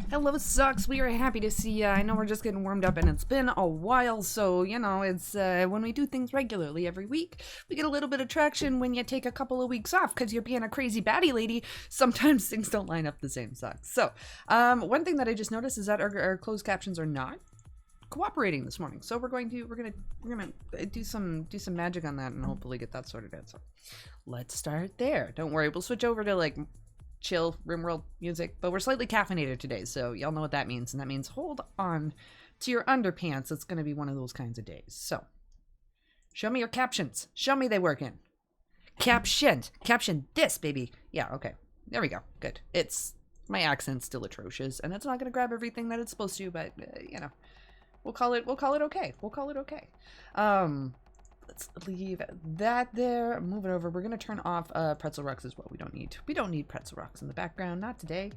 Hello, Sucks. We are happy to see ya. I know we're just getting warmed up and it's been a while, so, you know, it's when we do things regularly every week, we get a little bit of traction. When you take a couple of weeks off because you're being a crazy baddie lady, sometimes things don't line up the same, Sucks. So, one thing that I just noticed is that our closed captions are not cooperating this morning, so we're gonna do some magic on that and hopefully get that sorted out. So let's start there. Don't worry, we'll switch over to like chill Rimworld music, but we're slightly caffeinated today, so y'all know what that means, and that means hold on to your underpants. It's gonna be one of those kinds of days. So show me your captions. Show me they working. Caption this, baby. Yeah, okay, there we go. Good. It's my accent's still atrocious and it's not gonna grab everything that it's supposed to, but you know, we'll call it okay. We'll call it okay. Let's leave that there. Move it over. We're gonna turn off pretzel rocks as well. We don't need pretzel rocks in the background. Not today.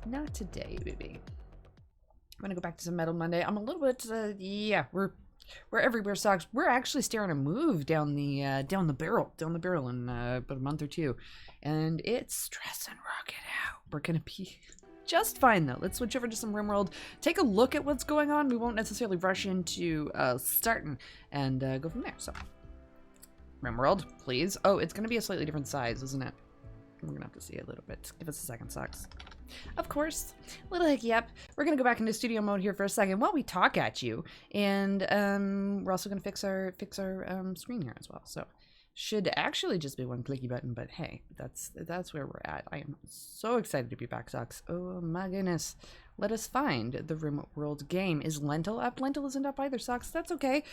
Not today, baby. I'm gonna go back to some Metal Monday. I'm a little bit yeah, we're everywhere, Socks. We're actually staring a move down the barrel in about a month or two, and it's stressing rocket out. We're gonna be just fine though. Let's switch over to some Rimworld, take a look at what's going on. We won't necessarily rush into starting and go from there. So Rimworld, please. Oh, it's gonna be a slightly different size, isn't it? We're gonna have to see a little bit. Give us a second, Socks. Of course. Little hickey up. We're gonna go back into studio mode here for a second while we talk at you, and we're also gonna fix our screen here as well. So should actually just be one clicky button, but hey, that's where we're at. I am so excited to be back, Socks. Oh my goodness. Let us find the Rimworld game. Is Lentil up? Lentil isn't up either, Socks. That's okay.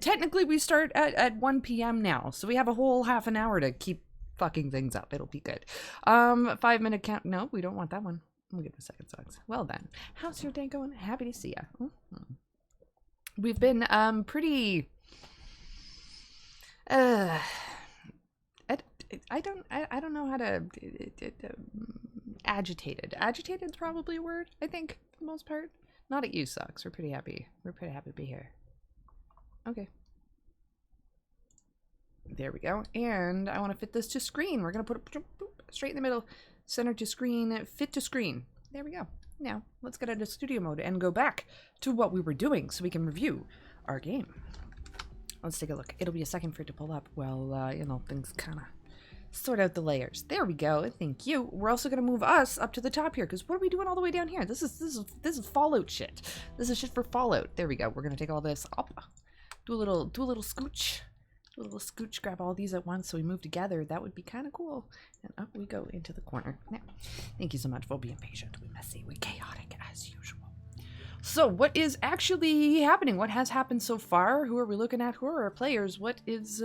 Technically we start at 1 p.m. now, so we have a whole half an hour to keep fucking things up. It'll be good. 5-minute count. No, we don't want that one. We'll give it a second, Socks. Well then, how's your day going? Happy to see ya. We've been pretty I don't know how to agitated. Agitated is probably a word, I think, for the most part. Not at you, Socks. We're pretty happy. We're pretty happy to be here. Okay. There we go. And I want to fit this to screen. We're going to put it straight in the middle. Center to screen. Fit to screen. There we go. Now, let's get out of studio mode and go back to what we were doing so we can review our game. Let's take a look. It'll be a second for it to pull up while, you know, things kind of sort out the layers. There we go. Thank you. We're also going to move us up to the top here, because what are we doing all the way down here? This is Fallout shit. This is shit for Fallout. There we go. We're going to take all this up. Do a little scooch. Do a little scooch. Grab all these at once so we move together. That would be kind of cool. And up we go into the corner. Now, thank you so much for being patient. We messy. We chaotic as usual. So what is actually happening? What has happened so far? Who are we looking at? Who are our players? What is,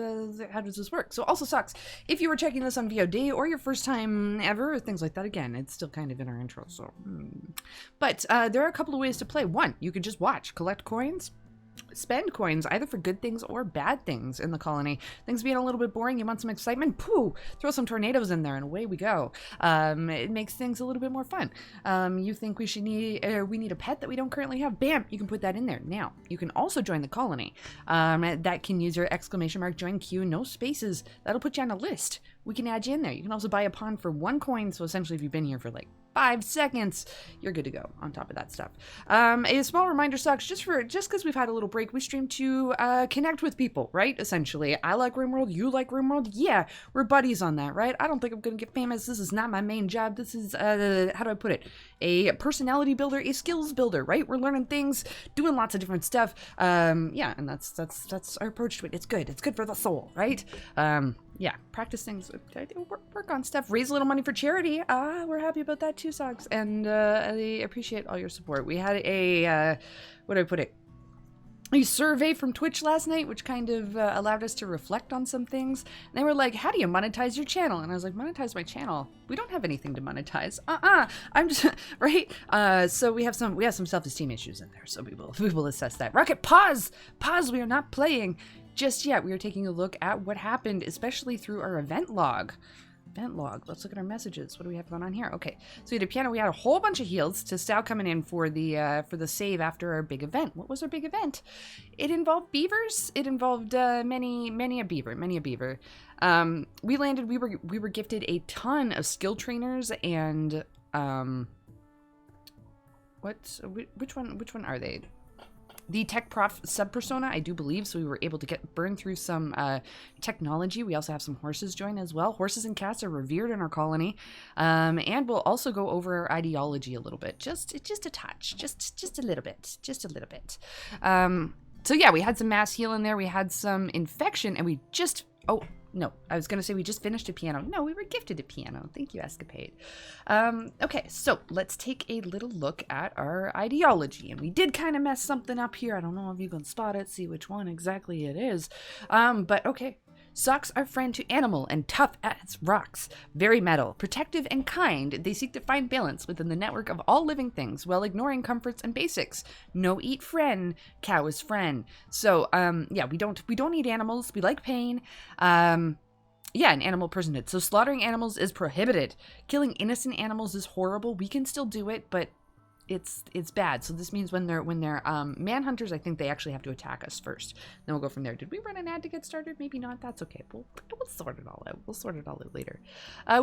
how does this work? So also, Sucks, if you were checking this on VOD or your first time ever, or things like that, again, it's still kind of in our intro, so. But there are a couple of ways to play. One, you could just watch, collect coins, spend coins either for good things or bad things in the colony. Things being a little bit boring, you want some excitement, pooh, throw some tornadoes in there and away we go. It makes things a little bit more fun. You think we need a pet that we don't currently have? Bam, you can put that in there. Now you can also join the colony. That can use your exclamation mark join queue, no spaces. That'll put you on a list. We can add you in there. You can also buy a pawn for 1 coin, so essentially if you've been here for like 5 seconds, you're good to go on top of that stuff. A small reminder, Sucks, just because we've had a little break, we stream to connect with people, right? Essentially, I like Rimworld, you like Rimworld, yeah, we're buddies on that, right? I don't think I'm gonna get famous. This is not my main job. This is how do I put it? A personality builder, a skills builder, right? We're learning things, doing lots of different stuff. Yeah, and that's our approach to it. It's good. It's good for the soul, right? Yeah, practice things, work on stuff, raise a little money for charity. We're happy about that too, Socks, and I appreciate all your support. We had a, what do I put it? A survey from Twitch last night, which kind of allowed us to reflect on some things. And they were like, how do you monetize your channel? And I was like, monetize my channel? We don't have anything to monetize. I'm just, right? So we have some self-esteem issues in there, so we will assess that. Rocket, pause! Pause, we are not playing just yet. We are taking a look at what happened, especially through our event log. Let's look at our messages. What do we have going on here? Okay, so we had a piano. We had a whole bunch of heals to Stow coming in for the save after our big event. What was our big event? It involved beavers. It involved many a beaver. We landed. We were gifted a ton of skill trainers and which one are they? The tech prof sub-persona, I do believe, so we were able to burn through some technology. We also have some horses join as well. Horses and cats are revered in our colony, and we'll also go over our ideology a little bit, just a touch, just a little bit, So yeah, we had some mass heal in there. We had some infection, and we just no, I was going to say we just finished a piano. No, we were gifted a piano. Thank you, Escapade. Okay, so let's take a little look at our ideology. And we did kind of mess something up here. I don't know if you can spot it, see which one exactly it is. But okay. Socks are friend to animal and tough as rocks. Very metal, protective and kind. They seek to find balance within the network of all living things while ignoring comforts and basics. No eat friend, cow is friend. So, yeah, we don't eat animals. We like pain. Yeah, an animal personhood. So slaughtering animals is prohibited. Killing innocent animals is horrible. We can still do it, but it's bad. So this means when they're manhunters, I think they actually have to attack us first. Then we'll go from there. Did we run an ad to get started? Maybe not. That's okay. We'll sort it all out. We'll sort it all out later.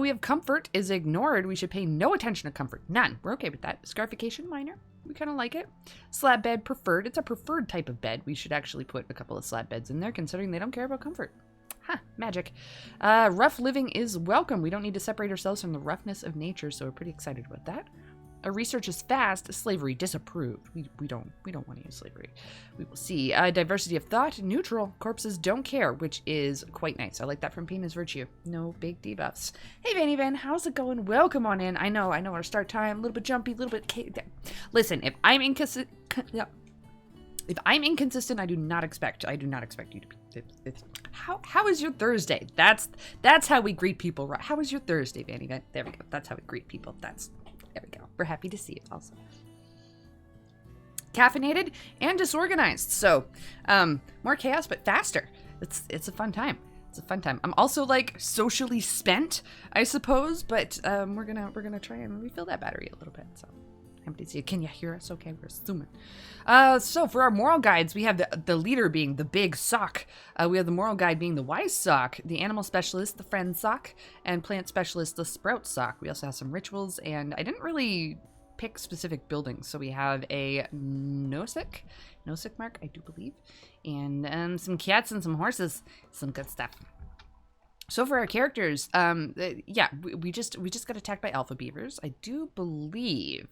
We have comfort is ignored. We should pay no attention to comfort. None. We're okay with that. Scarification, minor. We kind of like it. Slab bed, preferred. It's a preferred type of bed. We should actually put a couple of slab beds in there, considering they don't care about comfort. Huh, magic. Rough living is welcome. We don't need to separate ourselves from the roughness of nature, so we're pretty excited about that. Research is fast. Slavery disapproved. We don't want to use slavery. We will see. Diversity of thought neutral. Corpses don't care, which is quite nice. I like that from Pain is Virtue. No big debuffs. Hey Vanny Van, how's it going? Welcome on in. I know our start time a little bit jumpy, a little bit. Listen, if I'm inconsistent, I do not expect you to be. How is your Thursday? That's how we greet people, right? How is your Thursday, Vanny Van? There we go. That's how we greet people. There we go. We're happy to see it also. Caffeinated and disorganized. So, more chaos, but faster. It's a fun time. It's a fun time. I'm also like socially spent, I suppose, but we're gonna try and refill that battery a little bit. So, happy to see you. Can you hear us? Okay, we're assuming. So for our moral guides, we have the leader being the big sock. We have the moral guide being the wise sock, the animal specialist, the friend sock, and plant specialist, the sprout sock. We also have some rituals, and I didn't really pick specific buildings. So we have a Nosek mark, I do believe, and some cats and some horses, some good stuff. So for our characters, yeah, we just got attacked by alpha beavers. I do believe.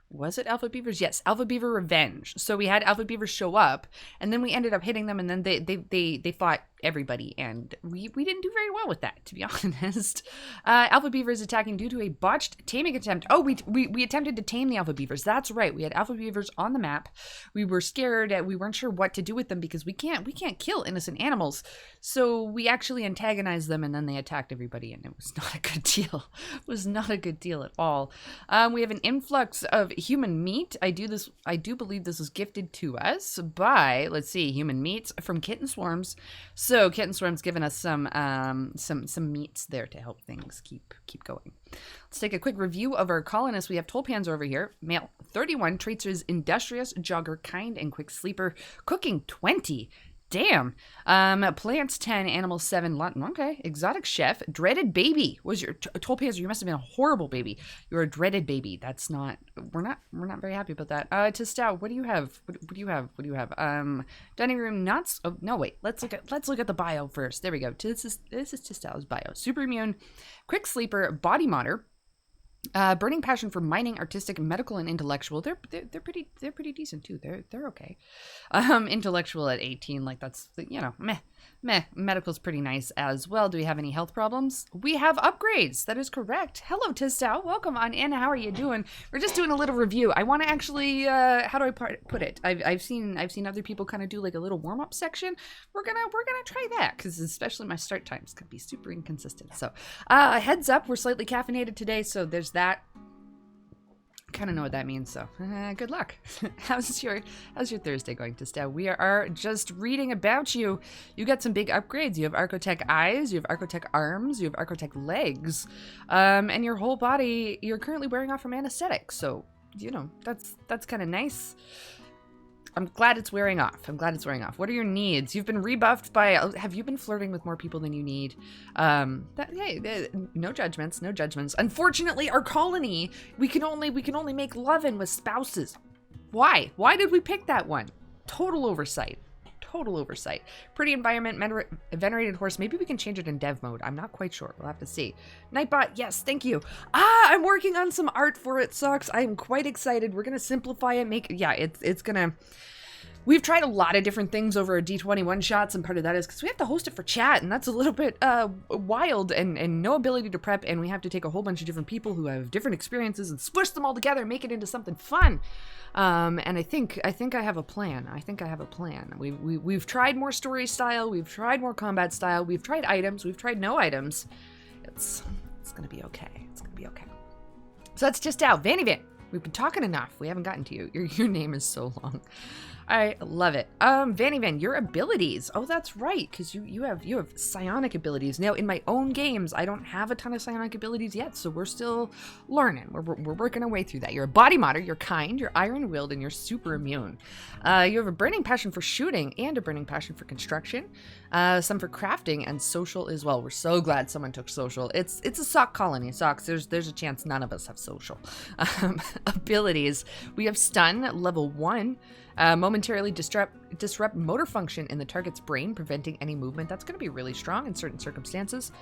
Was it alpha beavers? Yes, alpha beaver revenge. So we had alpha beavers show up, and then we ended up hitting them, and then they fought everybody, and we didn't do very well with that, to be honest. Alpha beaver is attacking due to a botched taming attempt. Oh, we attempted to tame the alpha beavers. That's right. We had alpha beavers on the map. We were scared. We weren't sure what to do with them because we can't kill innocent animals. So we actually antagonized them, and then they attacked everybody, and it was not a good deal. It was not a good deal at all. We have an influx of human meat. I do believe this was gifted to us by, let's see, human meats from Kitten Swarms. So Kitten Swarm's given us some meats there to help things keep going. Let's take a quick review of our colonists. We have Tolpans over here. Male 31, traits is industrious, jogger, kind, and quick sleeper. Cooking 20. Damn. Plants 10, animals 7, okay. Exotic chef, dreaded baby. Was your Tolpans? You must have been a horrible baby. You're a dreaded baby. That's not. We're not very happy about that. Testao, what do you have? What do you have? Dining room nuts. Oh no, wait. Let's look at the bio first. There we go. This is Testao's bio. Super immune, quick sleeper, body modder. Burning passion for mining, artistic, medical, and intellectual. They're pretty decent too. They're okay. Intellectual at 18, like that's, you know, meh. Medical's pretty nice as well. Do we have any health problems? We have upgrades. That is correct. Hello, Tistao. Welcome on in. How are you doing? We're just doing a little review. I want to actually, how do I put it? I've seen other people kind of do like a little warm up section. We're gonna try that because especially my start times could be super inconsistent. So, heads up, we're slightly caffeinated today, so there's that. Kind of know what that means, so good luck. How's your Thursday going, Testa? We are just reading about you. You got some big upgrades. You have Archotech eyes, you have Archotech arms, you have Archotech legs, and your whole body. You're currently wearing off from anesthetic, so you know that's kind of nice. I'm glad it's wearing off. I'm glad it's wearing off. What are your needs? You've been rebuffed by... Have you been flirting with more people than you need? Hey, no judgments, no judgments. Unfortunately, our colony, we can only make love-in with spouses. Why? Why did we pick that one? Total oversight. Total oversight. Pretty environment, venerated horse. Maybe we can change it in dev mode. I'm not quite sure. We'll have to see. Nightbot, yes, thank you. I'm working on some art for it, Socks. I'm quite excited. We're gonna simplify it, it's gonna... We've tried a lot of different things over a D20 one-shots, and part of that is because we have to host it for chat, and that's a little bit wild, and no ability to prep, and we have to take a whole bunch of different people who have different experiences and squish them all together, make it into something fun. And I think I have a plan. We've tried more story style, we've tried more combat style, we've tried items, we've tried no items. It's gonna be okay. It's gonna be okay. So that's just out. Vanny Van, we've been talking enough. We haven't gotten to you. Your name is so long. I love it. Vanny Van, your abilities. Oh, that's right, because you have psionic abilities. Now, in my own games, I don't have a ton of psionic abilities yet, so we're still learning. We're working our way through that. You're a body modder, you're kind, you're iron-willed, and you're super immune. You have a burning passion for shooting and a burning passion for construction. Some for crafting and social as well. We're so glad someone took social. It's a sock colony. Socks, there's a chance none of us have social. Abilities. We have stun, level 1. Momentarily disrupt motor function in the target's brain, preventing any movement. That's going to be really strong in certain circumstances.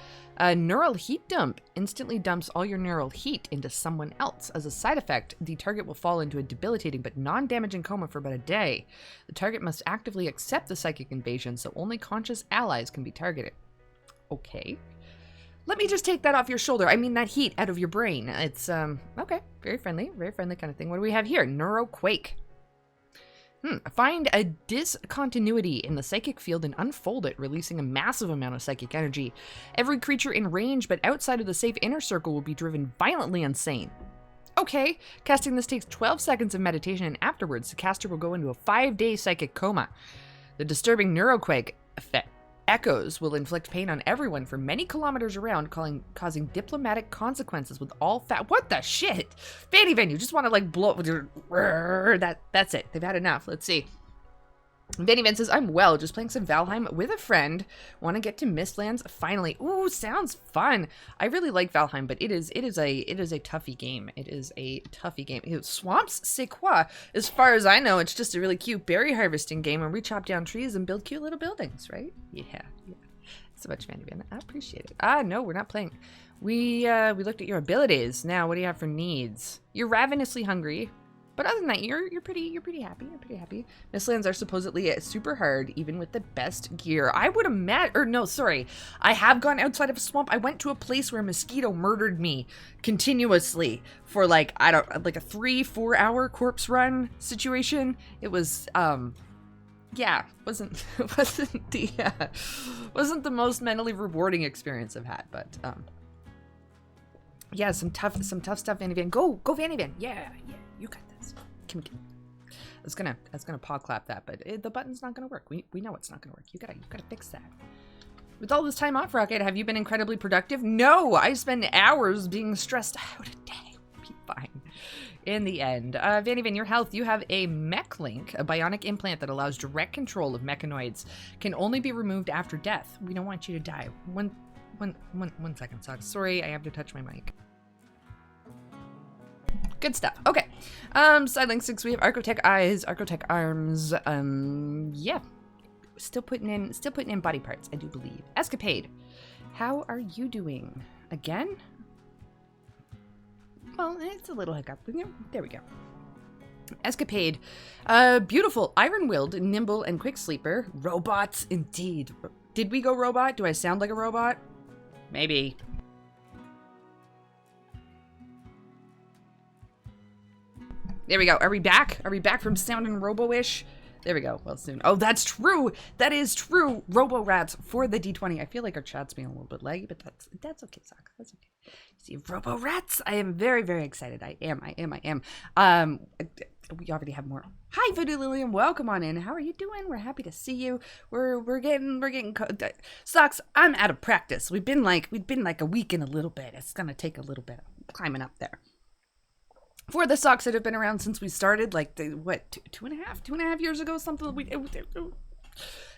Neural heat dump instantly dumps all your neural heat into someone else. As a side effect, the target will fall into a debilitating but non-damaging coma for about a day. The target must actively accept the psychic invasion, so only conscious allies can be targeted. Okay. Let me just take that off your shoulder. I mean, that heat out of your brain. It's, okay. Very friendly kind of thing. What do we have here? Neuroquake. Find a discontinuity in the psychic field and unfold it, releasing a massive amount of psychic energy. Every creature in range but outside of the safe inner circle will be driven violently insane. Okay, casting this takes 12 seconds of meditation, and afterwards the caster will go into a 5-day psychic coma. The disturbing neuroquake effect echoes will inflict pain on everyone for many kilometers around, causing diplomatic consequences with all what the shit? Vanny Van, you just want to like blow that's it. They've had enough. Let's see. Vanny Van says, I'm well, just playing some Valheim with a friend. Want to get to Mistlands finally. Ooh, sounds fun. I really like Valheim, but it is a toughy game. It is a toughy game. Swamps, c'est quoi? As far as I know, it's just a really cute berry harvesting game where we chop down trees and build cute little buildings, right? Yeah. So much, Vanny Van. I appreciate it. No, we're not playing. We looked at your abilities. Now, what do you have for needs? You're ravenously hungry. But other than that, you're pretty happy. You're pretty happy. Mistlands are supposedly super hard, even with the best gear. I would imagine, or no, sorry. I have gone outside of a swamp. I went to a place where a mosquito murdered me continuously for like a 3-4 hour corpse run situation. It was, yeah, wasn't the most mentally rewarding experience I've had, but yeah, some tough stuff. Vanny Van, go Vanny Van. Yeah, you got this. I was gonna paw clap that, but the button's not gonna work. We know it's not gonna work. You gotta fix that. With all this time off, Rocket, have you been incredibly productive? No, I spend hours being stressed out a day. We'll be fine in the end. Vanny Van, your health. You have a mech link, a bionic implant that allows direct control of mechanoids. Can only be removed after death. We don't want you to die. One second, Socks. Sorry, I have to touch my mic. Good stuff. Okay. Sidelink 6, we have Archotech eyes, Archotech arms. Yeah. Still putting in body parts, I do believe. Escapade. How are you doing? Again? Well, it's a little hiccup. There we go. Escapade. Beautiful. Iron-willed, nimble, and quick sleeper. Robots, indeed. Did we go robot? Do I sound like a robot? Maybe. There we go. Are we back? Are we back from sounding robo-ish? There we go. Well, soon. Oh, that's true. That is true. Robo-rats for the D20. I feel like our chat's being a little bit laggy, but that's okay, Sock. That's okay. See, robo-rats. I am very, very excited. I am. We already have more. Hi, Voodoolilium. Welcome on in. How are you doing? We're happy to see you. We're getting Socks. I'm out of practice. We've been like a week and a little bit. It's gonna take a little bit of climbing up there. for the socks that have been around since we started, like, what, two and a half years ago, something.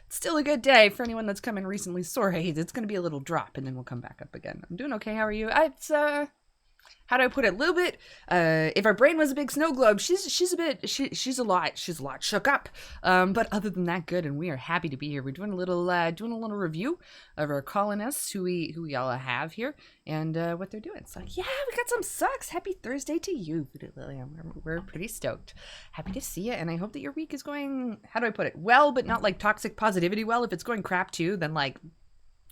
Still a good day for anyone that's come in recently. Sorry, it's going to be a little drop, and then we'll come back up again. I'm doing okay. How are you? It's, how do I put it? A little bit, if our brain was a big snow globe, she's a lot shook up. But other than that, good, and we are happy to be here. We're doing a little review of our colonists who we all have here, and what they're doing. So yeah, we got some socks. Happy Thursday to you, Voodoolilium. We're pretty stoked. Happy to see you, and I hope that your week is going, how do I put it? Well, but not like toxic positivity well. If it's going crap too, then like,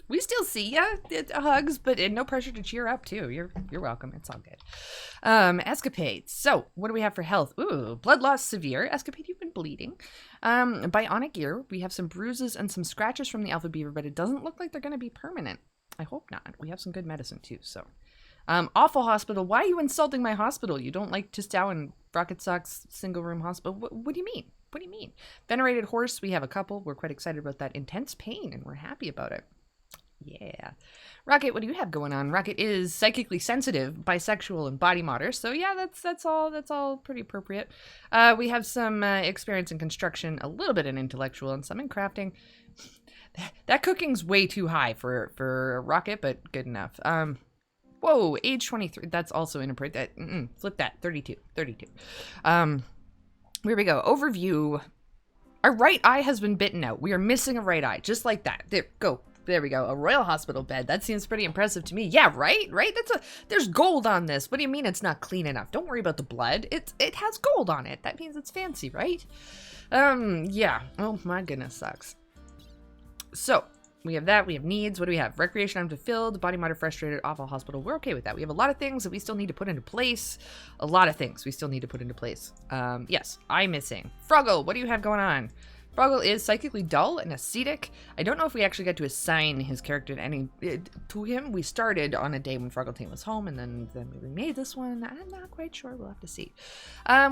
we still see ya. Hugs, but no pressure to cheer up too. You're welcome. It's all good. Escapades. So, what do we have for health? Ooh, blood loss severe. Escapade, you've been bleeding. Bionic ear. We have some bruises and some scratches from the alpha beaver, but it doesn't look like they're going to be permanent. I hope not. We have some good medicine too, so. Awful hospital. Why are you insulting my hospital? You don't like Tistow and Rocket Sock's single room hospital? What do you mean? What do you mean? Venerated horse. We have a couple. We're quite excited about that. Intense pain, and we're happy about it. Yeah. Rocket, what do you have going on? Rocket is psychically sensitive, bisexual, and body modder. So yeah, that's all pretty appropriate. We have some experience in construction, a little bit in intellectual, and some in crafting. That cooking's way too high for Rocket, but good enough. Whoa, age 23. That's also inappropriate. Flip that. 32. Here we go. Overview. Our right eye has been bitten out. We are missing a right eye, just like that. There we go. A royal hospital bed. That seems pretty impressive to me. Yeah, right? There's gold on this. What do you mean it's not clean enough? Don't worry about the blood. It has gold on it. That means it's fancy, right? Yeah. Oh my goodness, sucks. So, we have that. We have needs. What do we have? Recreation unfulfilled, body modder frustrated, awful hospital. We're okay with that. We have a lot of things that we still need to put into place. Yes, eye missing. Froggle, what do you have going on? Froggle is psychically dull and ascetic. I don't know if we actually got to assign his character to him. We started on a day when Froggle Team was home, and then we remade this one. I'm not quite sure. We'll have to see.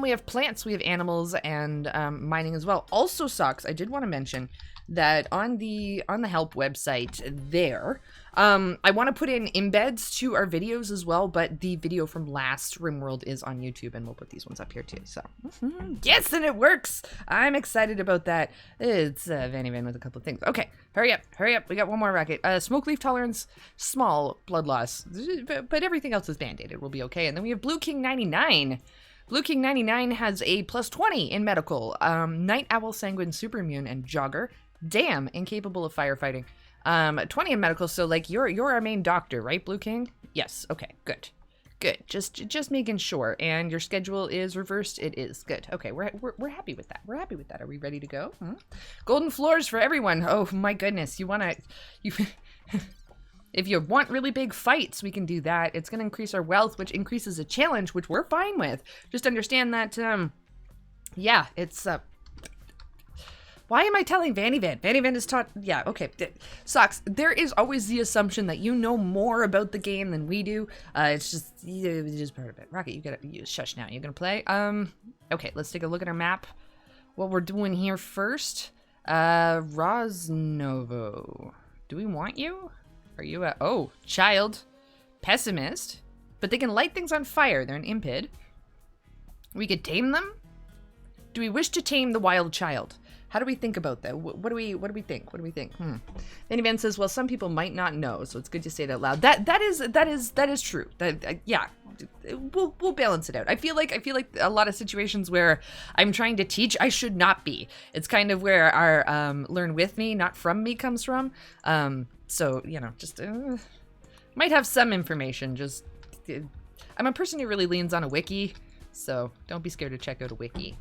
We have plants, we have animals, and mining as well. Also sucks. I did want to mention that on the help website there, I want to put in embeds to our videos as well, but the video from last Rimworld is on YouTube, and we'll put these ones up here too. So yes, and it works. I'm excited about that. It's Vanny Van with a couple of things. Okay, hurry up. We got one more Rocket. Smoke leaf tolerance, small blood loss, but everything else is band-aided. We'll be okay. And then we have Blue King 99. Blue King 99 has a +20 in medical. Night Owl, Sanguine, Super Immune, and Jogger. Damn, incapable of firefighting. 20 in medical, so like you're our main doctor, right, Blue King? Yes. Okay, good. Just making sure. And your schedule is reversed. It is good. Okay, we're happy with that. Are we ready to go? Golden floors for everyone. Oh my goodness, if you want really big fights, we can do that. It's gonna increase our wealth, which increases a challenge, which we're fine with. Just understand that. Yeah, it's Why am I telling Vanny Van? Vanny Van is taught. Yeah, okay. Sucks. There is always the assumption that you know more about the game than we do. It's just part of it. Rocket, you shush now. You gonna play? Okay, let's take a look at our map. What we're doing here first. Roznovo. Do we want you? Are you a child? Pessimist. But they can light things on fire. They're an impid. We could tame them? Do we wish to tame the wild child? How do we think about that? What do we think? Vanny Van says, well, some people might not know, so it's good to say it out loud. That is true. Yeah, we'll balance it out. I feel like a lot of situations where I'm trying to teach, I should not be. It's kind of where our learn with me, not from me comes from. So just might have some information. Just I'm a person who really leans on a wiki, so don't be scared to check out a wiki.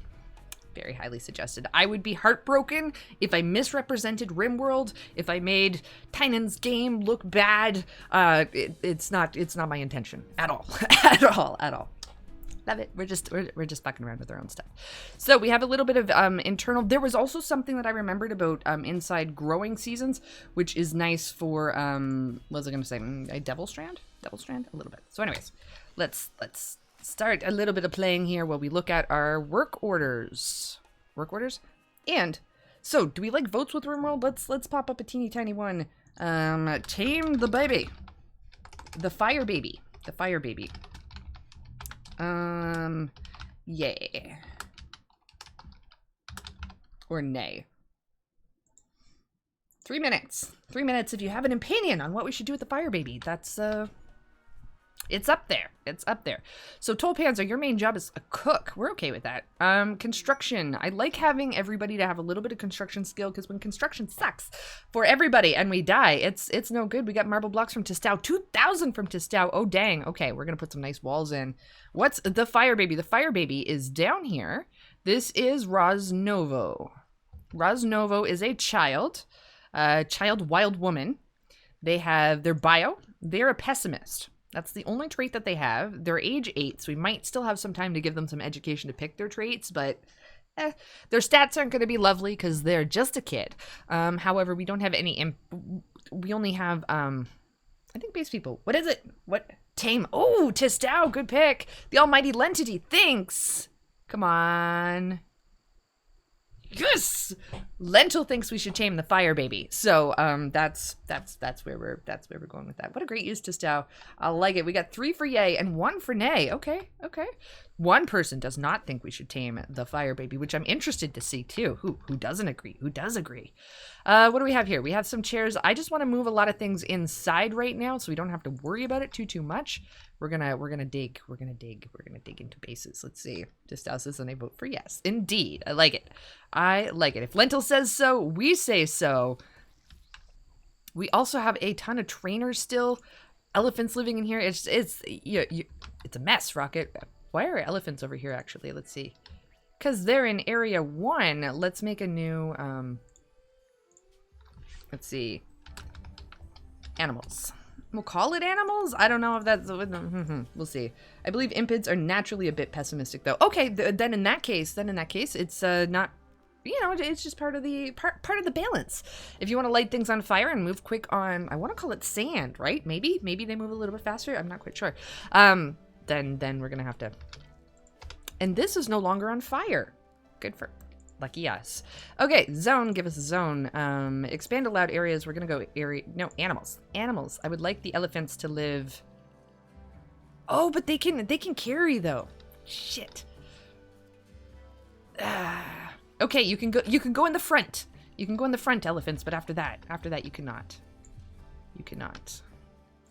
Very highly suggested. I would be heartbroken if I misrepresented Rimworld, if I made Tynan's game look bad. It's not my intention at all. at all. Love it. We're just fucking around with our own stuff. So we have a little bit of internal. There was also something that I remembered about inside growing seasons, which is nice for what was I going to say? A devil strand, a little bit. So anyways, let's start a little bit of playing here while we look at our work orders. And so, do we like votes with Rimworld? Let's pop up a teeny tiny one. Tame the baby. The fire baby. Yay. Or nay. 3 minutes. 3 minutes if you have an opinion on what we should do with the fire baby. That's, it's up there. It's up there. So, Tollpanzer, your main job is a cook. We're okay with that. Construction. I like having everybody to have a little bit of construction skill, because when construction sucks for everybody and we die, it's no good. We got marble blocks from Testao. 2,000 from Testao. Oh, dang. Okay, we're going to put some nice walls in. What's the fire baby? The fire baby is down here. This is Roznovo. Roznovo is a child wild woman. They have their bio. They're a pessimist. That's the only trait that they have. They're age 8, so we might still have some time to give them some education to pick their traits, but their stats aren't going to be lovely because they're just a kid. However, we don't have any, we only have, I think base people. What is it? What? Tame. Oh, Testao, good pick. The almighty Lentity, thanks. Come on. Yes! Lentil thinks we should tame the fire baby. So, that's where we're going with that. What a great use to Testao. I like it. We got 3 for yay and 1 for nay. Okay. One person does not think we should tame the fire baby, which I'm interested to see too. Who doesn't agree? Who does agree? What do we have here? We have some chairs. I just want to move a lot of things inside right now, so we don't have to worry about it too much. We're gonna dig into bases. Let's see. Testao says, and I vote for yes. Indeed, I like it. If Lentil says so, we say so. We also have a ton of trainers still. Elephants living in here. It's a mess, Rocket. Why are elephants over here, actually? Let's see. Because they're in area 1. Let's make a new, let's see. Animals. We'll call it animals? I don't know if that's... We'll see. I believe impids are naturally a bit pessimistic, though. Okay, then in that case, it's not... it's just part of the balance. If you want to light things on fire and move quick on... I want to call it sand, right? Maybe they move a little bit faster. I'm not quite sure. Then we're gonna have to... And this is no longer on fire. Good for... Lucky us. Okay, zone. Give us a zone. Expand allowed areas. We're gonna go area... No, animals. Animals. I would like the elephants to live... Oh, but they can carry, though. Shit. Okay, you can go in the front. You can go in the front, elephants, but after that you cannot. You cannot.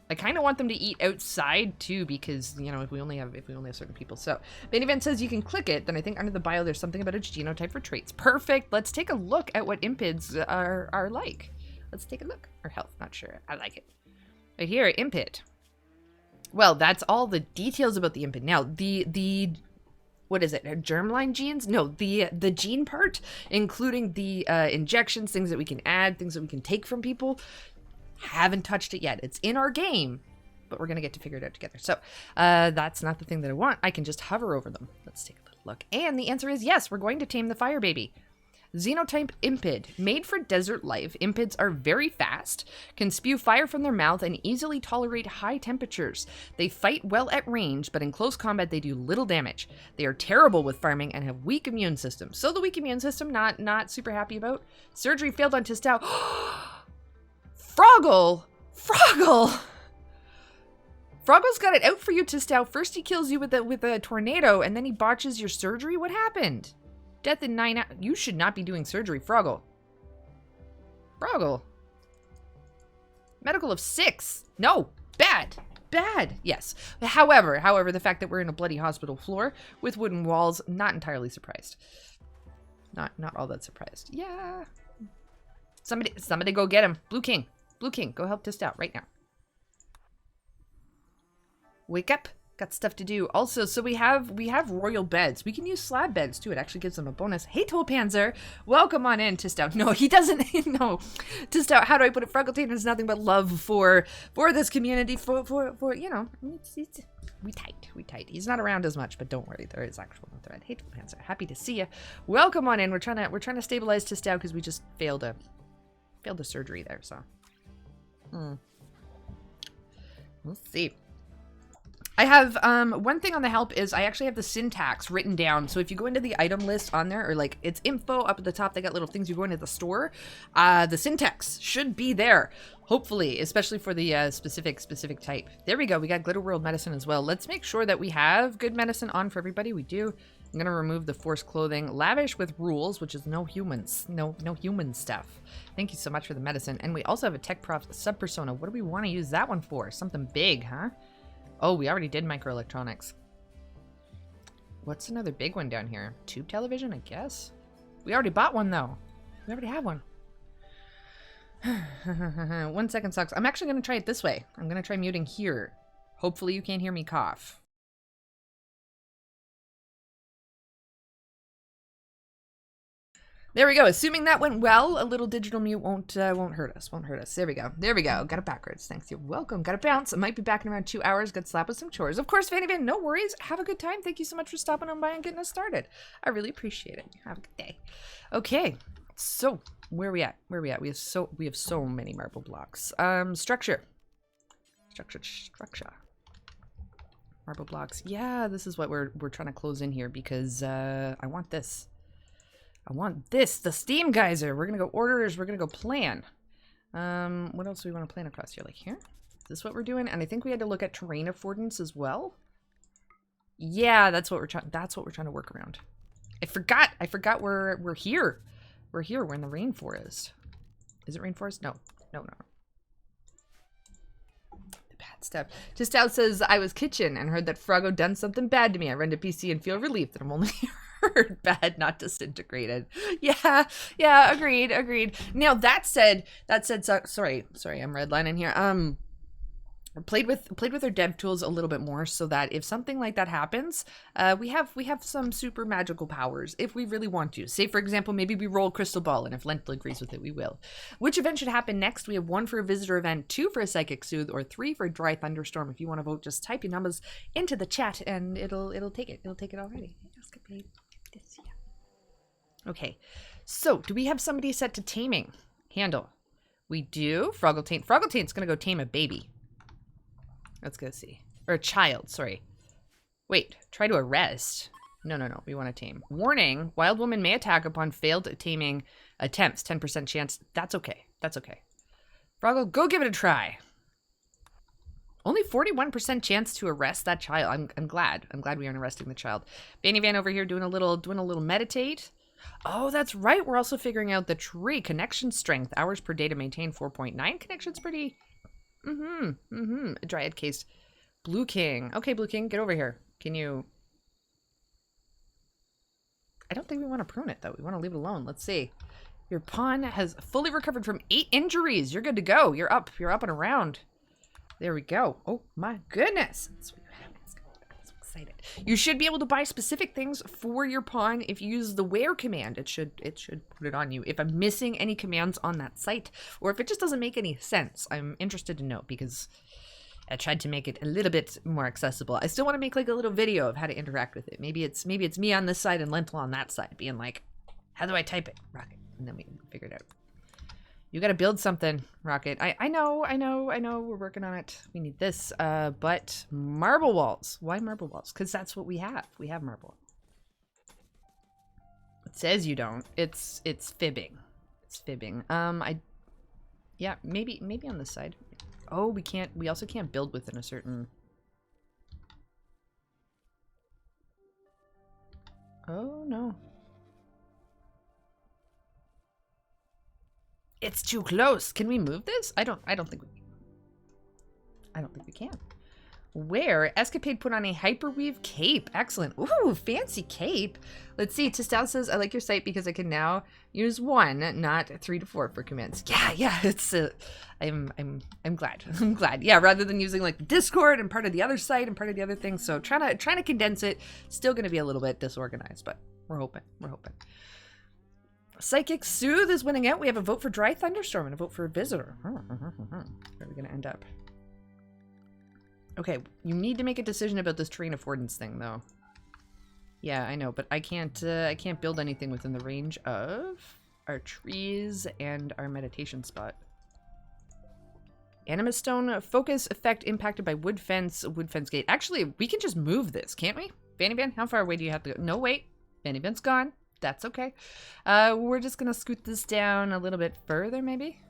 I kind of want them to eat outside too, because if we only have certain people. So main event says you can click it. Then I think under the bio there's something about its genotype for traits. Perfect. Let's take a look at what impids are like. Let's take a look. Or health, not sure. I like it. Right here, impid. Well, that's all the details about the impid. Now the what is it? Germline genes? No, the gene part, including the injections, things that we can add, things that we can take from people. Haven't touched it yet. It's in our game, but we're gonna get to figure it out together. So that's not the thing that I want. I can just hover over them. Let's take a little look. And the answer is yes, we're going to tame the fire baby. Xenotype impid. Made for desert life, impids are very fast, can spew fire from their mouth, and easily tolerate high temperatures. They fight well at range, but in close combat they do little damage. They are terrible with farming and have weak immune systems. So the weak immune system, not super happy about. Surgery failed on Testao. Froggle! Froggle's got it out for you, Testao. First he kills you with a tornado, and then he botches your surgery? What happened? Death in 9 hours. You should not be doing surgery, Froggle. Medical of 6. No. Bad. Yes. However, the fact that we're in a bloody hospital floor with wooden walls, not entirely surprised. Not all that surprised. Yeah. Somebody go get him. Blue King, go help Testao right now. Wake up. Got stuff to do. Also, so we have royal beds. We can use slab beds too. It actually gives them a bonus. Hey, Tollpanzer, welcome on in, Testao. No, he doesn't. No, Testao. How do I put it? Froggletainer is nothing but love for this community. For we tight. He's not around as much, but don't worry, there is actual thread. Hey, Tollpanzer, happy to see you. Welcome on in. We're trying to stabilize Testao because we just failed a surgery there. So, we'll see. I have, one thing on the help is I actually have the syntax written down. So if you go into the item list on there, or like it's info up at the top, they got little things you go into the store. The syntax should be there, hopefully, especially for the specific type. There we go. We got Glitter World medicine as well. Let's make sure that we have good medicine on for everybody. We do. I'm going to remove the forced clothing. Lavish with rules, which is no humans. No human stuff. Thank you so much for the medicine. And we also have a tech prof sub-persona. What do we want to use that one for? Something big, huh? Oh, we already did microelectronics. What's another big one down here? Tube television, I guess? We already bought one, though. We already have one. 1 second sucks. I'm actually going to try it this way. I'm going to try muting here. Hopefully you can't hear me cough. There we go. Assuming that went well, a little digital mute won't hurt us. Won't hurt us. There we go. There we go. Got it backwards. Thanks. You're welcome. Got to bounce. I might be back in around 2 hours. Got slapped with some chores. Of course, Vanny Van, no worries. Have a good time. Thank you so much for stopping on by and getting us started. I really appreciate it. Have a good day. Okay. So, where are we at? Where are we at? We have so many marble blocks. Structure. Structure. Marble blocks. Yeah, this is what we're trying to close in here because I want this. I want this, the steam geyser. We're gonna go orders, we're gonna go plan. What else do we want to plan across here? Like here? Is this what we're doing? And I think we had to look at terrain affordance as well. Yeah, that's what we're trying to work around. I forgot we're here. We're here, we're in the rainforest. Is it rainforest? No. The bad stuff. Just out says I was kitchen and heard that Froggo done something bad to me. I run to PC and feel relief that I'm only heard bad, not disintegrated. Yeah, agreed. Now that said, sorry, I'm redlining here. Played with our dev tools a little bit more so that if something like that happens, we have some super magical powers if we really want to. Say for example, maybe we roll crystal ball, and if Lentil agrees with it, we will. Which event should happen next? We have 1 for a visitor event, 2 for a psychic soothe, or 3 for a dry thunderstorm. If you want to vote, just type your numbers into the chat, and it'll take it. It'll take it already. Okay, so do we have somebody set to taming? Handle. We do. Froggletaint's gonna go tame a baby. Let's go see. Or a child, sorry. Wait, try to arrest. No, we want to tame. Warning, wild woman may attack upon failed taming attempts. 10% chance. That's okay. Froggle, go give it a try. Only 41% chance to arrest that child. I'm glad we aren't arresting the child. Vanny Van over here doing a little meditate. Oh, that's right. We're also figuring out the tree connection strength. Hours per day to maintain 4.9. Connection's pretty. Dryad case. Blue King. Okay, Blue King, get over here. Can you? I don't think we want to prune it though. We want to leave it alone. Let's see. Your pawn has fully recovered from 8 injuries. You're good to go. You're up and around. There we go. Oh my goodness. I'm so excited. You should be able to buy specific things for your pawn if you use the wear command. It should put it on you. If I'm missing any commands on that site, or if it just doesn't make any sense, I'm interested to know because I tried to make it a little bit more accessible. I still want to make like a little video of how to interact with it. Maybe it's me on this side and Lentil on that side, being like, how do I type it? Rocket. And then we can figure it out. You gotta build something, Rocket. I know, we're working on it. We need this, but marble walls. Why marble walls? Because that's what we have. We have marble. It says you don't. It's fibbing. It's fibbing. Yeah, maybe on this side. Oh, we also can't build within a certain... Oh, no. It's too close. Can we move this? I don't think we can. Where? Escapade put on a hyperweave cape. Excellent. Ooh, fancy cape. Let's see. Tistal says, I like your site because I can now use 1, not 3 to 4 for commands. Yeah. It's I'm glad. I'm glad. Yeah, rather than using like Discord and part of the other site and part of the other thing. So trying to condense it. Still going to be a little bit disorganized, but we're hoping. Psychic Soothe is winning out. We have a vote for Dry Thunderstorm and a vote for a Visitor. Where are we going to end up? Okay, you need to make a decision about this terrain affordance thing, though. Yeah, I know, but I can't build anything within the range of our trees and our meditation spot. Animus stone, focus effect impacted by wood fence gate. Actually, we can just move this, can't we? Vanny Van, how far away do you have to go? No, wait. Vanny Van's gone. That's okay. We're just gonna scoot this down a little bit further, maybe?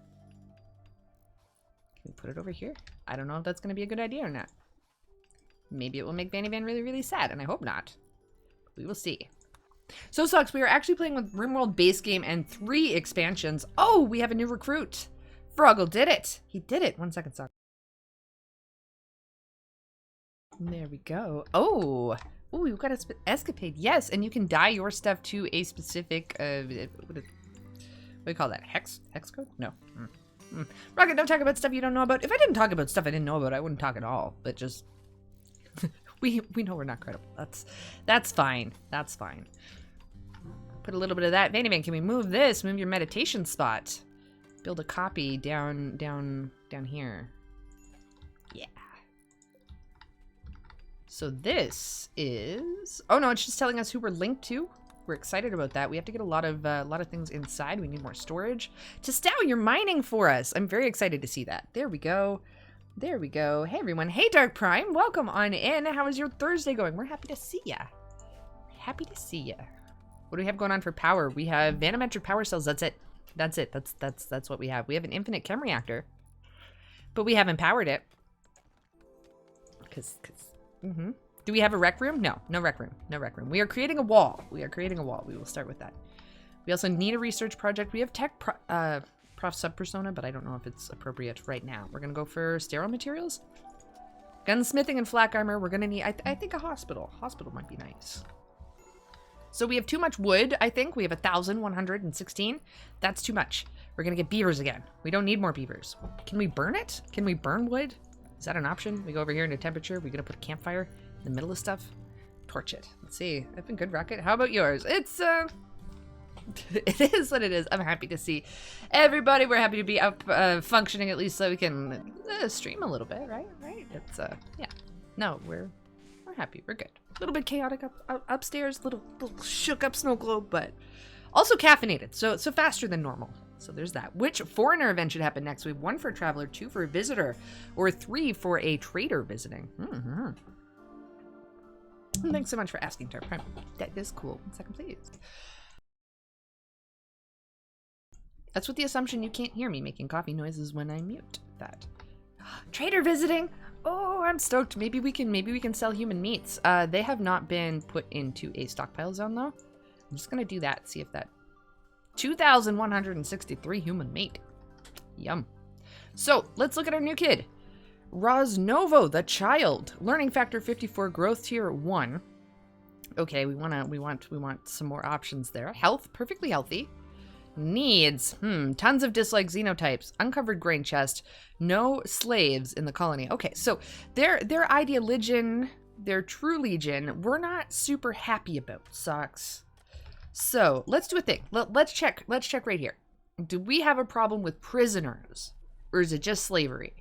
Can we put it over here? I don't know if that's gonna be a good idea or not. Maybe it will make Vanny Van really, really sad, and I hope not. We will see. So sucks, we are actually playing with Rimworld base game and 3 expansions. Oh, we have a new recruit. Froggle did it. He did it. 1 second, Sock. There we go. Oh, ooh, you got an escapade. Yes, and you can dye your stuff to a specific, what do you call that? Hex code? No. Rocket, don't talk about stuff you don't know about. If I didn't talk about stuff I didn't know about, I wouldn't talk at all. But just, we know we're not credible. That's fine. That's fine. Put a little bit of that. Vanny Van, can we move this? Move your meditation spot. Build a copy down here. Yeah. So this is... Oh no, it's just telling us who we're linked to. We're excited about that. We have to get a lot of things inside. We need more storage. Testow, you're mining for us. I'm very excited to see that. There we go. There we go. Hey everyone. Hey Dark Prime. Welcome on in. How is your Thursday going? We're happy to see ya. Happy to see ya. What do we have going on for power? We have vanometric power cells. That's it. That's it. That's what we have. We have an infinite chem reactor, but we haven't powered it. Do we have a rec room? No, no rec room. No rec room. We are creating a wall. We are creating a wall. We will start with that. We also need a research project. We have tech prof sub persona, but I don't know if it's appropriate right now. We're gonna go for sterile materials, gunsmithing and flak armor. We're gonna need. I think a hospital. Hospital might be nice. So we have too much wood, I think. We have 1,116. That's too much. We're gonna get beavers again. We don't need more beavers. Can we burn it? Can we burn wood? Is that an option? We go over here into temperature. We're gonna put a campfire in the middle of stuff. Torch it. Let's see. I've been good, Rocket. How about yours? It's, it is what it is. I'm happy to see everybody. We're happy to be up, functioning at least so we can stream a little bit, right? Right? It's, yeah. No, we're happy. We're good. A little bit chaotic upstairs, little shook up snow globe, but also caffeinated, so faster than normal. So there's that. Which foreigner event should happen next? We have 1 for a traveler, 2 for a visitor, or 3 for a trader visiting. Thanks so much for asking, Dark Prime. That is cool. 1 second, please. That's with the assumption you can't hear me making coffee noises when I mute that. Trader visiting. Oh, I'm stoked. Maybe we can sell human meats. They have not been put into a stockpile zone though. I'm just gonna do that. See if that 2,163 human meat. Yum. So let's look at our new kid, Roznovo, the child. Learning factor 54, growth tier 1. Okay, we want some more options there. Health, perfectly healthy. Needs, tons of dislike xenotypes, uncovered grain chest, no slaves in the colony. Okay, so their ideal legion, their true legion, we're not super happy about. Sucks. So let's do a thing. Let's check right here. Do we have a problem with prisoners, or is it just slavery?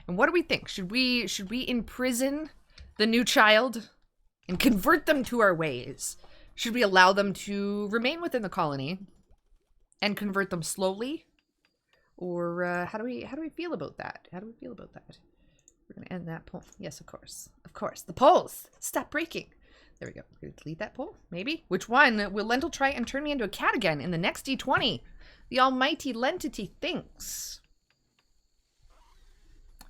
And what do we think? Should we imprison the new child and convert them to our ways? Should we allow them to remain within the colony and convert them slowly? Or how do we feel about that? How do we feel about that? We're gonna end that poll. Yes, of course. Of course. The polls! Stop breaking. There we go. We're gonna delete that poll, maybe? Which one will Lentil try and turn me into a cat again in the next D20? The almighty Lentity thinks.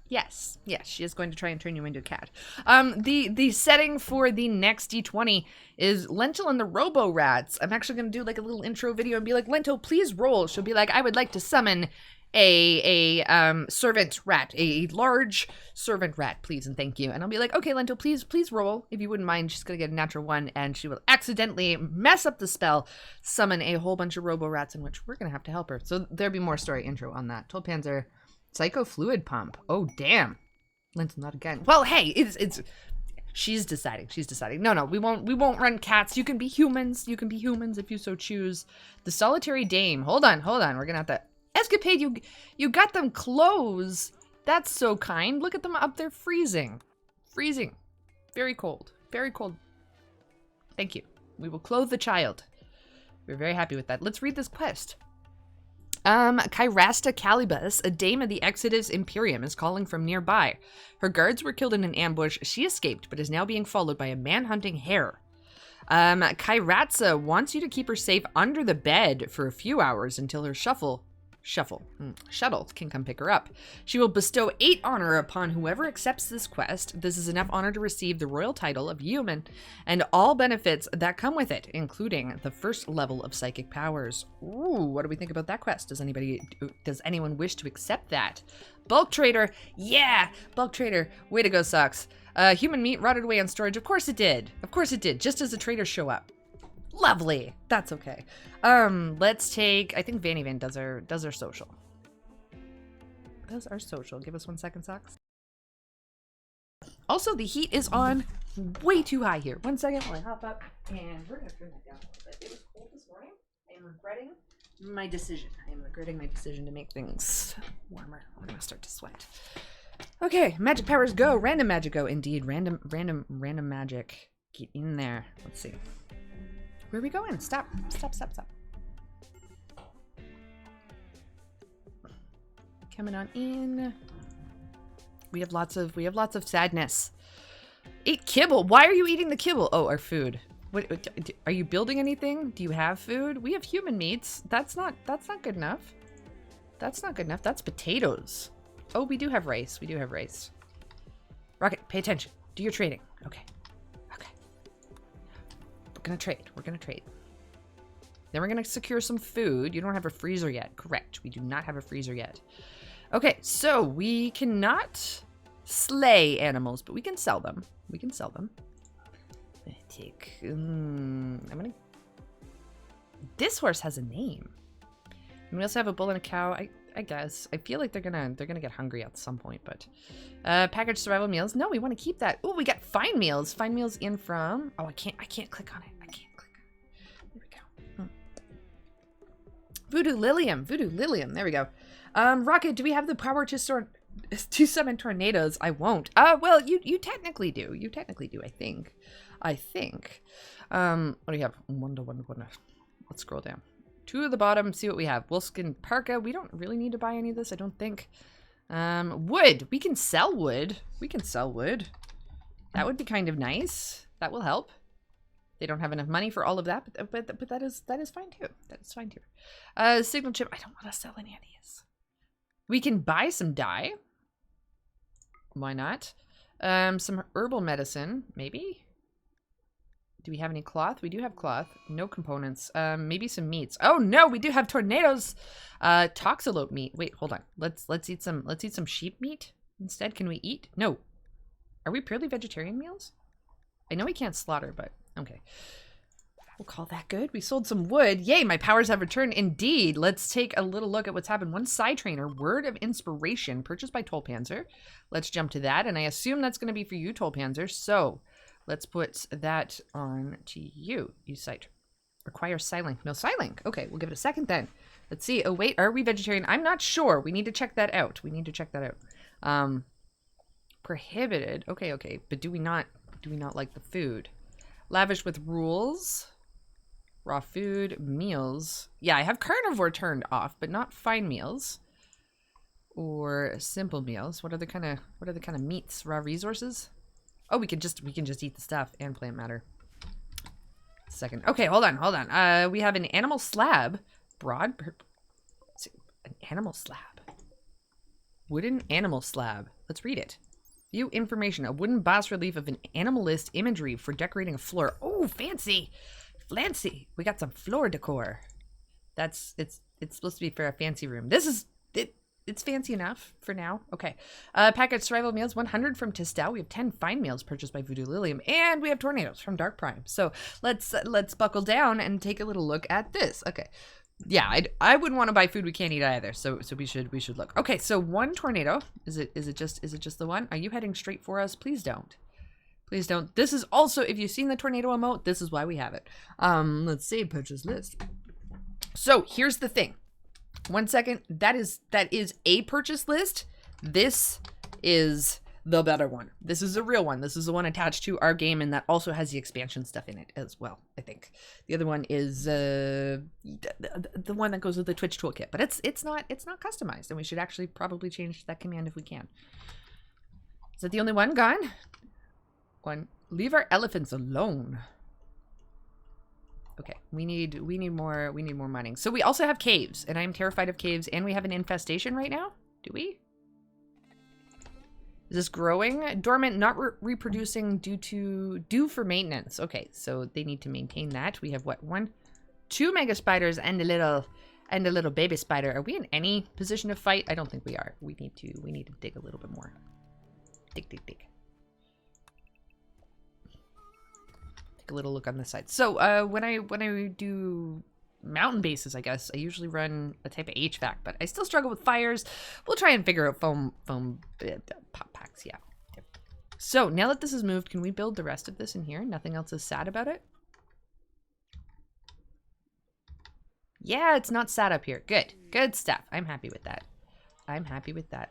Yes, she is going to try and turn you into a cat. The setting for the next D20 is Lentil and the Robo Rats. I'm actually going to do like a little intro video and be like, Lentil, please roll. She'll be like, I would like to summon a servant rat, a large servant rat, please and thank you. And I'll be like, okay, Lentil, please roll. If you wouldn't mind, she's going to get a natural 1 and she will accidentally mess up the spell, summon a whole bunch of Robo Rats, in which we're going to have to help her. So there'll be more story intro on that. Tulpanzer. Psycho fluid pump. Oh, damn. Lentil, not again. Well, hey, it's she's deciding. No, we won't run cats. You can be humans. You can be humans if you so choose. The solitary dame. Hold on. We're gonna have to escapade. You got them clothes. That's so kind. Look at them up there freezing. Very cold. Thank you. We will clothe the child. We're very happy with that. Let's read this quest. Kyrasta Calibus, a dame of the Exodus Imperium, is calling from nearby. Her guards were killed in an ambush. She escaped, but is now being followed by a man-hunting hare. Kyratsa wants you to keep her safe under the bed for a few hours until her shuttle can come pick her up. She will bestow 8 honor upon whoever accepts this quest. This is enough honor to receive the royal title of human and all benefits that come with it, including the first level of psychic powers. Ooh, what do we think about that quest? Does anyone wish to accept that? Bulk trader, yeah, bulk trader, way to go, Socks. Human meat rotted away on storage. Of course it did. Of course it did. Just as the traders show up. Lovely. That's okay. Let's take, I think Vanny Van does our social. Does our social. Give us 1 second, Socks. Also, the heat is on way too high here. 1 second while I hop up, and we're gonna turn that down a little bit. It was cold this morning. I am regretting my decision. I am regretting my decision to make things warmer. We're gonna start to sweat. Okay, magic powers go. Random magic go. Indeed, random magic. Get in there. Let's see. Where are we going? Stop. Coming on in. We have lots of sadness. Eat kibble. Why are you eating the kibble? Oh, our food. What are you building anything? Do you have food? We have human meats. That's not good enough. That's not good enough. That's potatoes. Oh, we do have rice. Rocket, pay attention. Do your trading. Okay. We're gonna trade. Then we're gonna secure some food. You don't have a freezer yet. Correct. We do not have a freezer yet. Okay, so we cannot slay animals, but we can sell them. This horse has a name. And we also have a bull and a cow. I guess. I feel like they're gonna get hungry at some point, but packaged survival meals. No, we want to keep that. Oh, we got fine meals. Fine meals in from. Oh, I can't click on it. There we go. Voodoolilium. There we go. Rocket, do we have the power to summon tornadoes? I won't. Well, you technically do. I think. What do you have? One. Let's scroll down. 2 at the bottom, see what we have. Wolfskin parka. We don't really need to buy any of this, I don't think. Wood. We can sell wood. That would be kind of nice. That will help. They don't have enough money for all of that, but that is fine too. Signal chip. I don't want to sell any of these. We can buy some dye. Why not? Some herbal medicine, maybe. Do we have any cloth? We do have cloth. No components. Maybe some meats. Oh no, we do have tornadoes. Toxalope meat. Wait, hold on. Let's eat some sheep meat instead. Can we eat? No. Are we purely vegetarian meals? I know we can't slaughter, but okay. We'll call that good. We sold some wood. Yay, my powers have returned. Indeed. Let's take a little look at what's happened. 1 side trainer, word of inspiration, purchased by Tollpanzer. Let's jump to that, and I assume that's going to be for you, Tollpanzer. So let's put that on to you. You site. Require Silink. No Silink. Okay, we'll give it a second then. Let's see. Oh, wait. Are we vegetarian? I'm not sure. We need to check that out. Prohibited. Okay. But do we not like the food? Lavish with rules. Raw food. Meals. Yeah, I have carnivore turned off, but not fine meals. Or simple meals. What are the kind of meats? Raw resources? Oh, we can just eat the stuff and plant matter. Second. Okay, hold on. We have an animal slab. An animal slab. Wooden animal slab. Let's read it. View information. A wooden bas relief of an animalist imagery for decorating a floor. Oh, fancy. Fancy. We got some floor decor. It's supposed to be for a fancy room. It's fancy enough for now. Okay. Packaged survival meals, 100 from Tistel. We have 10 fine meals purchased by Voodoolilium, and we have tornadoes from Dark Prime. So let's buckle down and take a little look at this. Okay. Yeah, I wouldn't want to buy food we can't eat either. So we should look. Okay, so 1 tornado. Is it just the one? Are you heading straight for us? Please don't. Please don't. This is also, if you've seen the tornado emote, this is why we have it. Let's see, purchase list. So here's the thing. 1 second. That is a purchase list. This is the better one. This is a real one. This is the one attached to our game, and that also has the expansion stuff in it as well, I think. The other one is the one that goes with the Twitchtoolkit, but it's not customized, and we should actually probably change that command if we can. Is that the only one gone? One. Leave our elephants alone. Okay, we need more mining. So we also have caves, and I'm terrified of caves, and we have an infestation right now. Do we? Is this growing? Dormant, not reproducing due for maintenance. Okay, so they need to maintain that. We have what? 2 mega spiders and a little baby spider. Are we in any position to fight? I don't think we are. We need to dig a little bit more. Dig. Take a little look on this side. So when I do mountain bases, I guess I usually run a type of HVAC, but I still struggle with fires. We'll try and figure out foam pop packs. Yeah. So now that this is moved, can we build the rest of this in here? Nothing else is sad about it. Yeah, it's not sad up here. Good stuff. I'm happy with that.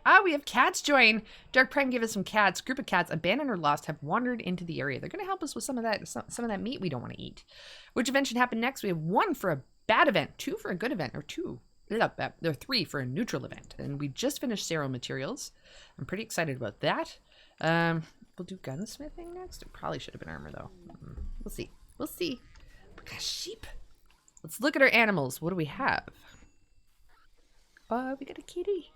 Ah, we have cats join. Dark Prime gave us some cats. Group of cats, abandoned or lost, have wandered into the area. They're going to help us with some of that meat we don't want to eat. Which event should happen next? We have 1 for a bad event, 2 for a good event, or 2. There are 3 for a neutral event. And we just finished Cero materials. I'm pretty excited about that. We'll do gunsmithing next. It probably should have been armor though. We'll see. We got sheep. Let's look at our animals. What do we have? We got a kitty.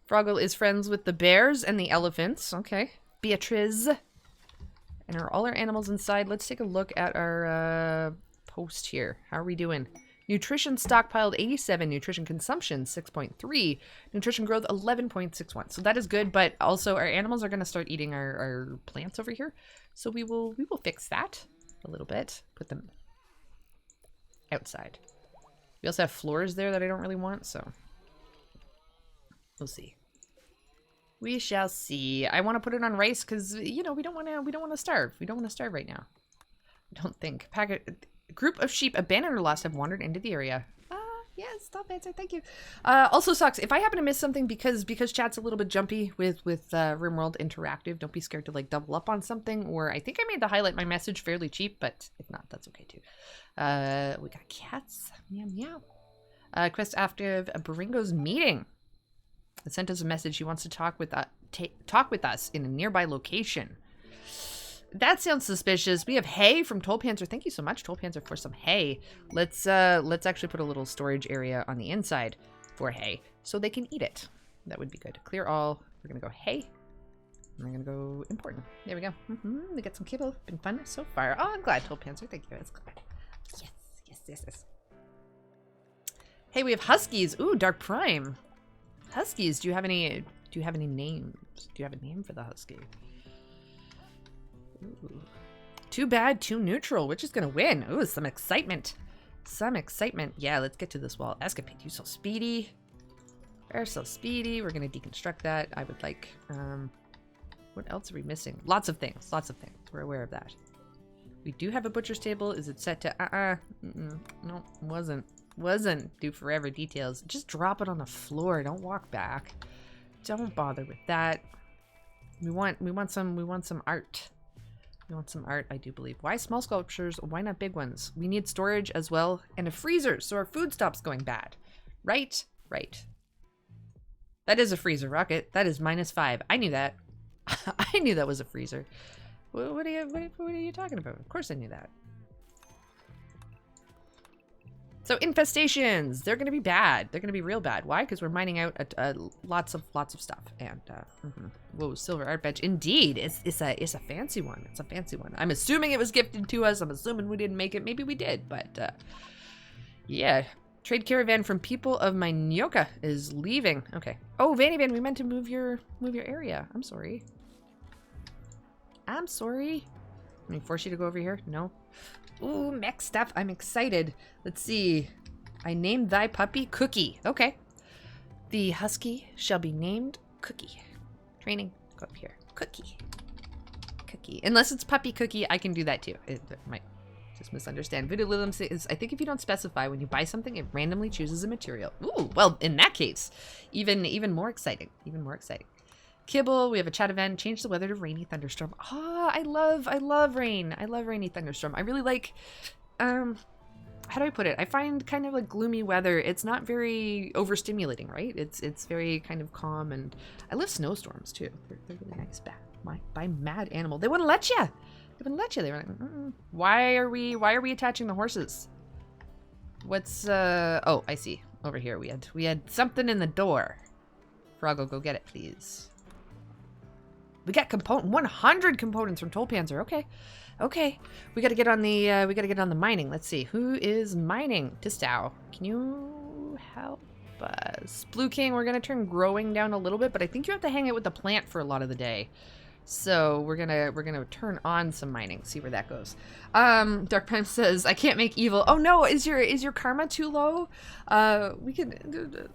Froggle is friends with the bears and the elephants. Okay. Beatriz. And are all our animals inside? Let's take a look at our post here. How are we doing? Nutrition stockpiled 87. Nutrition consumption 6.3. Nutrition growth 11.61. So that is good, but also our animals are going to start eating our plants over here. So we will fix that a little bit. Put them outside. We also have floors there that I don't really want, so we'll see. We shall see. I want to put it on rice because, you know, we don't want to starve. We don't want to starve right now. I don't think. Group of sheep abandoned or lost have wandered into the area. Yes, stop answer. Thank you. Also sucks. If I happen to miss something because chat's a little bit jumpy with Rimworld Interactive, don't be scared to like double up on something. Or I think I made the highlight my message fairly cheap, but if not, that's okay too. We got cats. Meow meow. Quest active. Baringo's meeting. It sent us a message. He wants to talk with us in a nearby location. That sounds suspicious. We have hay from Tollpanzer. Thank you so much, Tollpanzer, for some hay. Let's actually put a little storage area on the inside for hay so they can eat it. That would be good. Clear all. We're gonna go hay. And we're gonna go important. There we go. We got some kibble. Been fun so far. Oh, I'm glad, Tollpanzer. Thank you. That's glad. Yes. Hey, we have huskies. Ooh, Dark Prime. Huskies. Do you have any names? Do you have a name for the husky? Ooh. Too bad, too neutral. Which is gonna win? Ooh, some excitement. Yeah, let's get to this wall. Escapade. You so speedy. We're so speedy. We're gonna deconstruct that. I would like. What else are we missing? Lots of things. We're aware of that. We do have a butcher's table. Is it set to? No, wasn't due forever details. Just drop it on the floor. Don't walk back. Don't bother with that. We want some art. We want some art, I do believe. Why small sculptures? Why not big ones? We need storage as well and a freezer so our food stops going bad. Right. That is a freezer rocket. That is -5. I knew that. I knew that was a freezer. What are you talking about? Of course I knew that. So infestations, they're going to be bad. They're going to be real bad. Why? Because we're mining out lots of stuff. And whoa, silver art bench. Indeed, it's a fancy one. It's a fancy one. I'm assuming it was gifted to us. I'm assuming we didn't make it. Maybe we did, but yeah. Trade caravan from people of Minyoka is leaving. Okay. Oh, Vanny Van, we meant to move your area. I'm sorry. Let me force you to go over here. No. Ooh, mech stuff. I'm excited. Let's see. I named thy puppy Cookie. Okay. The husky shall be named Cookie. Training. Go up here. Cookie. Unless it's puppy Cookie, I can do that too. It might just misunderstand. Voodoolilium says, I think if you don't specify when you buy something, it randomly chooses a material. Ooh, well, in that case, even more exciting. Kibble, we have a chat event. Change the weather to rainy thunderstorm. Ah, I love rain. I love rainy thunderstorm. I really like, how do I put it? I find kind of like gloomy weather. It's not very overstimulating, right? It's very kind of calm, and I love snowstorms too. They're really nice. By Mad Animal. They wouldn't let you. They wouldn't let you. They were like, why are we attaching the horses? What's oh, I see. Over here we had something in the door. Froggo, go get it, please. We got 100 components from Tollpanzer. Okay. We gotta get on the mining. Let's see. Who is mining? Tistow. Can you help us? Blue King, we're gonna turn growing down a little bit, but I think you have to hang it with the plant for a lot of the day. So we're gonna turn on some mining, see where that goes. Dark Prime says, I can't make evil. Oh no, is your karma too low? We can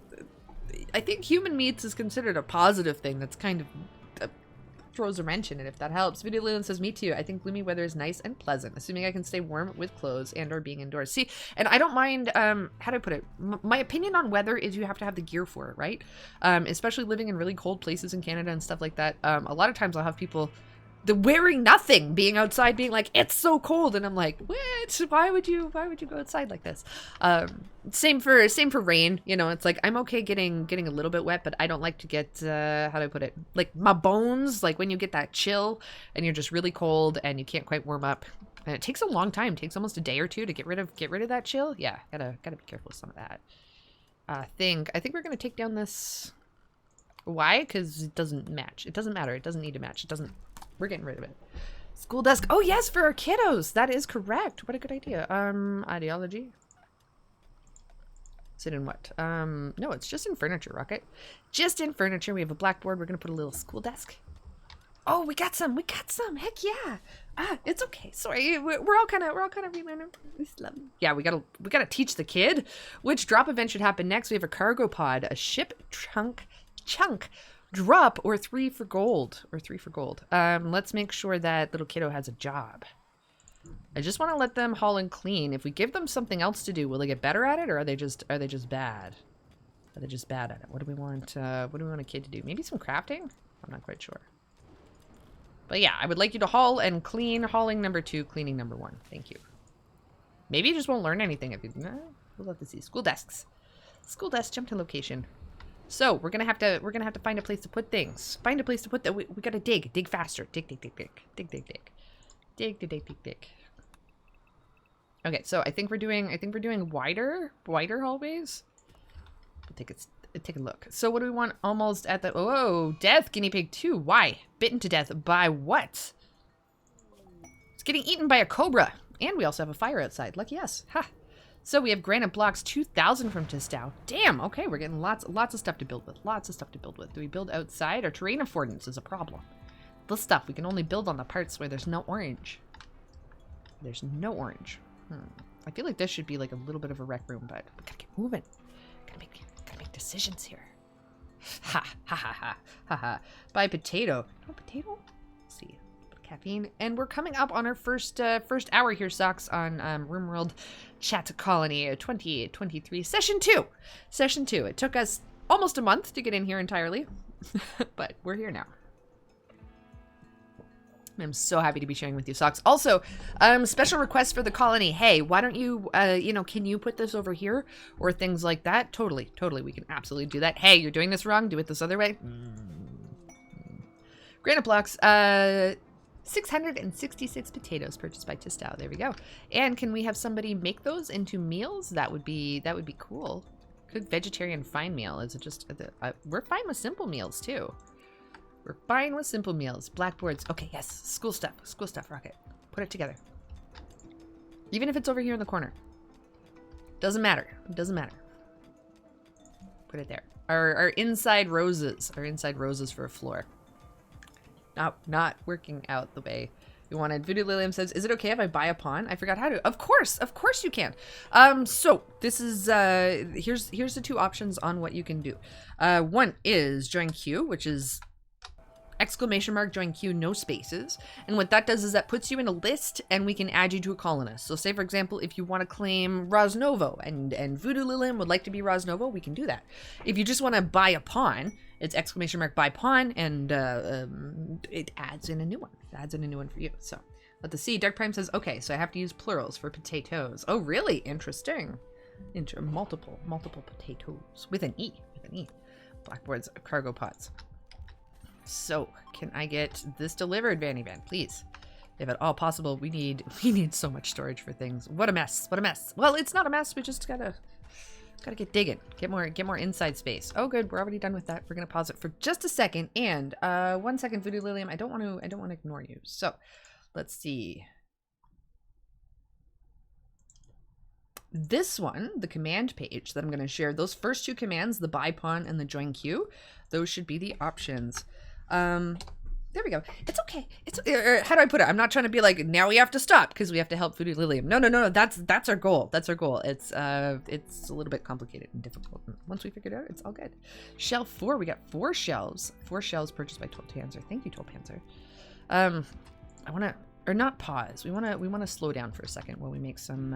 I think human meats is considered a positive thing. That's kind of throws a wrench in it, if that helps. Voodoolilium says, me too. I think gloomy weather is nice and pleasant, assuming I can stay warm with clothes and or being indoors. See, and I don't mind, how do I put it? My opinion on weather is you have to have the gear for it, right? Especially living in really cold places in Canada and stuff like that. A lot of times I'll have people wearing nothing, being outside, being like, it's so cold, and I'm like, what? Why would you go outside like this? Same for rain, you know. It's like I'm okay getting a little bit wet, but I don't like to get how do I put it, like my bones, like when you get that chill and you're just really cold and you can't quite warm up, and it takes a long time. It takes almost a day or two to get rid of that chill. Yeah, gotta be careful with some of that. I think we're gonna take down this. Why? Because it doesn't match. It doesn't matter. It doesn't need to match. It doesn't. We're getting rid of it. School desk. Oh, yes, for our kiddos. That is correct. What a good idea. Ideology. Sit in what? No, it's just in furniture, Rocket. Just in furniture. We have a blackboard. We're going to put a little school desk. Oh, we got some. Heck yeah. It's okay. Sorry. We're all kind of relearning. Yeah, we gotta teach the kid. Which drop event should happen next? We have a cargo pod, a ship chunk drop, or 3 for gold. Let's make sure that little kiddo has a job. I just want to let them haul and clean. If we give them something else to do, will they get better at it, or are they just bad? Are they just bad at it? What do we want a kid to do? Maybe some crafting? I'm not quite sure. But yeah, I would like you to haul and clean. Hauling number 2, cleaning number 1. Thank you. Maybe you just won't learn anything if you... we'll have to see. School desks. School desk, jump to location. So we're gonna have to find a place to put things. Find a place to put that. We gotta dig faster. Dig. Okay, so I think we're doing wider hallways. Take a look. So what do we want? Almost at the death, guinea pig 2. Why? Bitten to death by what? It's getting eaten by a cobra, and we also have a fire outside. Lucky us. Ha. So we have granite blocks 2,000 from Tistow. Damn, okay, we're getting lots of stuff to build with. Do we build outside? Our terrain affordance is a problem. This stuff, we can only build on the parts where there's no orange. I feel like this should be like a little bit of a rec room, but we gotta get moving. Gotta make decisions here. Ha. Buy potato. No potato? Let's see. Caffeine, and we're coming up on our first hour here, Socks, on Rimworld Chat Colony 2023 Session 2. It took us almost a month to get in here entirely, but we're here now. I'm so happy to be sharing with you, Socks. Also, special request for the colony. Hey, why don't you, can you put this over here or things like that? Totally, we can absolutely do that. Hey, you're doing this wrong. Do it this other way. Granite blocks. 666 potatoes purchased by Tistow. There we go. And can we have somebody make those into meals? That would be cool. Cook vegetarian fine meal. Is it just we're fine with simple meals too. We're fine with simple meals. Blackboards. Okay, yes. School stuff, Rocket. Put it together. Even if it's over here in the corner. Doesn't matter. Put it there. Our inside roses. For a floor. Not working out the way we wanted. Voodoolilium says, is it okay if I buy a pawn? I forgot how to. Of course you can. So this is, here's the 2 options on what you can do. One is join queue, which is ! join queue, no spaces. And what that does is that puts you in a list and we can add you to a colonist. So say, for example, if you want to claim Roznovo and Voodoolilium would like to be Roznovo, we can do that. If you just want to buy a pawn It's exclamation mark by pawn, and it adds in a new one. It adds in a new one for you. So let's see. Dark Prime says, okay, so I have to use plurals for potatoes. Oh, really? Interesting. Multiple potatoes with an E. Blackboard's cargo pots. So can I get this delivered, Vanny Van, please? If at all possible, we need so much storage for things. What a mess. What a mess. Well, it's not a mess. We just gotta get digging. Get more inside space. Oh, good. We're already done with that. We're gonna pause it for just a second. And 1 second, Voodoolilium. I don't want to ignore you. So let's see. This one, the command page that I'm going to share, those first two commands, the buy pawn and the join queue, those should be the options. There we go. It's okay. It's how do I put it? I'm not trying to be like, now we have to stop because we have to help Voodoolilium. No. That's our goal. That's our goal. It's a little bit complicated and difficult. Once we figure it out, it's all good. Shelf 4. We got 4 shelves. 4 shelves purchased by Tolpanzer. Thank you, Tolpanzer. I want to, or not pause. We want to slow down for a second while we make some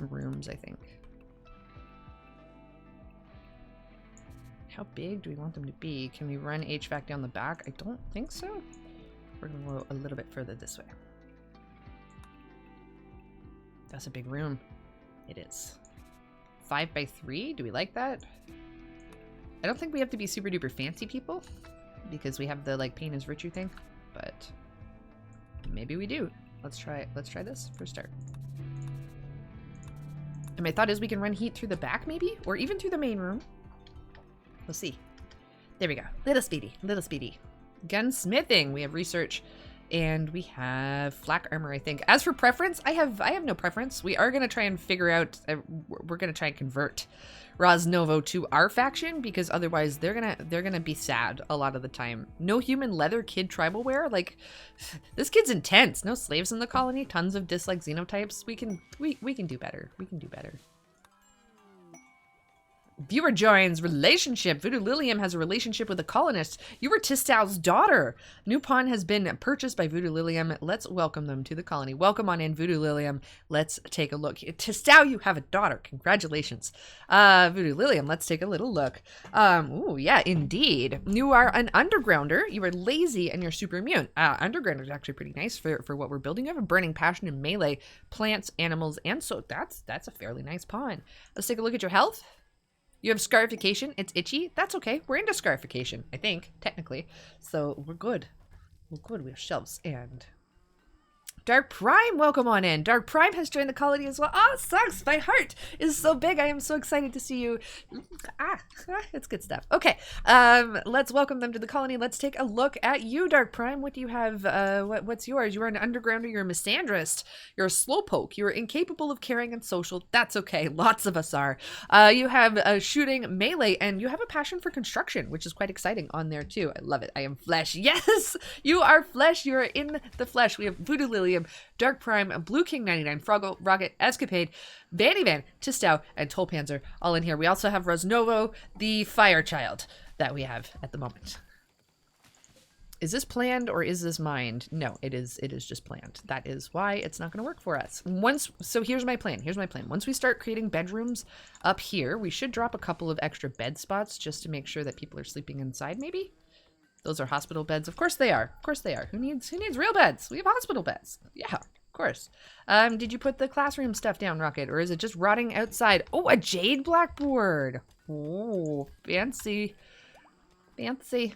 rooms, I think. How big do we want them to be? Can we run HVAC down the back? I don't think so. We're going to go a little bit further this way. That's a big room. It is. 5 by 3? Do we like that? I don't think we have to be super duper fancy people because we have the like pain is virtue thing, but maybe we do. Let's try this for a start. And my thought is we can run heat through the back maybe, or even through the main room. We'll see. There we go. Little speedy. Gunsmithing. We have research, and we have flak armor, I think. As for preference, I have no preference. We are going to try and figure out, we're going to try and convert Roznovo to our faction, because otherwise they're gonna be sad a lot of the time. No human leather kid tribal wear. Like, this kid's intense. No slaves in the colony. Tons of dislike xenotypes. We can do better. We can do better. Viewer joins. Relationship. Voodoolilium has a relationship with a colonist. You were Tistow's daughter. New pawn has been purchased by Voodoolilium. Let's welcome them to the colony. Welcome on in, Voodoolilium. Let's take a look. Tistow, you have a daughter. Congratulations. Voodoolilium, let's take a little look. Ooh, yeah, indeed. You are an undergrounder. You are lazy and you're super immune. Undergrounder is actually pretty nice for what we're building. You have a burning passion in melee, plants, animals, and so that's a fairly nice pawn. Let's take a look at your health. You have scarification. It's itchy. That's okay. We're into scarification, I think, technically. So we're good. We're good. We have shelves. And Dark Prime, welcome on in. Dark Prime has joined the colony as well. Oh, sucks. My heart is so big. I am so excited to see you. It's good stuff. Okay. Let's welcome them to the colony. Let's take a look at you, Dark Prime. What do you have? What's yours? You're an undergrounder. You're a misandrist. You're a slowpoke. You're incapable of caring and social. That's okay. Lots of us are. You have shooting, melee, and you have a passion for construction, which is quite exciting on there too. I love it. I am flesh. Yes, you are flesh. You are in the flesh. We have Voodoolilium, Dark Prime, Blue King 99, Froggle, Rocket, Escapade, Vanny Van, Tistow, and Tolpanzer all in here. We also have Roznovo, the fire child that we have at the moment. Is this planned or is this mined? No, it is just planned. That is why it's not going to work for us. So here's my plan. Once we start creating bedrooms up here, we should drop a couple of extra bed spots just to make sure that people are sleeping inside maybe. Those are hospital beds. Of course they are. Of course they are. Who needs real beds? We have hospital beds. Yeah, of course. Did you put the classroom stuff down, Rocket? Or is it just rotting outside? Oh, a jade blackboard. Oh, fancy. Fancy.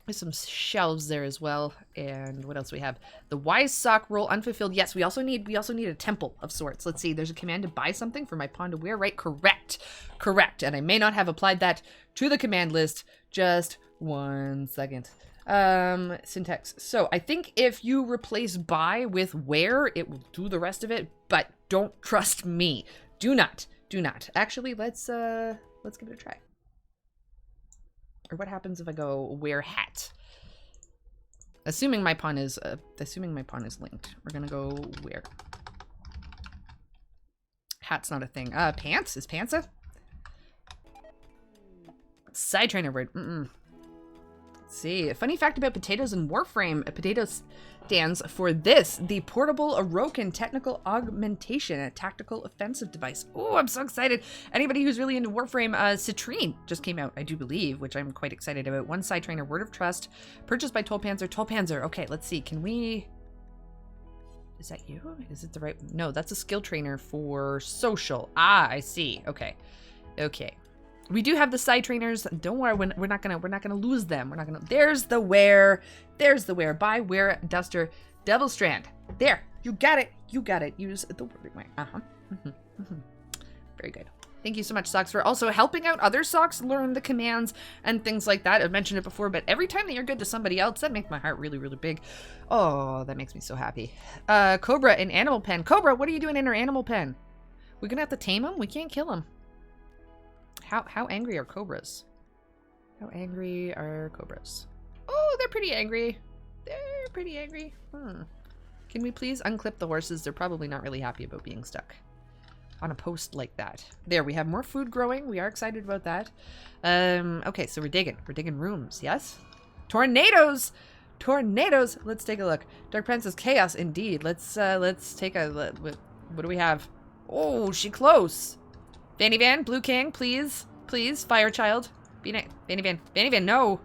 There's some shelves there as well. And what else do we have? The wise sock roll unfulfilled. Yes, we also need a temple of sorts. Let's see. There's a command to buy something for my pawn to wear, right? Correct. And I may not have applied that to the command list. Just 1 second. Syntax. So I think if you replace buy with wear, it will do the rest of it, but don't trust me. Do not. Actually, let's give it a try. Or what happens if I go wear hat? Assuming my pawn is linked. We're gonna go wear. Hat's not a thing. Pants? Is pants a side trainer word? Let's see. A funny fact about potatoes and Warframe. A potato stands for this, the portable Orokin technical augmentation, a tactical offensive device. Oh, I'm so excited. Anybody who's really into Warframe, Citrine just came out, I do believe, which I'm quite excited about. One side trainer, Word of Trust, purchased by Tollpanzer. Tollpanzer. Okay, let's see. Can we... Is that you? Is it the right... No, that's a skill trainer for social. Ah, I see. Okay. Okay. We do have the side trainers. Don't worry, we're not gonna lose them. We're not gonna. There's the wear. There's the wear. Buy wear duster Devil Strand. There, you got it. You got it. Use the wording way. Very good. Thank you so much, Socks, for also helping out other Socks learn the commands and things like that. I've mentioned it before, but every time that you're good to somebody else, that makes my heart really, really big. Oh, that makes me so happy. Cobra in Animal Pen. Cobra, what are you doing in our animal pen? We're gonna have to tame him. We can't kill him. How angry are cobras? How angry are cobras? Oh, they're pretty angry. They're pretty angry. Can we please unclip the horses? They're probably not really happy about being stuck on a post like that. There, we have more food growing. We are excited about that. Okay, so we're digging. We're digging rooms, yes? Tornadoes! Tornadoes! Let's take a look. Dark Princess Chaos, indeed. Let's take a look. What do we have? Oh, she close. Vanny Van, Blue King, please. Please, Fire Child. Vanny Van, no.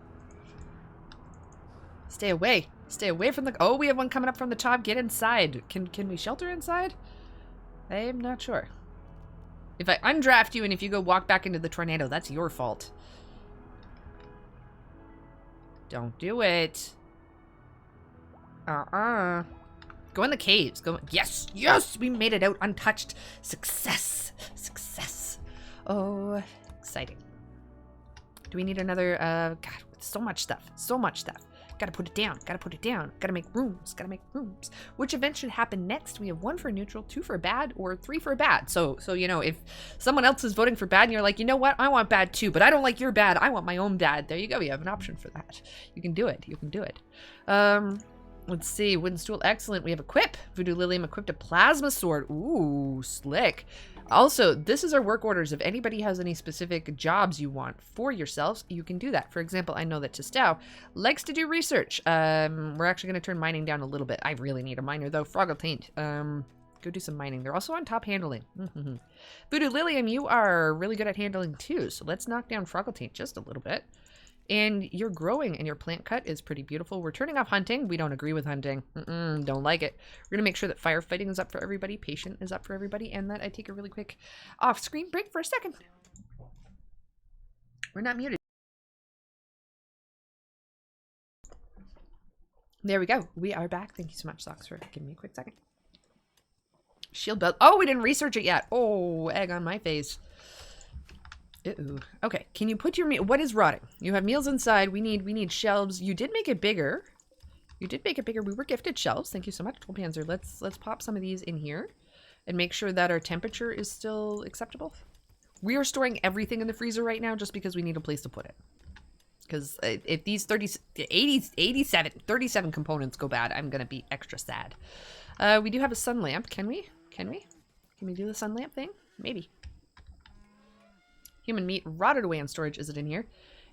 Stay away. Stay away from the... Oh, we have one coming up from the top. Get inside. Can we shelter inside? I'm not sure. If I undraft you and if you go walk back into the tornado, that's your fault. Don't do it. Go in the caves. Go. Yes, yes, we made it out untouched. Success, success. Oh, exciting. Do we need another? God, so much stuff. So much stuff. Gotta put it down. Gotta put it down. Gotta make rooms. Gotta make rooms. Which event should happen next? We have 1 for neutral, 2 for bad, or 3 for bad. So you know, if someone else is voting for bad and you're like, you know what? I want bad too, but I don't like your bad. I want my own bad. There you go. You have an option for that. You can do it. You can do it. Let's see. Wooden stool. Excellent. We have equip. Voodoolilium equipped a plasma sword. Ooh, slick. Also, this is our work orders. If anybody has any specific jobs you want for yourselves, you can do that. For example, I know that Testao likes to do research. We're actually going to turn mining down a little bit. I really need a miner, though. Froggle Taint. Go do some mining. They're also on top handling. Voodoolilium, you are really good at handling, too. So let's knock down Froggle Taint just a little bit. And you're growing, and your plant cut is pretty beautiful. We're turning off hunting. We don't agree with hunting. Don't like it. We're going to make sure that firefighting is up for everybody, patient is up for everybody, and that I take a really quick off-screen break for a second. We're not muted. There we go. We are back. Thank you so much, Socks, for giving me a quick second. Shield belt. Oh, we didn't research it yet. Oh, egg on my face. Ooh. Okay, can you put your meal? What is rotting? You have meals inside. We need shelves. You did make it bigger. You did make it bigger. We were gifted shelves. Thank you so much, Tollpanzer. Let's pop some of these in here and make sure that our temperature is still acceptable. We are storing everything in the freezer right now just because we need a place to put it. Because if these 37 components go bad, I'm gonna be extra sad. We do have a sun lamp. Can we do the sun lamp thing? Maybe. Human meat rotted away in storage. Is it in here?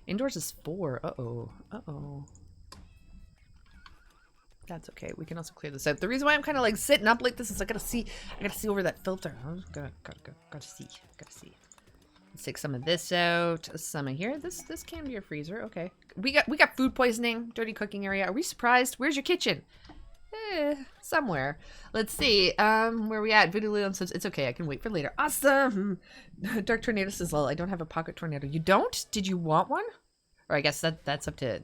Indoors is 4. Uh-oh. Uh-oh. That's okay. We can also clear this out. The reason why I'm kind of like sitting up like this is I gotta see over that filter. Gotta see. Let's take some of this out. Some of here. This can be a freezer. Okay. We got food poisoning. Dirty cooking area. Are we surprised? Where's your kitchen? Somewhere. Let's see. Where we at? Voodoolilium says it's okay. I can wait for later. Awesome. Dark Tornado says, "Lol, I don't have a pocket tornado." You don't? Did you want one? Or I guess that's up to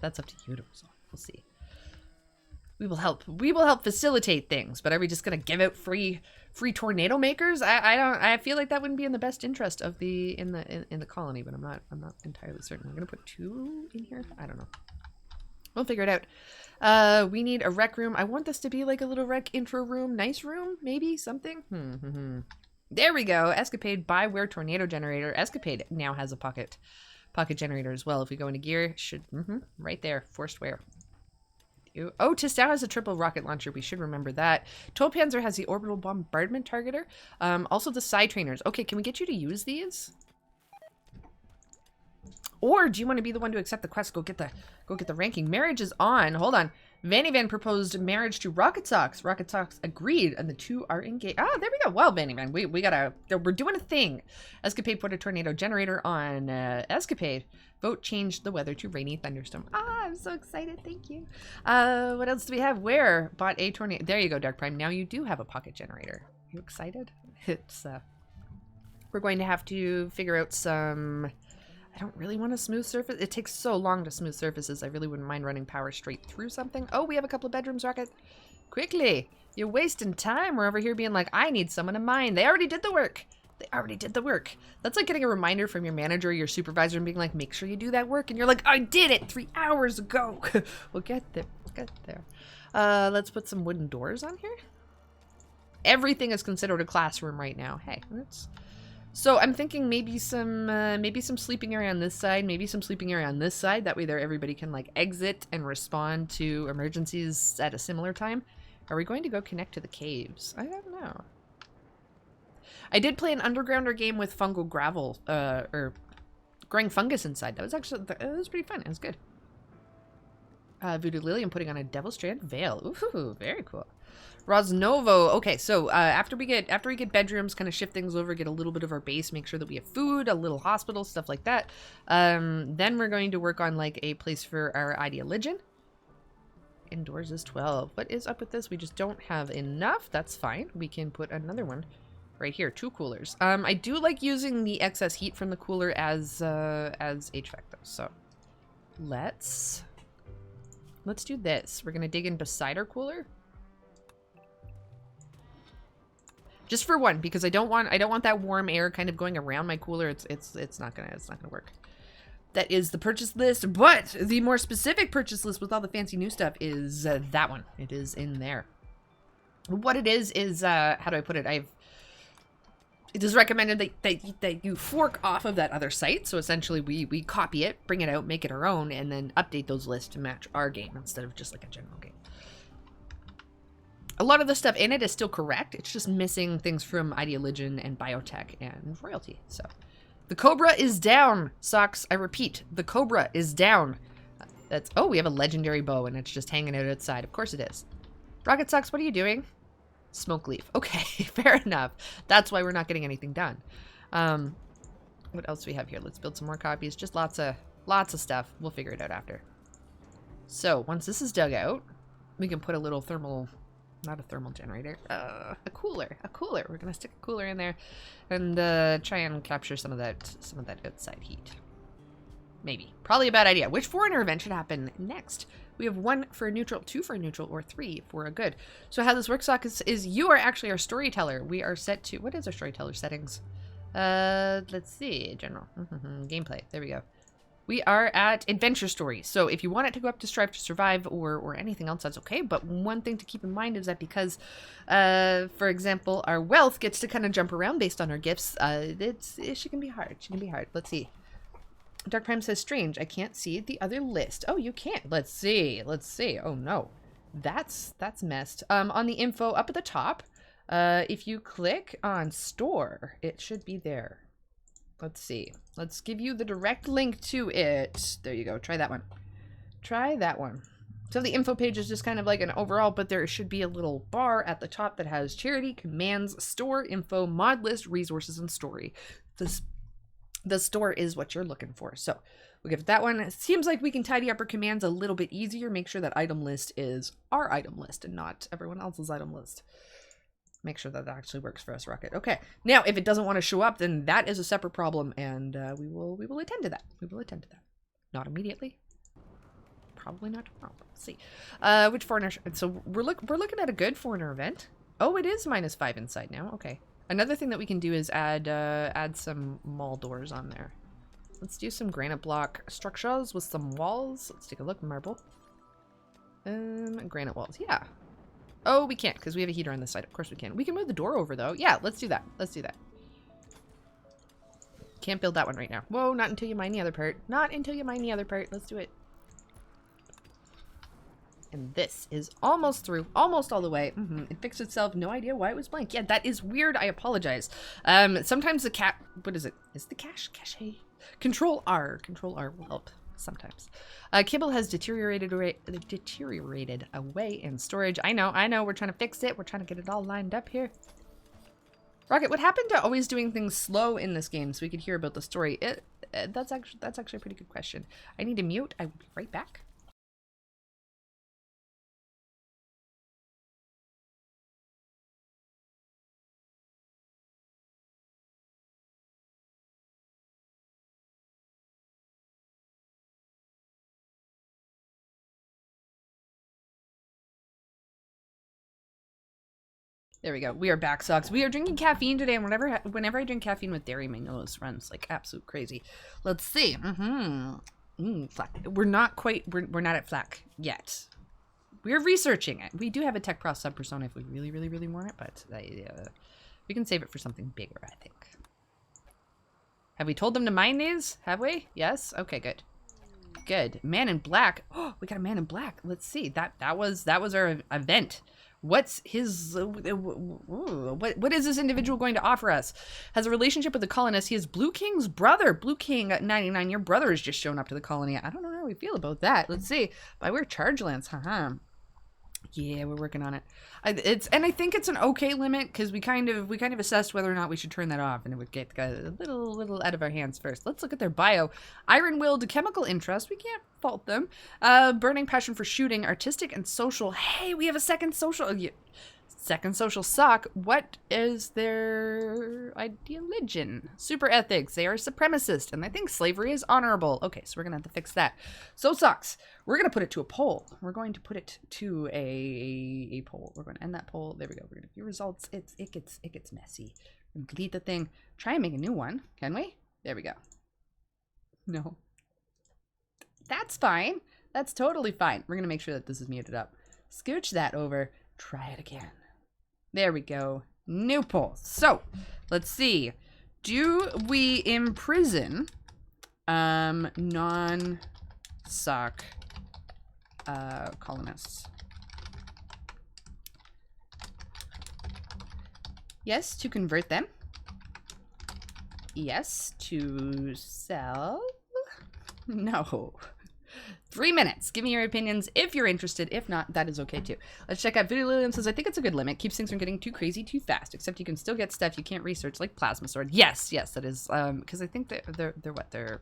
you. So we'll see. We will help. We will help facilitate things. But are we just gonna give out free tornado makers? I feel like that wouldn't be in the best interest of the in the colony. But I'm not entirely certain. We're gonna put 2 in here. I don't know. We'll figure it out. We need a rec room. I want this to be like a little rec intro room. Nice room, maybe? Something? There we go. Escapade, buy, wear, tornado generator. Escapade now has a pocket generator as well. If we go into gear, should... right there. Forced wear. Oh, Testao has a triple rocket launcher. We should remember that. Tollpanzer has the orbital bombardment targeter. Also the side trainers. Okay, can we get you to use these? Or do you want to be the one to accept the quest? Go get the ranking. Marriage is on. Hold on. Vanny Van proposed marriage to Rocket Socks. Rocket Socks agreed, and the two are engaged. Ah, there we go. Well, Vanny Van, we're doing a thing. Escapade put a tornado generator on Escapade. Vote changed the weather to rainy thunderstorm. Ah, I'm so excited. Thank you. What else do we have? Where? Bought a tornado. There you go, Dark Prime. Now you do have a pocket generator. You excited? It's, we're going to have to figure out some... I don't really want a smooth surface. It takes so long to smooth surfaces. I really wouldn't mind running power straight through something. Oh, we have a couple of bedrooms, Rocket. Quickly. You're wasting time. We're over here being like, I need someone to mine. They already did the work. They already did the work. That's like getting a reminder from your manager or your supervisor and being like, make sure you do that work. And you're like, I did it 3 hours ago. We'll get there. We'll get there. Let's put some wooden doors on here. Everything is considered a classroom right now. Hey, that's... So I'm thinking maybe some sleeping area on this side, maybe some sleeping area on this side. That way there everybody can like exit and respond to emergencies at a similar time. Are we going to go connect to the caves? I don't know. I did play an undergrounder game with fungal gravel, or growing fungus inside. That was actually, it was pretty fun. It was good. Voodoolilium putting on a Devil Strand Veil. Ooh, very cool. Roznovo. Okay, so after we get bedrooms, kind of shift things over, get a little bit of our base, make sure that we have food, a little hospital, stuff like that. Then we're going to work on like a place for our Ideologian. Indoors is 12. What is up with this? We just don't have enough. That's fine. We can put another one right here. 2 coolers. I do like using the excess heat from the cooler as HVAC though. So let's do this. We're gonna dig in beside our cooler. Just for one, because I don't want that warm air kind of going around my cooler. It's not gonna work. That is the purchase list, but the more specific purchase list with all the fancy new stuff is that one. It is in there. What it is how do I put it? It is recommended that you fork off of that other site. So essentially we copy it, bring it out, make it our own, and then update those lists to match our game instead of just like a general game. A lot of the stuff in it is still correct. It's just missing things from Ideologian and Biotech and Royalty. So the Cobra is down, Socks. I repeat, the Cobra is down. That's, oh, we have a legendary bow and it's just hanging out outside. Of course it is. Rocket Socks, what are you doing? Smoke leaf. Okay, fair enough. That's why we're not getting anything done. What else do we have here? Let's build some more copies. Just lots of stuff. We'll figure it out after. So once this is dug out, we can put a little thermal... Not a thermal generator. A cooler. We're gonna stick a cooler in there, and try and capture some of that outside heat. Maybe. Probably a bad idea. Which foreigner event should happen next? We have 1 for a neutral, 2 for a neutral, or 3 for a good. So how this works, Sock, is you are actually our storyteller. We are set to... What is our storyteller settings? Let's see. General. Gameplay. There we go. We are at Adventure Story. So if you want it to go up to Strive to Survive or anything else, that's okay. But one thing to keep in mind is that because, for example, our wealth gets to kind of jump around based on our gifts, she can be hard. She can be hard. Let's see. Dark Prime says, strange. I can't see the other list. Oh, you can't. Let's see. Oh, no. That's messed. On the info up at the top, if you click on store, it should be there. Let's see. Let's give you the direct link to it. There you go. Try that one. Try that one. So the info page is just kind of like an overall, but there should be a little bar at the top that has charity, commands, store, info, mod list, resources, and story. The store is what you're looking for. So we'll give it that one. It seems like we can tidy up our commands a little bit easier. Make sure that item list is our item list and not everyone else's item list. Make sure that actually works for us, Rocket. Okay. Now, if it doesn't want to show up, then that is a separate problem, and we will attend to that. We will attend to that. Not immediately. Probably not tomorrow. Let's see. Which foreigner? So we're looking at a good foreigner event. Oh, it is -5 inside now. Okay. Another thing that we can do is add some mall doors on there. Let's do some granite block structures with some walls. Let's take a look. Marble. Granite walls. Yeah. Oh, we can't because we have a heater on this side. Of course we can. We can move the door over though. Yeah, let's do that. Let's do that. Can't build that one right now. Whoa, not until you mine the other part. Not until you mine the other part. Let's do it. And this is almost through. Almost all the way. It fixed itself. No idea why it was blank. Yeah, that is weird. I apologize. Sometimes the cat... What is it? Is the cache? Control R. Control R will help sometimes. Kibble has deteriorated away in storage. I know. We're trying to fix it. We're trying to get it all lined up here. Rocket, what happened to always doing things slow in this game so we could hear about the story? That's actually a pretty good question. I need to mute. I will be right back. There we go. We are back, Socks. We are drinking caffeine today, and whenever I drink caffeine with dairy, my nose runs like absolute crazy. Let's see. Flack. We're not not at Flack yet. We're researching it. We do have a Tech Pro sub persona if we really, really, really want it, but we can save it for something bigger, I think. Have we told them to mine these? Have we? Yes? Okay, good. Good. Man in Black. Oh, we got a Man in Black. Let's see. That was our event. What's his, what is this individual going to offer us? Has a relationship with the colonist. He is Blue King's brother. Blue King 99, your brother has just shown up to the colony. I don't know how we feel about that. Let's see. By we're Charge Lance, haha. Yeah, we're working on it. And I think it's an okay limit because we kind of assessed whether or not we should turn that off, and it would get a little out of our hands first. Let's look at their bio. Iron-willed, chemical interest. We can't fault them. Burning passion for shooting, artistic and social. Hey, we have a second social. Second social sock. What is their ideology? Super ethics. They are supremacist, and I think slavery is honorable. Okay, so we're gonna have to fix that. So socks. We're gonna put it to a poll. We're going to put it to a poll. We're going to end that poll. There we go. We're gonna view results. It gets messy. We're gonna delete the thing. Try and make a new one. Can we? There we go. No. That's fine. That's totally fine. We're gonna make sure that this is muted up. Scooch that over. Try it again. There we go. New poll. So, let's see. Do we imprison non-sock colonists? Yes, to convert them. Yes, to sell. No. 3 minutes. Give me your opinions if you're interested. If not, that is okay too. Let's check out Voodoolilium says, I think it's a good limit. Keeps things from getting too crazy too fast. Except you can still get stuff you can't research, like plasma sword. Yes, that is. Because I think they're what? They're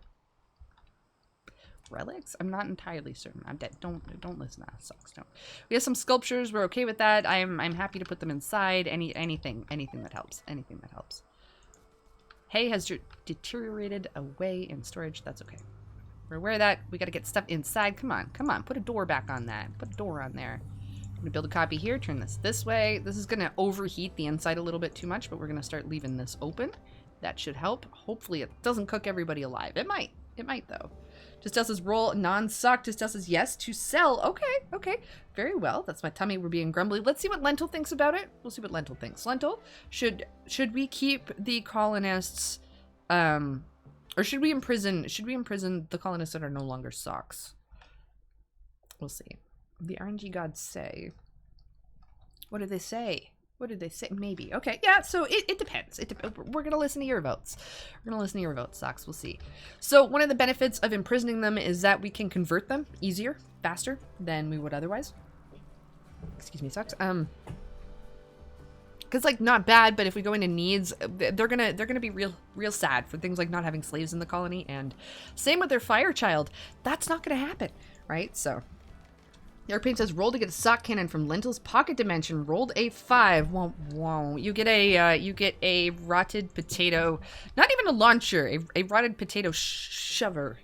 relics? I'm not entirely certain. I'm dead. Don't listen to us. Sucks. Don't. We have some sculptures. We're okay with that. I'm happy to put them inside. Anything that helps. Anything that helps. Hay has deteriorated away in storage. That's okay. We're aware of that. We got to get stuff inside. Come on. Put a door back on that. Put a door on there. I'm going to build a copy here. Turn this way. This is going to overheat the inside a little bit too much, but we're going to start leaving this open. That should help. Hopefully it doesn't cook everybody alive. It might. It might, though. Just does his roll. Non-suck. Just does his yes to sell. Okay. Very well. That's my tummy. We're being grumbly. Let's see what Lentil thinks about it. We'll see what Lentil thinks. Lentil, should we keep the colonists... Or should we imprison the colonists that are no longer socks? We'll see. The RNG gods say. What did they say? Maybe. Okay, yeah, so it depends. We're going to listen to your votes. Socks. We'll see. So one of the benefits of imprisoning them is that we can convert them easier, faster than we would otherwise. Excuse me, Socks. Because, like, not bad, but if we go into needs, they're gonna be real sad for things like not having slaves in the colony, and same with their fire child. That's not gonna happen, right? So, Airpaint says, roll to get a sock cannon from Lentil's pocket dimension. Rolled a 5. Whoa. You get a rotted potato, not even a launcher, a rotted potato shover,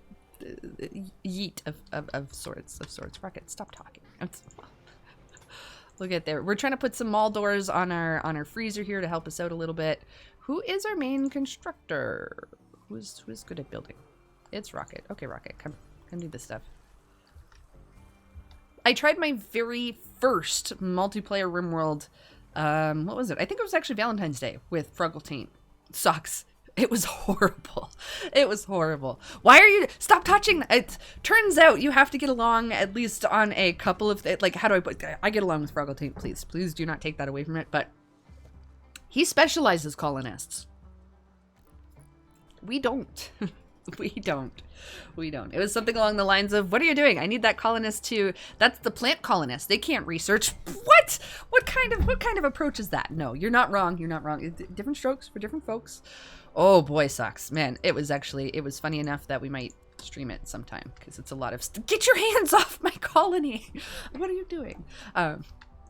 yeet of sorts. Rocket, stop talking. Look at there. We're trying to put some mall doors on our freezer here to help us out a little bit. Who is our main constructor? Who's good at building? It's Rocket. Okay, Rocket, come do this stuff. I tried my very first multiplayer Rimworld. What was it? I think it was actually Valentine's Day with Fruggletaint. Socks. It was horrible. Why are you... Stop touching... It turns out you have to get along at least on a couple of... Like, how do I put... I get along with Fruggletaint, please. Please do not take that away from it, but... He specializes colonists. We don't. We don't. We don't. It was something along the lines of, what are you doing? I need that colonist to... That's the plant colonist. They can't research. What? What kind of approach is that? No, you're not wrong. You're not wrong. Different strokes for different folks. Oh boy, sucks. Man, it was funny enough that we might stream it sometime because it's a lot of... Get your hands off my colony. What are you doing? So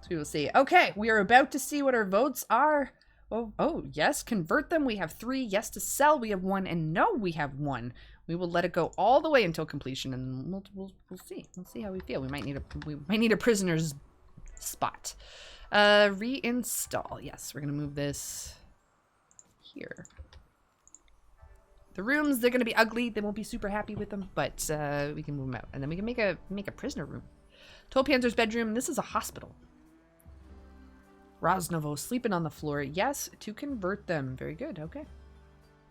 we will see. Okay, we are about to see what our votes are. Oh, yes, convert them. We have 3. Yes to sell. We have 1. And no, we have 1. We will let it go all the way until completion, and we'll see. We'll see how we feel. We might need a prisoner's spot. Reinstall. Yes, we're gonna move this here. The rooms, they're gonna be ugly. They won't be super happy with them, but we can move them out, and then we can make a prisoner room. Tolpanzer's bedroom. This is a hospital. Roznovo sleeping on the floor. Yes, to convert them. Very good. Okay.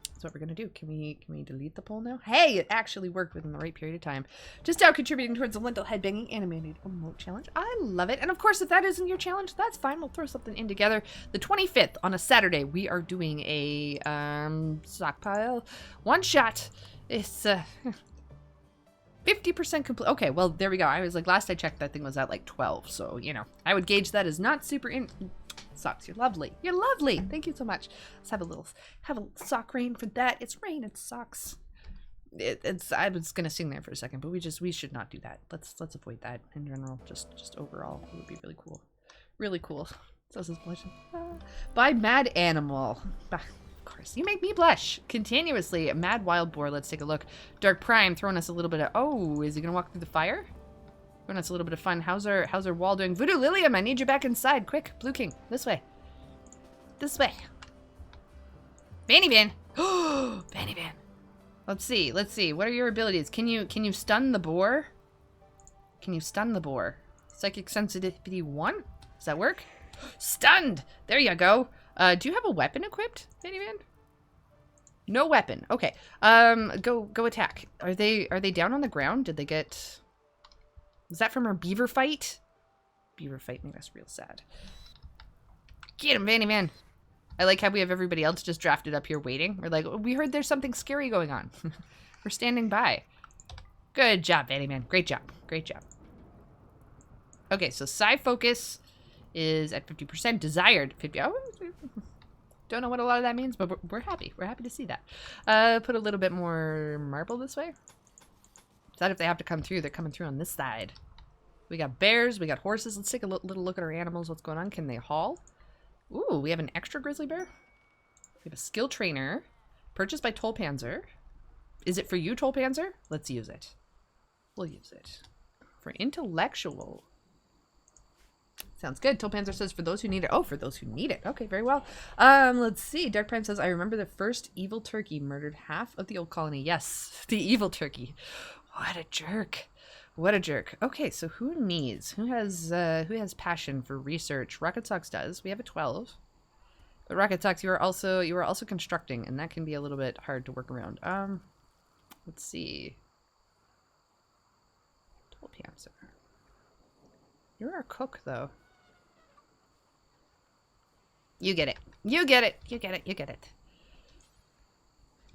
That's what we're gonna do. Can we delete the poll now? Hey, it actually worked within the right period of time. Just now contributing towards the lentil headbanging animated emote challenge. I love it. And of course, if that isn't your challenge, that's fine. We'll throw something in together. The 25th on a Saturday, we are doing a stockpile one shot. It's 50% complete. Okay, well, there we go. I was like, last I checked, that thing was at like 12. So, you know, I would gauge that as not super Socks, you're lovely. You're lovely. Thank you so much. Let's have a sock rain for that. It's rain. It's socks. I was gonna sing there for a second, but we should not do that. Let's avoid that in general. Just overall, it would be really cool. Really cool. So this is blushing. By Mad Animal. Of course, you make me blush continuously. Mad Wild Boar. Let's take a look. Dark Prime throwing us a little bit of. Oh, is he gonna walk through the fire? Throwing us a little bit of fun. How's our wall doing? Voodoolilium, I need you back inside. Quick, Blue King. This way. This way. Vanny Van. Oh, Vanny Van. Let's see. What are your abilities? Can you stun the boar? Can you stun the boar? Psychic sensitivity 1? Does that work? Stunned! There you go. Do you have a weapon equipped, Vanny Van? No weapon. Okay. Go attack. Are they down on the ground? Did they get... Was that from our beaver fight? Beaver fight made us real sad. Get him, Vanny Man. I like how we have everybody else just drafted up here waiting. We're like, we heard there's something scary going on. We're standing by. Good job, Vanny Man. Great job. Great job. Okay, so Psi Focus is at 50%. Desired 50. Oh, don't know what a lot of that means, but we're happy. We're happy to see that. Put a little bit more marble this way. That if they have to come through, they're coming through on this side. We got bears, we got horses. Let's take a little look at our animals. What's going on? Can they haul? Ooh, we have an extra grizzly bear. We have a skill trainer. Purchased by Tolpanzer. Is it for you, Tolpanzer? Let's use it. We'll use it. For intellectual. Sounds good. Tolpanzer says for those who need it. Oh, for those who need it. Okay, very well. Let's see. Dark Prime says, I remember the first evil turkey murdered half of the old colony. Yes, the evil turkey. What a jerk. What a jerk. Okay, so who has passion for research? Rocket Socks does. We have a 12. But Rocket Socks, you are also constructing, and that can be a little bit hard to work around. Let's see. Tolpanzer. You're our cook, though. You get it. You get it. You get it. You get it.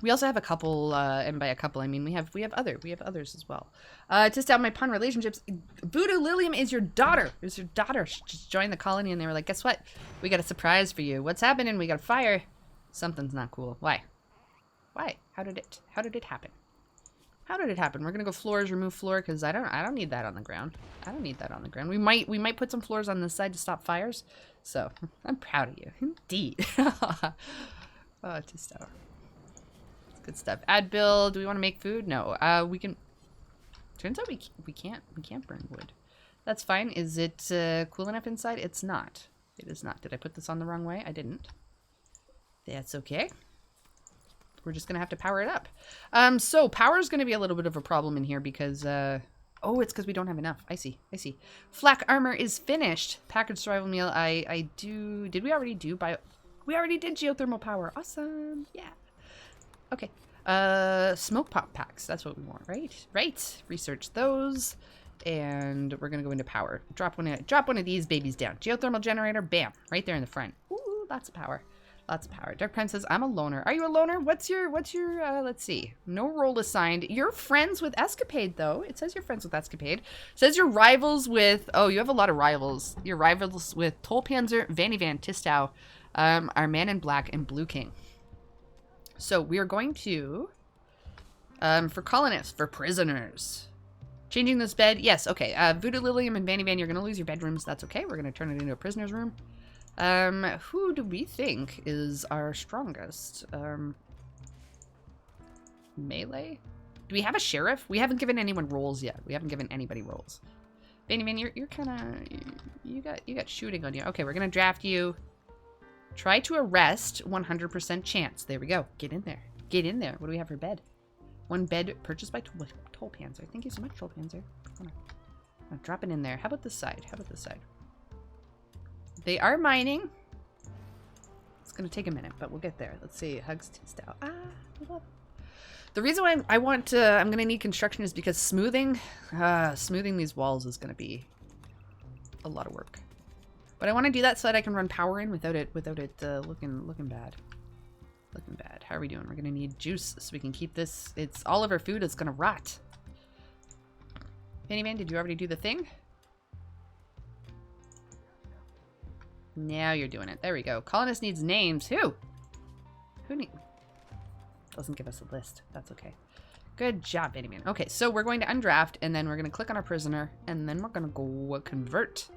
We also have a couple, and by a couple I mean we have others as well. Test out my pun relationships. Voodoolilium is your daughter. It was your daughter. She just joined the colony, and they were like, guess what? We got a surprise for you. What's happening? We got a fire. Something's not cool. Why? Why? How did it happen? How did it happen? We're gonna go floors, remove floor, because I don't need that on the ground. I don't need that on the ground. We might put some floors on this side to stop fires. So I'm proud of you. Indeed. Oh, just good stuff. Add build. Do we want to make food? No. We can. Turns out we can't burn wood. That's fine. Is it cool enough inside? It's not. It is not. Did I put this on the wrong way? I didn't. That's okay. We're just gonna have to power it up. So power is gonna be a little bit of a problem in here because oh, it's because we don't have enough. I see. Flak armor is finished. Packaged survival meal. Did we already do bio? We already did geothermal power. Awesome. Yeah. Okay. Smoke pop packs. That's what we want, right? Right. Research those. And we're gonna go into power. Drop one of these babies down. Geothermal generator, bam, right there in the front. Ooh, lots of power. Lots of power. Dark Prime says, I'm a loner. Are you a loner? What's your, let's see. No role assigned. You're friends with Escapade, though. It says you're friends with Escapade. It says you're rivals with, oh, you have a lot of rivals. You're rivals with Tolpanzer, Vanny Van, Tistow, our Man in Black, and Blue King. So we are going to, for colonists, for prisoners. Changing this bed. Yes, okay. Voodoolilium and Vanny Van, you're going to lose your bedrooms. That's okay. We're going to turn it into a prisoner's room. Who do we think is our strongest? Melee? Do we have a sheriff? We haven't given anyone roles yet. We haven't given anybody roles. Vanny Van, you're kind of, you got shooting on you. Okay, we're going to draft you. Try to arrest 100% chance. There we go. Get in there. Get in there. What do we have for bed? One bed purchased by Tolpanzer. Thank you so much, Tolpanzer. I'll drop it in there. How about this side? How about this side? They are mining. It's going to take a minute, but we'll get there. Let's see. Hugs Tistow. Ah, I love it. The reason why I'm going to need construction is because smoothing these walls is going to be a lot of work. But I want to do that so that I can run power in without it looking bad. Looking bad. How are we doing? We're going to need juice so we can keep this. It's all of our food is going to rot. Vanny Van, did you already do the thing? Now you're doing it. There we go. Colonist needs names. Who? Who need? Doesn't give us a list. That's okay. Good job, Vanny Van. Okay, so we're going to undraft, and then we're going to click on our prisoner, and then we're going to go convert.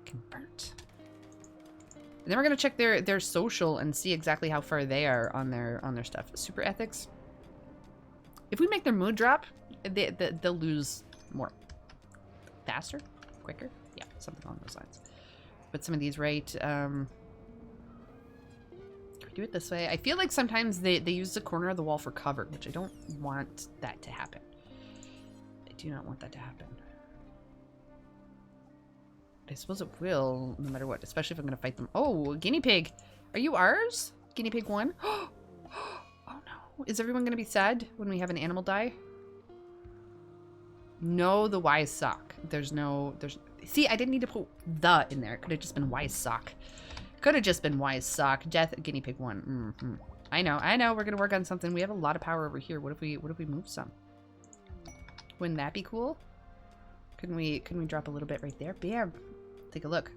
Convert. And then we're going to check their social and see exactly how far they are on their stuff. Super ethics. If we make their mood drop, they'll lose more. Faster? Quicker? Yeah, something along those lines. Put some of these right. Can we do it this way? I feel like sometimes they use the corner of the wall for cover, which I don't want that to happen. I do not want that to happen. But I suppose it will, no matter what, especially if I'm going to fight them. Oh, guinea pig. Are you ours? Guinea pig 1? Oh no. Is everyone going to be sad when we have an animal die? No, the wise sock. See, I didn't need to put the in there. It could have just been wise sock. Could have just been wise sock. Death, guinea pig 1. I know. We're gonna work on something. We have a lot of power over here. What if we move some? Wouldn't that be cool? Couldn't we drop a little bit right there? Bam. Take a look.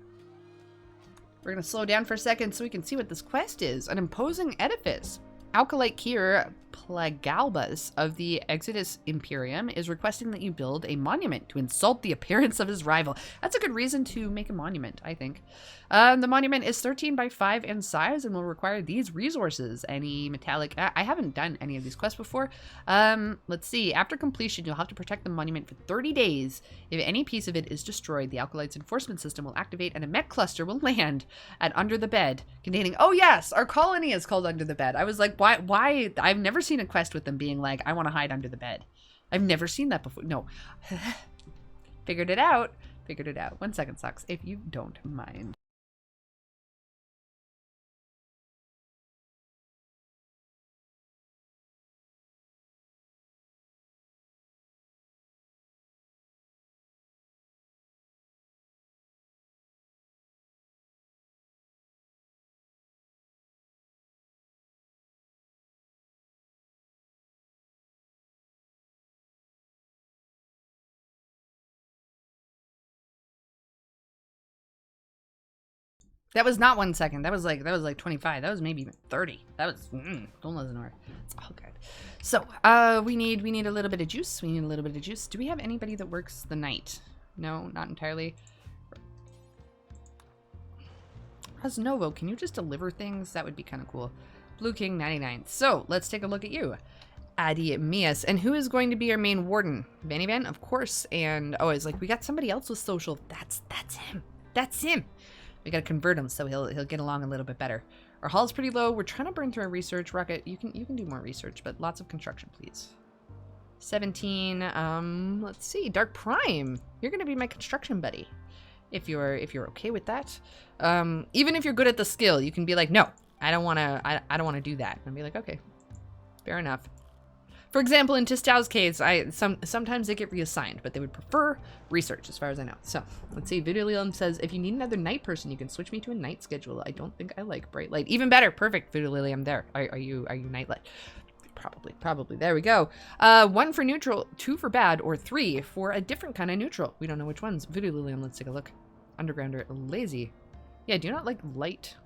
We're gonna slow down for a second so we can see what this quest is. An imposing edifice. Alkalite Kier Plagalbas of the Exodus Imperium is requesting that you build a monument to insult the appearance of his rival. That's a good reason to make a monument, I think. The monument is 13 by 5 in size and will require these resources. Any metallic... I haven't done any of these quests before. Let's see. After completion, you'll have to protect the monument for 30 days. If any piece of it is destroyed, the Alkalite's enforcement system will activate and a mech cluster will land at Under the Bed, containing... Oh, yes! Our colony is called Under the Bed. I was like, why? I've never seen a quest with them being like, I want to hide under the bed. I've never seen that before. No. Figured it out. 1 second, sucks, if you don't mind. That was not 1 second. That was like 25. That was maybe even 30. That was don't listen to her. It's all good. So we need a little bit of juice. Do we have anybody that works the night? No, not entirely. Roznovo, can you just deliver things? That would be kind of cool. Blue King 99. So let's take a look at you. Adi Mias. And who is going to be our main warden? Vanny Van, of course. And oh, it's like we got somebody else with social. That's him. That's him. We gotta convert him so he'll get along a little bit better. Our hull's pretty low. We're trying to burn through our research. Rocket, you can do more research, but lots of construction, please. 17. Let's see. Dark Prime. You're gonna be my construction buddy, if you're okay with that. Even if you're good at the skill, you can be like, no, I don't wanna do that. And be like, okay, fair enough. For example, in Tistow's case, sometimes they get reassigned, but they would prefer research, as far as I know. So, let's see. Voodoolilium says, if you need another night person, you can switch me to a night schedule. I don't think I like bright light. Even better. Perfect, Voodoolilium. There. Are you night light? Probably. There we go. 1 for neutral, 2 for bad, or 3 for a different kind of neutral. We don't know which ones. Voodoolilium, let's take a look. Undergrounder, lazy. Yeah, do you not like light?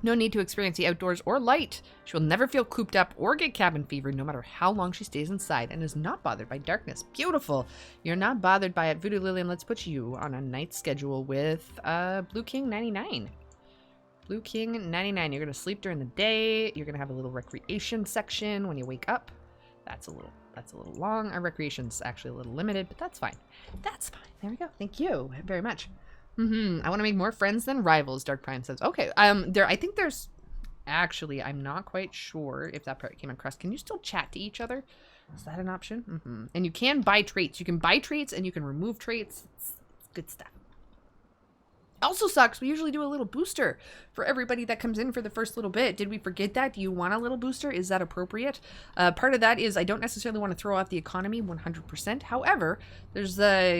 No need to experience the outdoors or light. She will never feel cooped up or get cabin fever, no matter how long she stays inside, and is not bothered by darkness. Beautiful. You're not bothered by it. Voodoolilium, let's put you on a night schedule with Blue King 99. Blue King 99. You're going to sleep during the day. You're going to have a little recreation section when you wake up. That's a little long. Our recreation's actually a little limited, but that's fine. That's fine. There we go. Thank you very much. I want to make more friends than rivals, Dark Prime says. Okay, I think there's... Actually, I'm not quite sure if that part came across. Can you still chat to each other? Is that an option? And you can buy traits. You can buy traits and you can remove traits. It's good stuff. Also sucks, we usually do a little booster for everybody that comes in for the first little bit. Did we forget that? Do you want a little booster? Is that appropriate? Part of that is I don't necessarily want to throw off the economy 100%. However, there's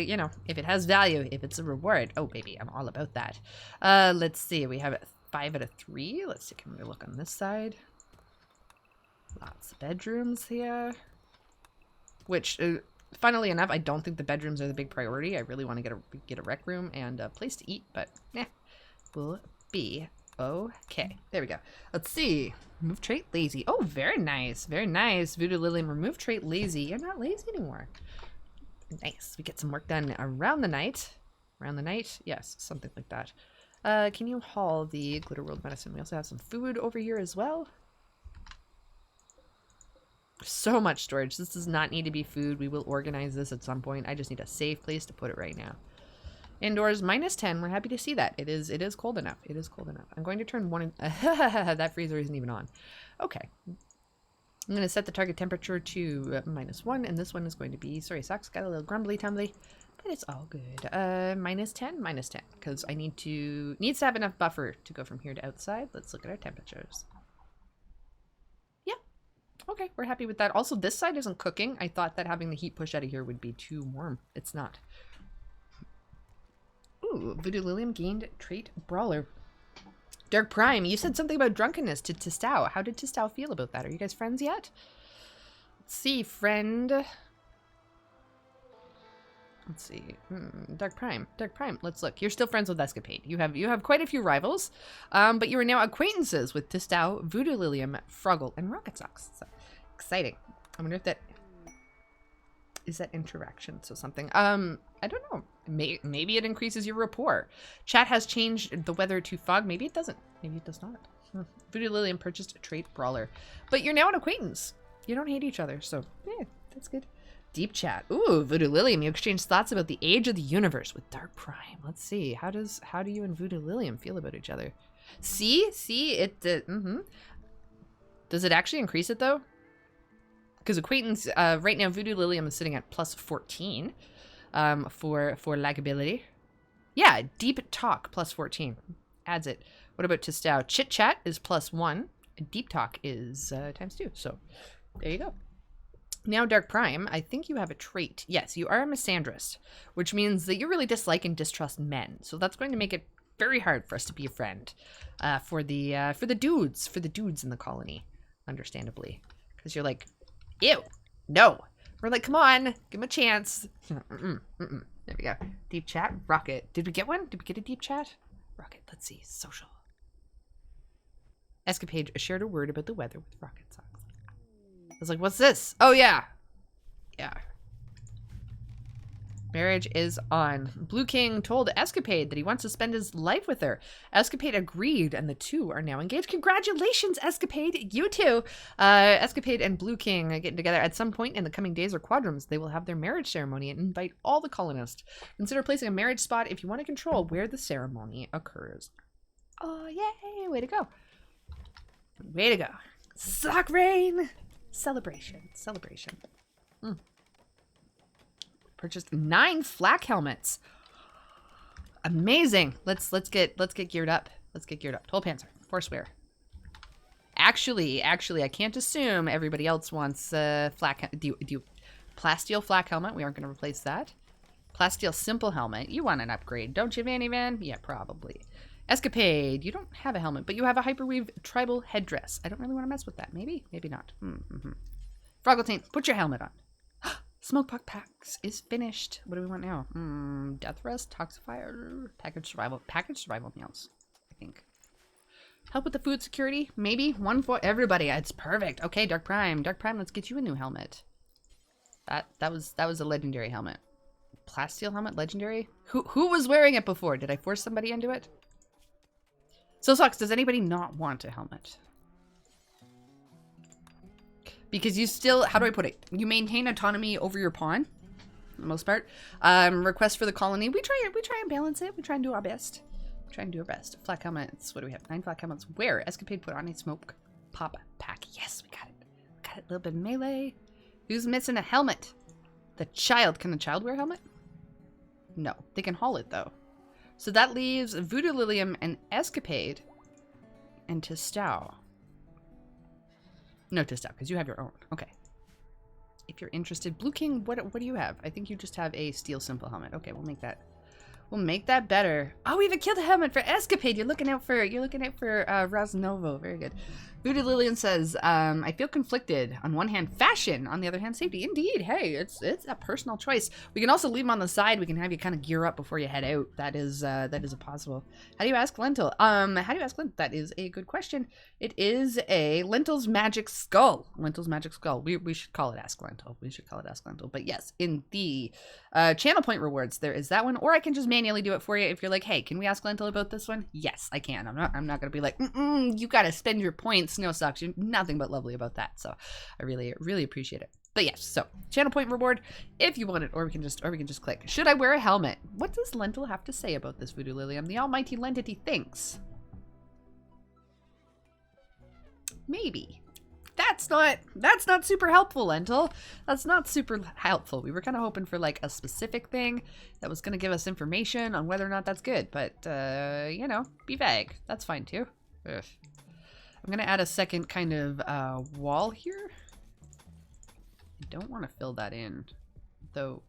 you know, if it has value, if it's a reward. Oh, baby, I'm all about that. Let's see. We have 5 out of 3. Let's take another look on this side. Lots of bedrooms here. Which... funnily enough, I don't think the bedrooms are the big priority. I really want to get a rec room and a place to eat, but we'll be okay. There we go. Let's see. Remove trait lazy. Oh, very nice. Very nice. Voodoolilium, remove trait lazy. You're not lazy anymore. Nice. We get some work done around the night. Around the night? Yes, something like that. Can you haul the Glitter World medicine? We also have some food over here as well. So much storage. This does not need to be food. We will organize this at some point. I just need a safe place to put it right now. Indoors, -10. We're happy to see that. It is cold enough. It is cold enough. I'm going to turn one... that freezer isn't even on. Okay. I'm going to set the target temperature to -1, and this one is going to be... Sorry, socks got a little grumbly tumbly, but it's all good. -10, because I needs to have enough buffer to go from here to outside. Let's look at our temperatures. Okay, we're happy with that. Also, this side isn't cooking. I thought that having the heat push out of here would be too warm. It's not. Ooh, Voodoolilium gained trait Brawler. Dark Prime, you said something about drunkenness to Tistow. How did Tistow feel about that? Are you guys friends yet? Let's see, friend. Let's see. Dark Prime. Let's look. You're still friends with Escapade. You have quite a few rivals, but you are now acquaintances with Tistow, Voodoolilium, Froggle, and Rocket Socks. So exciting. I wonder if that is that interaction. So something. I don't know. Maybe it increases your rapport. Chat has changed the weather to fog. Maybe it doesn't. Maybe it does not. Voodoolilium purchased a trait Brawler, but you're now an acquaintance. You don't hate each other, so yeah, that's good. Deep chat. Ooh, Voodoolilium, you exchange thoughts about the age of the universe with Dark Prime. Let's see. How do you and Voodoolilium feel about each other? See it. Does it actually increase it though? Because acquaintance right now, Voodoolilium is sitting at +14 for likability. Yeah, deep talk +14 adds it. What about Tistow? Chit chat is +1. Deep talk is ×2. So there you go. Now, Dark Prime, I think you have a trait. Yes, you are a misandrist, which means that you really dislike and distrust men. So that's going to make it very hard for us to be a friend for the dudes in the colony, understandably, because you're like, ew, no. We're like, come on, give him a chance. There we go. Deep chat, Rocket. Did we get one? Did we get a deep chat? Rocket. Let's see. Social. Escapade shared a word about the weather with Rocket Socks. I was like, what's this? Oh, yeah. Yeah. Marriage is on. Blue King told Escapade that he wants to spend his life with her. Escapade agreed, and the two are now engaged. Congratulations, Escapade. You too. Escapade and Blue King are getting together at some point in the coming days or quadrums. They will have their marriage ceremony and invite all the colonists. Consider placing a marriage spot if you want to control where the ceremony occurs. Oh, yay. Way to go. Way to go. Sock rain. Celebration. Purchased 9 flak helmets. Amazing. Let's get geared up. 12 Panzer. Forswear. Actually, I can't assume everybody else wants flak. Do you plasteel flak helmet? We aren't going to replace that. Plasteel simple helmet. You want an upgrade, don't you, Vanny Van? Yeah, probably. Escapade. You don't have a helmet, but you have a hyperweave tribal headdress. I don't really want to mess with that. Maybe, maybe not. Froggletaint, put your helmet on. Smokepot packs is finished. What do we want now? Death rest, toxifier, package survival meals, I think. Help with the food security, maybe one for everybody. It's perfect. Okay, Dark Prime, let's get you a new helmet. That was a legendary helmet. Plasteel helmet, legendary. Who was wearing it before? Did I force somebody into it? So sucks. Does anybody not want a helmet? Because you still, how do I put it? You maintain autonomy over your pawn, for the most part. Request for the colony. We try and balance it. We try and do our best. Flak helmets. What do we have? 9 flak helmets. Where? Escapade put on a smoke pop pack. Yes, we got it. A little bit of melee. Who's missing a helmet? The child. Can the child wear a helmet? No. They can haul it, though. So that leaves Voodoolilium and Escapade and Testao. No, Testao, because you have your own. Okay. If you're interested. Blue King, what do you have? I think you just have a steel simple helmet. Okay, we'll make that better. Oh, we have a killed helmet for Escapade. You're looking out for Roznovo. Very good. Voodoolilium says, I feel conflicted. On one hand, fashion. On the other hand, safety. Indeed. Hey, it's a personal choice. We can also leave them on the side. We can have you kind of gear up before you head out. That is a possible. How do you ask Lentil? That is a good question. It is a Lentil's Magic Skull. We should call it Ask Lentil. But yes, in the channel point rewards, there is that one. Or I can just manually do it for you if you're like, hey, can we ask Lentil about this one? Yes, I can. I'm not going to be like, you got to spend your points. No sucks. You're nothing but lovely about that. So I really, really appreciate it. But yes, so channel point reward if you want it, or we can just click. Should I wear a helmet? What does Lentil have to say about this, Voodoolilium? The almighty Lentity thinks. Maybe. That's not super helpful, Lentil. That's not super helpful. We were kind of hoping for like a specific thing that was going to give us information on whether or not that's good. But, you know, be vague. That's fine too. Ugh. I'm going to add a second kind of wall here. I don't want to fill that in, though.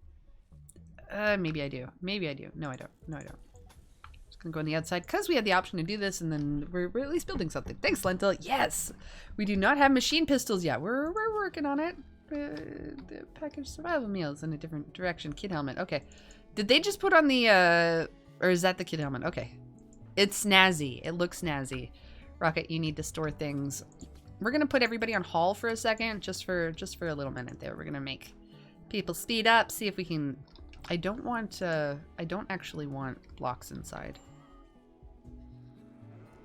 Maybe I do. No, I don't. Just going to go on the outside because we had the option to do this, and then we're at least building something. Thanks, Lentil. Yes! We do not have machine pistols yet. We're working on it. The package survival meals in a different direction. Kid helmet. Okay. Did they just put on the, or is that the kid helmet? Okay. It's snazzy. It looks snazzy. Rocket, you need to store things. We're gonna put everybody on haul for a second, just for a little minute there. We're gonna make people speed up, see if we can. I don't actually want blocks inside.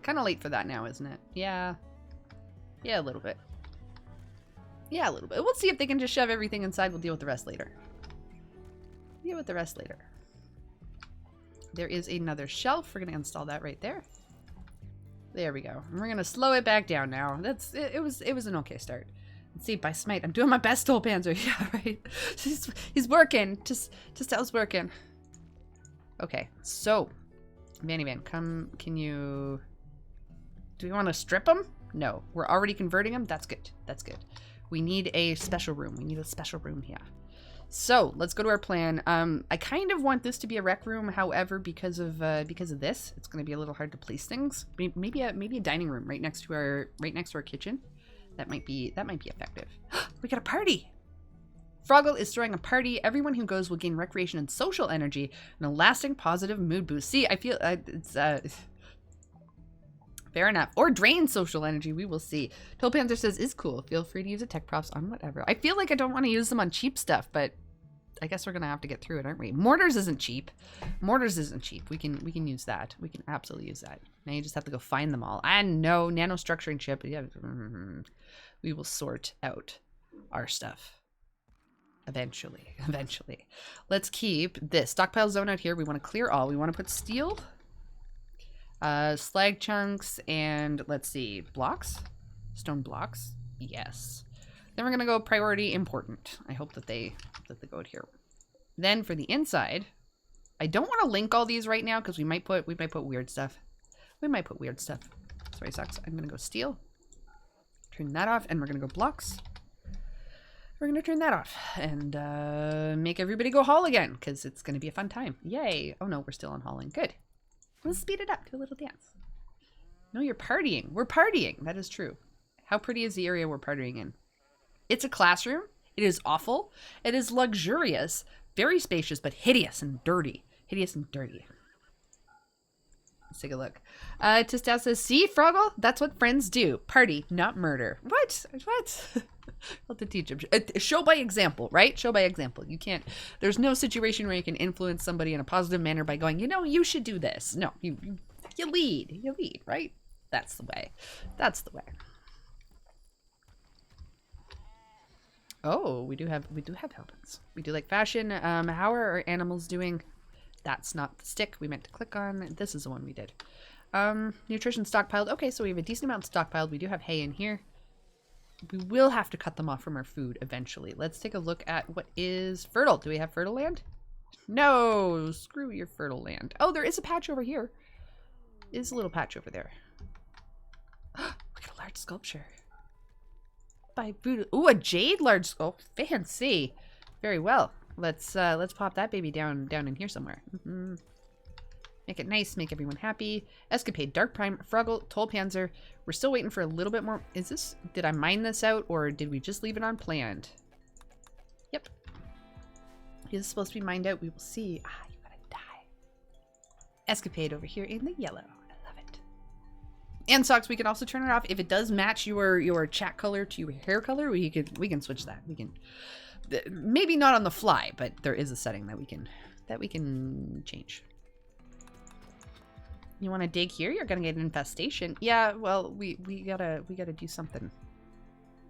Kind of late for that now, isn't it? Yeah, a little bit. We'll see if they can just shove everything inside. We'll deal with the rest later. There is another shelf. We're gonna install that right there. There we go. And we're gonna slow it back down now. It was an okay start. Let's see, by smite. I'm doing my best, Toll Panzer. Yeah, right. He's working. Just how's working. Okay, so Vanny Van, come. Can you? Do we want to strip him? No, we're already converting him. That's good. We need a special room. Here. So let's go to our plan. I kind of want this to be a rec room. However, because of this, it's going to be a little hard to place things. Maybe a dining room right next to our kitchen. That might be effective. We got a party. Froggle is throwing a party. Everyone who goes will gain recreation and social energy and a lasting positive mood boost. See, I feel it's fair enough. Or drain social energy. We will see. Toll Panther says, is cool. Feel free to use a tech props on whatever. I feel like I don't want to use them on cheap stuff, but I guess we're going to have to get through it, aren't we? Mortars isn't cheap. We can use that. We can absolutely use that. Now you just have to go find them all. I know. Nanostructuring chip. Yeah. We will sort out our stuff. Eventually. Let's keep this. Stockpile zone out here. We want to clear all. We want to put steel. Slag chunks and let's see, blocks, stone blocks. Yes. Then we're gonna go priority important. I hope that they go out here. Then for the inside, I don't want to link all these right now because we might put weird stuff. Sorry, sucks. I'm gonna go steel. Turn that off, and we're gonna go blocks. We're gonna turn that off and make everybody go haul again, because it's gonna be a fun time. Yay! Oh no, we're still on hauling. Good. Let's speed it up. Do a little dance. No, you're partying. We're partying. That is true. How pretty is the area we're partying in? It's a classroom. It is awful. It is luxurious, very spacious, but hideous and dirty. Hideous and dirty. Let's take a look. Tistal says, see, Froggle? That's what friends do. Party, not murder. What? What? I'll have to teach him. Show by example, right? Show by example. You can't, there's no situation where you can influence somebody in a positive manner by going, you know, you should do this. No, you lead. You lead, right? That's the way. That's the way. Oh, we do have helpings. We do like fashion. How are our animals doing? That's not the stick we meant to click on. This is the one we did. Nutrition stockpiled. Okay, so we have a decent amount stockpiled. We do have hay in here. We will have to cut them off from our food eventually. Let's take a look at what is fertile. Do we have fertile land? No, screw your fertile land. Oh, there is a patch over here. Is a little patch over there. Look at a large sculpture. By Voodoo. Ooh, a jade large sculpture. Fancy. Very well. Let's pop that baby down in here somewhere. Make it nice, make everyone happy. Escapade, Dark Prime, Froggle, Tollpanzer. We're still waiting for a little bit more. Is this, did I mine this out or did we just leave it unplanned? Yep. Is this supposed to be mined out? We will see. Ah, you gotta die. Escapade over here in the yellow. I love it. And socks, we can also turn it off. If it does match your chat color to your hair color, we can switch that. We can, maybe not on the fly, but there is a setting that we can change. You want to dig here? You're gonna get an infestation. Yeah, well, we gotta do something.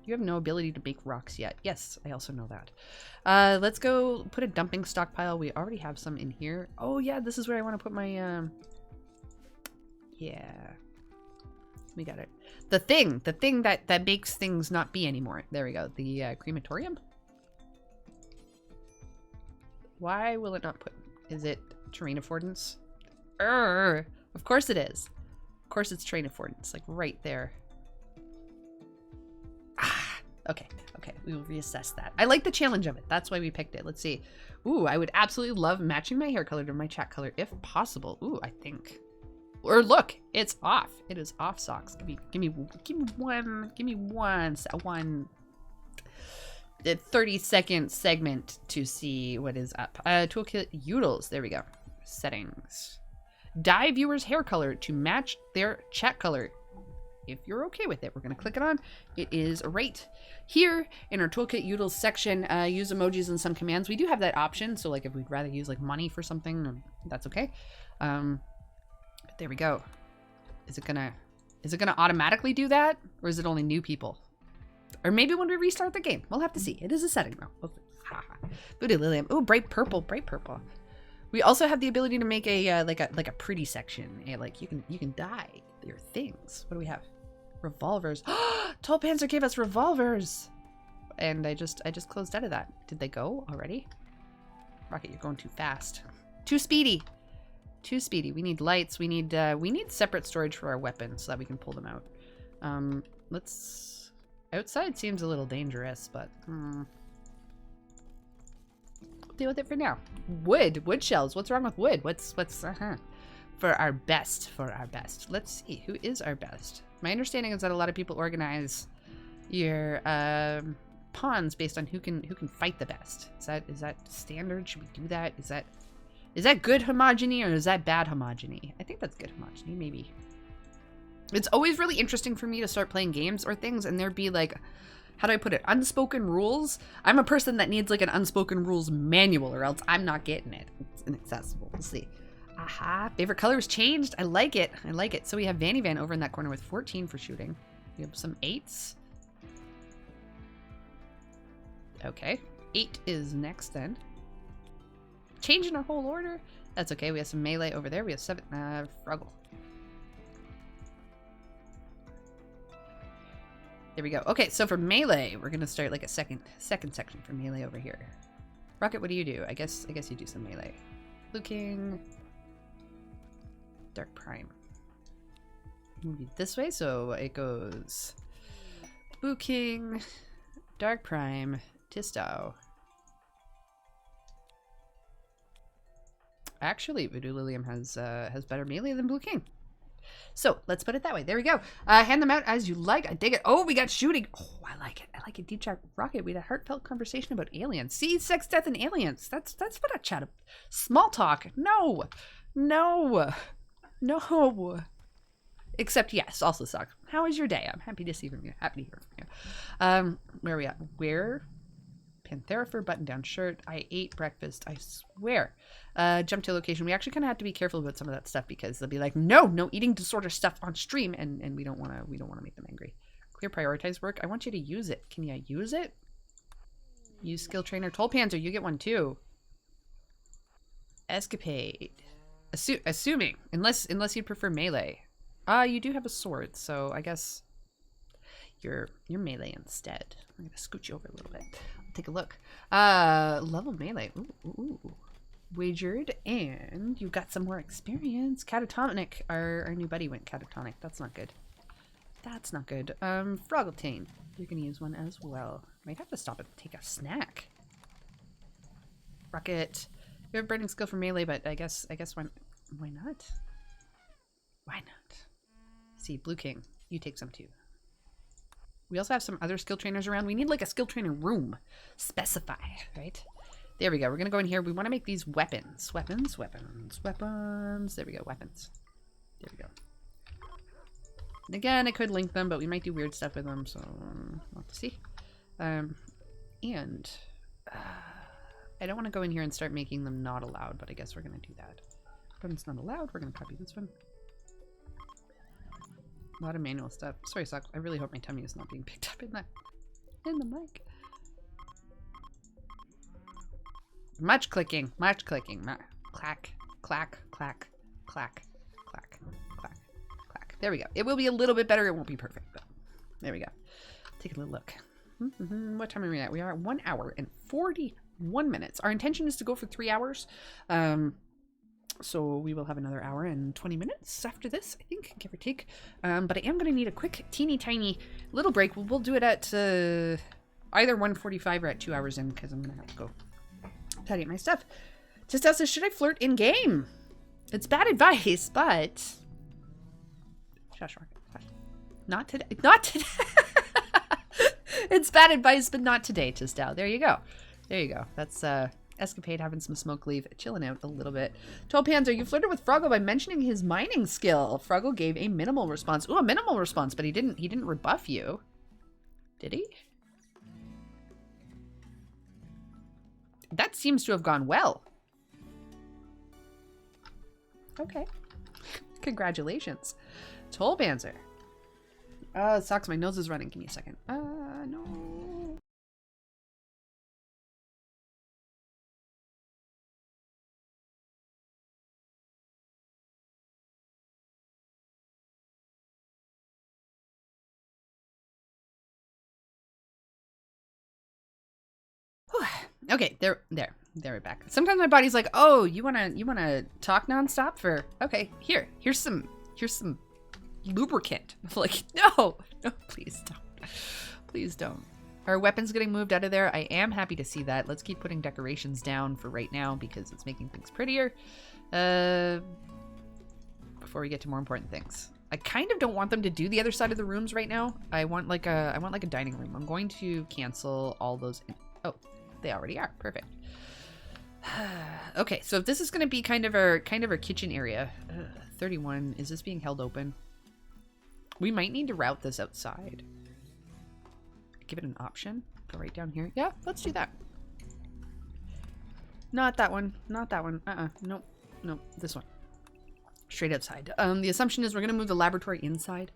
You have no ability to make rocks yet. Yes, I also know that. Let's go put a dumping stockpile. We already have some in here. Oh yeah, this is where I want to put my yeah. We got it. The thing that makes things not be anymore. There we go. The crematorium. Why will it not put? Is it terrain affordance? Of course it is. Of course it's terrain affordance, like right there. Ah, okay. We will reassess that. I like the challenge of it. That's why we picked it. Let's see. Ooh, I would absolutely love matching my hair color to my chat color if possible. Ooh, I think. Or look, it's off. It is off socks. Give me one 30-second segment to see what is up. Toolkit Utils. There we go. Settings. Dye viewers' hair color to match their chat color. If you're okay with it, we're going to click it on. It is right here in our Toolkit Utils section. Use emojis and some commands. We do have that option. So like if we'd rather use like money for something, that's okay. But there we go. Is it gonna automatically do that? Or is it only new people? Or maybe when we restart the game. We'll have to see. It is a setting though. Voodoolilium. Oh, bright purple. We also have the ability to make a like a pretty section. Like you can dye your things. What do we have? Revolvers. Tollpanzer gave us revolvers. And I just closed out of that. Did they go already? Rocket, you're going too fast. Too speedy. Too speedy. We need lights. We need separate storage for our weapons so that we can pull them out. Let's. Outside seems a little dangerous, but deal with it for now. Wood shells. What's wrong with wood? What's for our best. Let's see, who is our best? My understanding is that a lot of people organize your pawns based on who can fight the best. Is that standard? Should we do that? Is that good homogeny or is that bad homogeny? I think that's good homogeny, maybe. It's always really interesting for me to start playing games or things and there'd be like, how do I put it? Unspoken rules. I'm a person that needs like an unspoken rules manual or else I'm not getting it. It's inaccessible. We'll see. Aha. Favorite colors changed. I like it. So we have Vanny Van over in that corner with 14 for shooting. We have some 8s. Okay. 8 is next then. Changing our whole order. That's okay. We have some melee over there. We have 7. Froggle. There we go. Okay, so for melee, we're gonna start like a second section for melee over here. Rocket, what do you do? I guess you do some melee. Looking. Dark Prime. Move it this way, so it goes Boo King, Dark Prime, Tisto. Actually, Voodoolilium has better melee than Blue King. So let's put it that way. There we go. Hand them out as you like. I dig it. Oh, we got shooting. Oh, I like it. I like it. Deep Chat Rocket. We had a heartfelt conversation about aliens. See, sex, death, and aliens. That's what I chat about. Small talk. No. No. No. Except yes, also suck. How was your day? I'm happy to see from you. Happy to hear from you. Where are we at? Where? Panthera button down shirt. I ate breakfast. I swear. Jump to location. We actually kind of have to be careful about some of that stuff because they'll be like, no eating disorder stuff on stream, and we don't want to make them angry. Clear prioritize work. I want you to use it. Can you use it? Use skill trainer. Toll Panzer, you get one too. Escapade. Assuming, unless you prefer melee. You do have a sword, so I guess you're melee instead. I'm gonna scoot you over a little bit. Take a look. Level melee. Ooh. Wagered, and you've got some more experience. Catatonic. Our new buddy went catatonic. That's not good. That's not good. Froggletaine. You're gonna use one as well. Might have to stop and take a snack. Rocket. You have burning skill for melee, but I guess why not? Why not? See, Blue King. You take some too. We also have some other skill trainers around. We need like a skill trainer room. Specify, right? There we go. We're going to go in here. We want to make these weapons. Weapons. There we go. Weapons. There we go. And again, I could link them, but we might do weird stuff with them, so we'll have to see. I don't want to go in here and start making them not allowed, but I guess we're going to do that. Weapons not allowed. We're going to copy this one. A lot of manual stuff. Sorry, Sock. I really hope my tummy is not being picked up in the mic. Much clicking. Clack, clack, clack, clack, clack, clack. There we go. It will be a little bit better. It won't be perfect, but there we go. Take a little look. What time are we at? We are at 1 hour and 41 minutes. Our intention is to go for 3 hours. So we will have another hour and 20 minutes after this, I think, give or take. But I am going to need a quick, teeny tiny little break. We'll do it at either 1:45 or at 2 hours in, because I'm going to have to go tidy up my stuff. Just says, should I flirt in game? It's bad advice, but shush, not today. Not today. It's bad advice, but not today, Tisdale. There you go. There you go. That's Escapade having some smoke leave, chilling out a little bit. Toll Panzer, you flirted with Froggle by mentioning his mining skill. Froggle gave a minimal response. Ooh, a minimal response, but he didn't rebuff you. Did he? That seems to have gone well. Okay. Congratulations. Toll Panzer. It sucks. My nose is running. Give me a second. No. Okay, there we're back. Sometimes my body's like, oh, you wanna talk nonstop for, okay, here's some lubricant. I'm like, no, please don't. Our weapons getting moved out of there. I am happy to see that. Let's keep putting decorations down for right now because it's making things prettier. Before we get to more important things. I kind of don't want them to do the other side of the rooms right now. I want like a dining room. I'm going to cancel all those. Oh, they already are. Perfect. Okay, so if this is going to be kind of our kitchen area. 31. Is this being held open? We might need to route this outside. Give it an option. Go right down here. Yeah, let's do that. Not that one. Not that one. Nope. Nope. This one. Straight outside. The assumption is we're going to move the laboratory inside.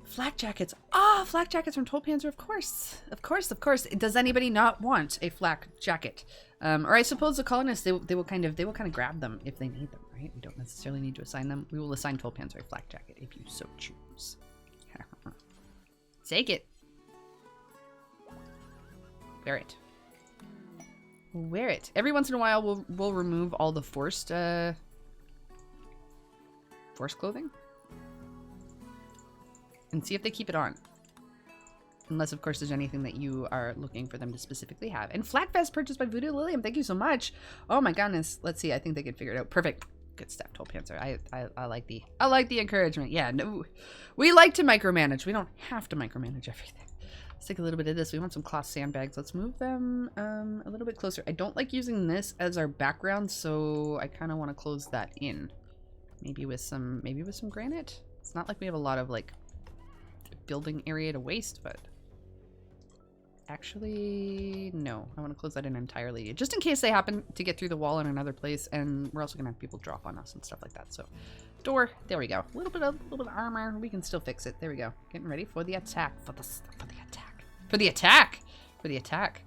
Flak jackets. Flak jackets from Toll Panzer, of course. Of course. Does anybody not want a flak jacket? Or I suppose the colonists, they will kind of grab them if they need them, right? We don't necessarily need to assign them. We will assign Toll Panzer a flak jacket if you so choose. Take it. Wear it. Every once in a while, we'll remove all the forced clothing and see if they keep it on. Unless, of course, there's anything that you are looking for them to specifically have. And flat vest purchased by Voodoolilium. Thank you so much. Oh my goodness. Let's see. I think they can figure it out. Perfect. Good stuff, Toll Panther. I like the encouragement. Yeah, no, we like to micromanage. We don't have to micromanage everything. Let's take a little bit of this. We want some cloth sandbags. Let's move them a little bit closer. I don't like using this as our background, so I kind of want to close that in. Maybe with some granite. It's not like we have a lot of like building area to waste, but actually no. I want to close that in entirely, just in case they happen to get through the wall in another place, and we're also gonna have people drop on us and stuff like that. So door, there we go. A little bit of armor. We can still fix it. There we go. Getting ready for the attack. For the attack.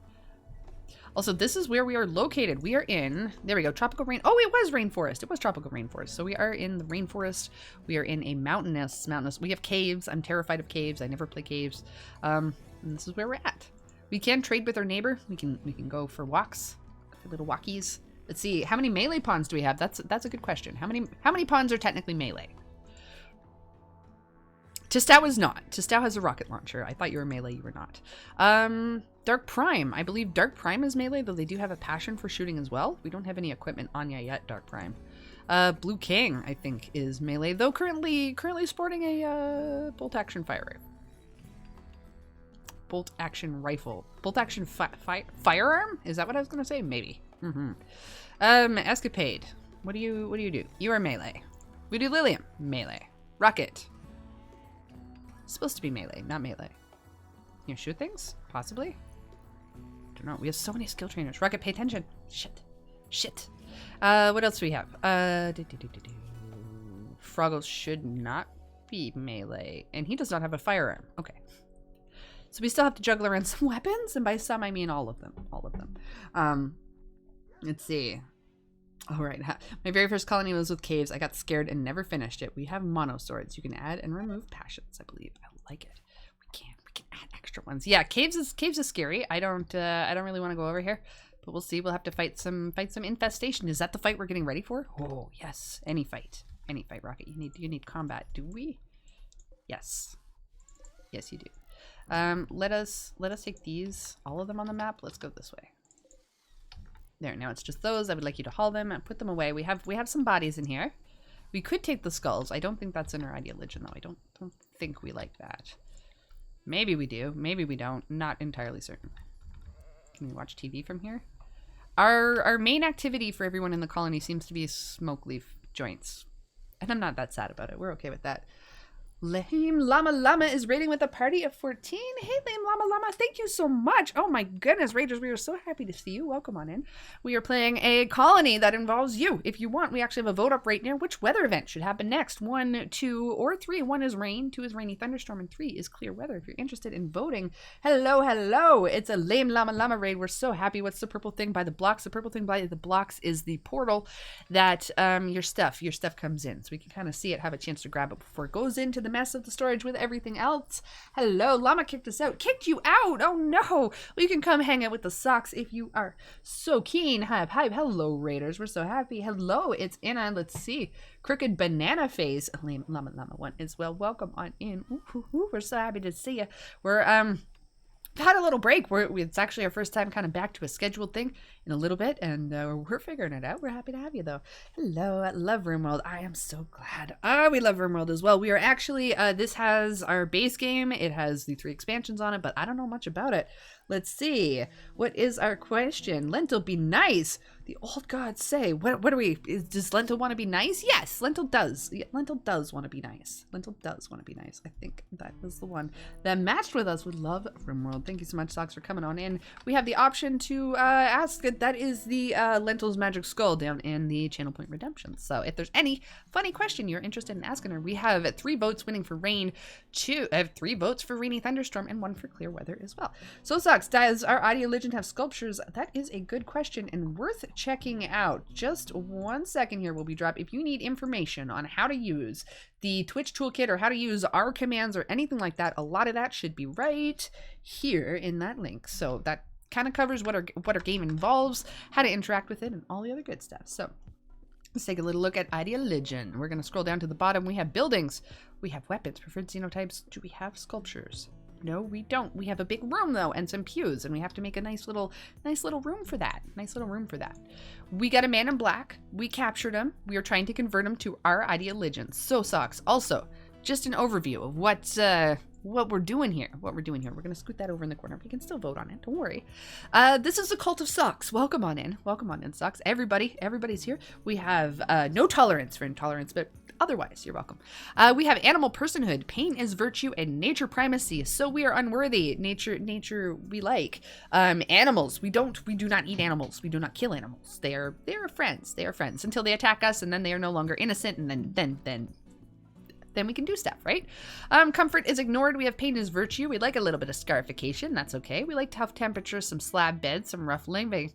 Also, this is where we are located. We are in, there we go, tropical rain. Oh, it was rainforest. It was tropical rainforest. So we are in the rainforest. We are in a mountainous. We have caves. I'm terrified of caves. I never play caves. And this is where we're at. We can trade with our neighbor. We can go for walks, for little walkies. Let's see. How many melee pawns do we have? That's a good question. How many pawns are technically melee? Tistau is not. Tistau has a rocket launcher. I thought you were melee. You were not. Dark Prime. I believe Dark Prime is melee, though they do have a passion for shooting as well. We don't have any equipment on ya yet, Dark Prime. Blue King, I think, is melee, though currently sporting a bolt action fire rifle. Bolt action rifle. Bolt action firearm? Is that what I was gonna say? Maybe. Escapade. What do you do? You are melee. Voodoolilium. Melee. Rocket. Supposed to be melee, not melee. You shoot things? Possibly? Don't know. We have so many skill trainers. Rocket, pay attention. Shit. What else do we have? Froggle should not be melee. And he does not have a firearm. Okay. So we still have to juggle around some weapons. And by some, I mean all of them. Let's see. All right. My very first colony was with caves. I got scared and never finished it. We have mono swords. You can add and remove passions, I believe. I like it. We can add extra ones. Yeah, caves is scary. I don't really want to go over here, but we'll see. We'll have to fight some infestation. Is that the fight we're getting ready for? Oh, yes. Any fight, Rocket. You need combat. Do we? Yes. Yes, you do. Let us take these, all of them on the map. Let's go this way. There, now it's just those. I would like you to haul them and put them away. We have some bodies in here. We could take the skulls. I don't think that's in our ideologian, though. I don't think we like that. Maybe we do. Maybe we don't. Not entirely certain. Can we watch TV from here? Our main activity for everyone in the colony seems to be smoke leaf joints. And I'm not that sad about it. We're okay with that. Lame Llama is raiding with a party of 14. Hey, Lame Llama, thank you so much. Oh my goodness, Raiders, we are so happy to see you. Welcome on in. We are playing a colony that involves you. If you want, we actually have a vote up right now. Which weather event should happen next? 1, 2, or 3. 1 is rain, 2 is rainy thunderstorm, and 3 is clear weather. If you're interested in voting, hello. It's a Lame Llama raid. We're so happy. What's the purple thing by the blocks? The purple thing by the blocks is the portal that your stuff comes in. So we can kind of see it, have a chance to grab it before it goes into the mess of the storage with everything else. Hello, Llama kicked us out. Kicked you out? Oh no. Well, you can come hang out with the socks if you are so keen. Hi. Hello, Raiders. We're so happy. Hello, it's Anna. Let's see. Crooked Banana Face. Llama 1 as well. Welcome on in. Ooh, we're so happy to see you. We're had a little break. It's actually our first time kind of back to a scheduled thing in a little bit, and we're figuring it out. We're happy to have you, though. Hello, I love Rimworld. I am so glad. We love Rimworld as well. We are actually, this has our base game. It has the 3 expansions on it, but I don't know much about it. Let's see. What is our question? Lentil be nice. The old gods say. What are we? Does Lentil want to be nice? Yes, Lentil does. Yeah, Lentil does want to be nice. Lentil does want to be nice. I think that was the one that matched with us. Would love Rimworld. Thank you so much, Socks, for coming on in. We have the option to ask. That is the Lentil's Magic Skull down in the Channel Point Redemption. So if there's any funny question you're interested in asking her, we have 3 votes winning for rain. I have 3 votes for rainy thunderstorm and 1 for clear weather as well. So Socks, does our audio legend have sculptures? That is a good question and worth checking out. Just 1 second here will be dropped. If you need information on how to use the Twitch toolkit or how to use our commands or anything like that, a lot of that should be right here in that link. So that kind of covers what our game involves, how to interact with it, and all the other good stuff. So let's take a little look at ideologian. We're going to scroll down to the bottom. We have buildings. We have weapons, preferred xenotypes. Do we have sculptures? No, we don't. We have a big room though, and some pews, and we have to make a nice little room for that. Nice little room for that. We got a man in black. We captured him. We are trying to convert him to our ideologies. So Socks. Also, just an overview of what we're doing here. We're gonna scoot that over in the corner. We can still vote on it. Don't worry. This is the Cult of Socks. Welcome on in. Welcome on in, Socks. Everybody's here. We have no tolerance for intolerance, but otherwise, you're welcome. We have animal personhood, pain is virtue, and nature primacy. So we are unworthy. Nature we like. Animals, we do not eat animals. We do not kill animals. They are friends. They are friends until they attack us, and then they are no longer innocent, and then we can do stuff, right? Comfort is ignored. We have pain is virtue. We like a little bit of scarification. That's okay. We like tough temperatures, some slab beds, some rough living.